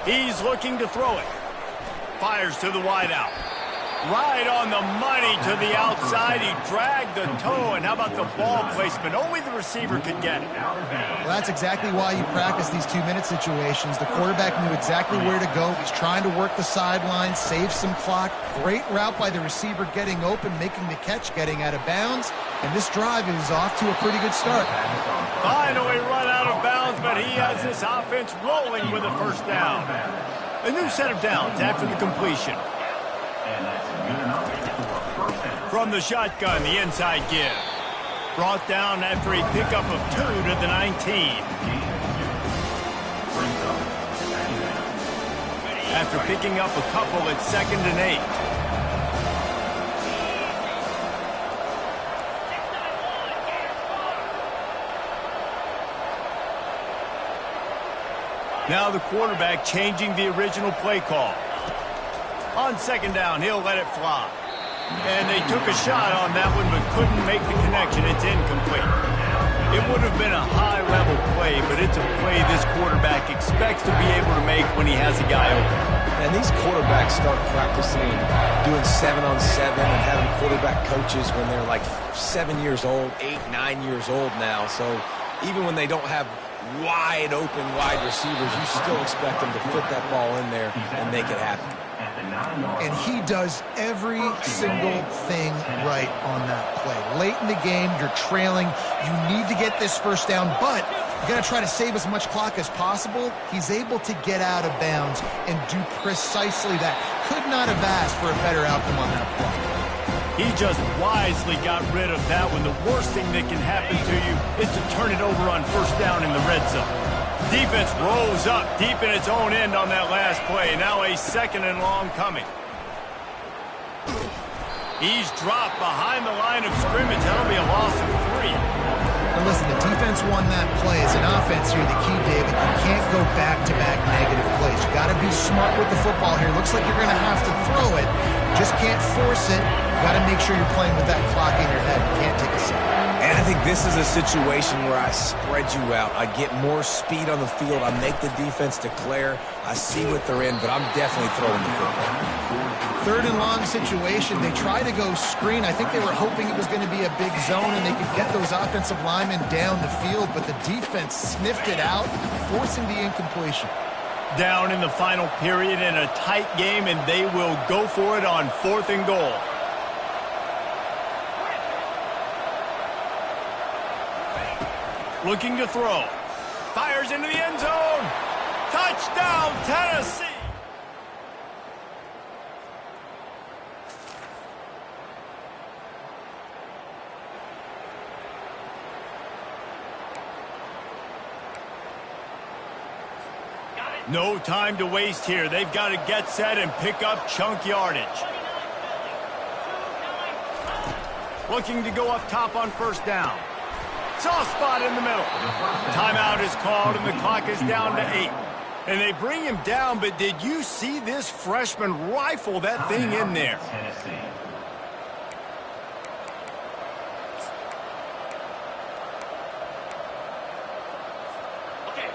He's looking to throw it. Fires to the wideout. Right on the money to the outside. He dragged the toe, and how about the ball placement? Only the receiver could get it. Well, that's exactly why you practice these 2-minute situations. The quarterback knew exactly where to go. He's trying to work the sideline, save some clock. Great route by the receiver getting open, making the catch, getting out of bounds. And this drive is off to a pretty good start. Finally run out of bounds, but he has this offense rolling with a first down. A new set of downs after the completion. From the shotgun, the inside give. Brought down after a pickup of 2 to the 19. After picking up a couple, it's 2nd and 8. Now the quarterback changing the original play call. On 2nd down, he'll let it fly. And they took a shot on that one, but couldn't make the connection. It's incomplete. It would have been a high-level play, but it's a play this quarterback expects to be able to make when he has a guy open. And these quarterbacks start practicing doing 7-on-7 and having quarterback coaches when they're like 7 years old, 8, 9 years old now. So even when they don't have wide open wide receivers, you still expect them to put that ball in there and make it happen. And he does every single thing right on that play. Late in the game, you're trailing. You need to get this first down, but you got to try to save as much clock as possible. He's able to get out of bounds and do precisely that. Could not have asked for a better outcome on that play. He just wisely got rid of that one. The worst thing that can happen to you is to turn it over on first down in the red zone. Defense rose up deep in its own end on that last play. Now a 2nd and long coming. He's dropped behind the line of scrimmage. That'll be a loss of 3. Now listen, the defense won that play. As an offense here, the key, David, you can't go back-to-back negative plays. You got to be smart with the football here. Looks like you're going to have to throw it. Just can't force it. You got to make sure you're playing with that clock in your head. You can't take a sack. And I think this is a situation where I spread you out. I get more speed on the field. I make the defense declare. I see what they're in, but I'm definitely throwing the football. 3rd and long situation. They try to go screen. I think they were hoping it was going to be a big zone and they could get those offensive linemen down the field, but the defense sniffed it out, forcing the incompletion. Down in the final period in a tight game, and they will go for it on 4th and goal. Looking to throw. Fires into the end zone. Touchdown, Tennessee. No time to waste here. They've got to get set and pick up chunk yardage. Looking to go up top on first down. Soft spot in the middle. Timeout is called, and the clock is down to 8. And they bring him down, but did you see this freshman rifle that thing in there?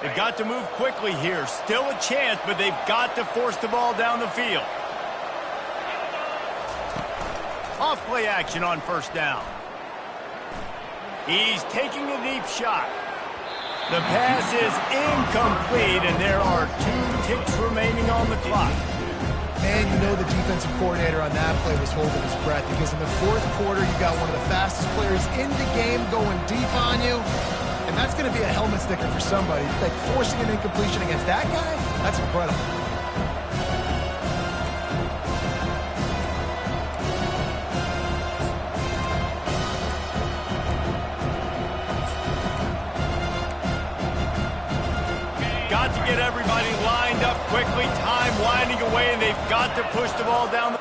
They've got to move quickly here. Still a chance, but they've got to force the ball down the field. Off play action on first down. He's taking a deep shot. The pass is incomplete, and there are 2 ticks remaining on the clock. And you know the defensive coordinator on that play was holding his breath, because in the 4th quarter, you got one of the fastest players in the game going deep on you. And that's going to be a helmet sticker for somebody. Like forcing an incompletion against that guy, that's incredible. got to get everybody lined up quickly. Time winding away, and they've got to push the ball down the...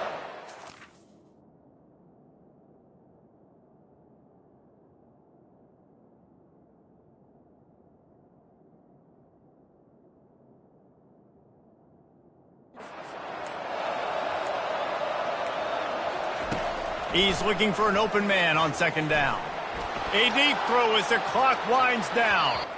He's looking for an open man on second down. A deep throw as the clock winds down.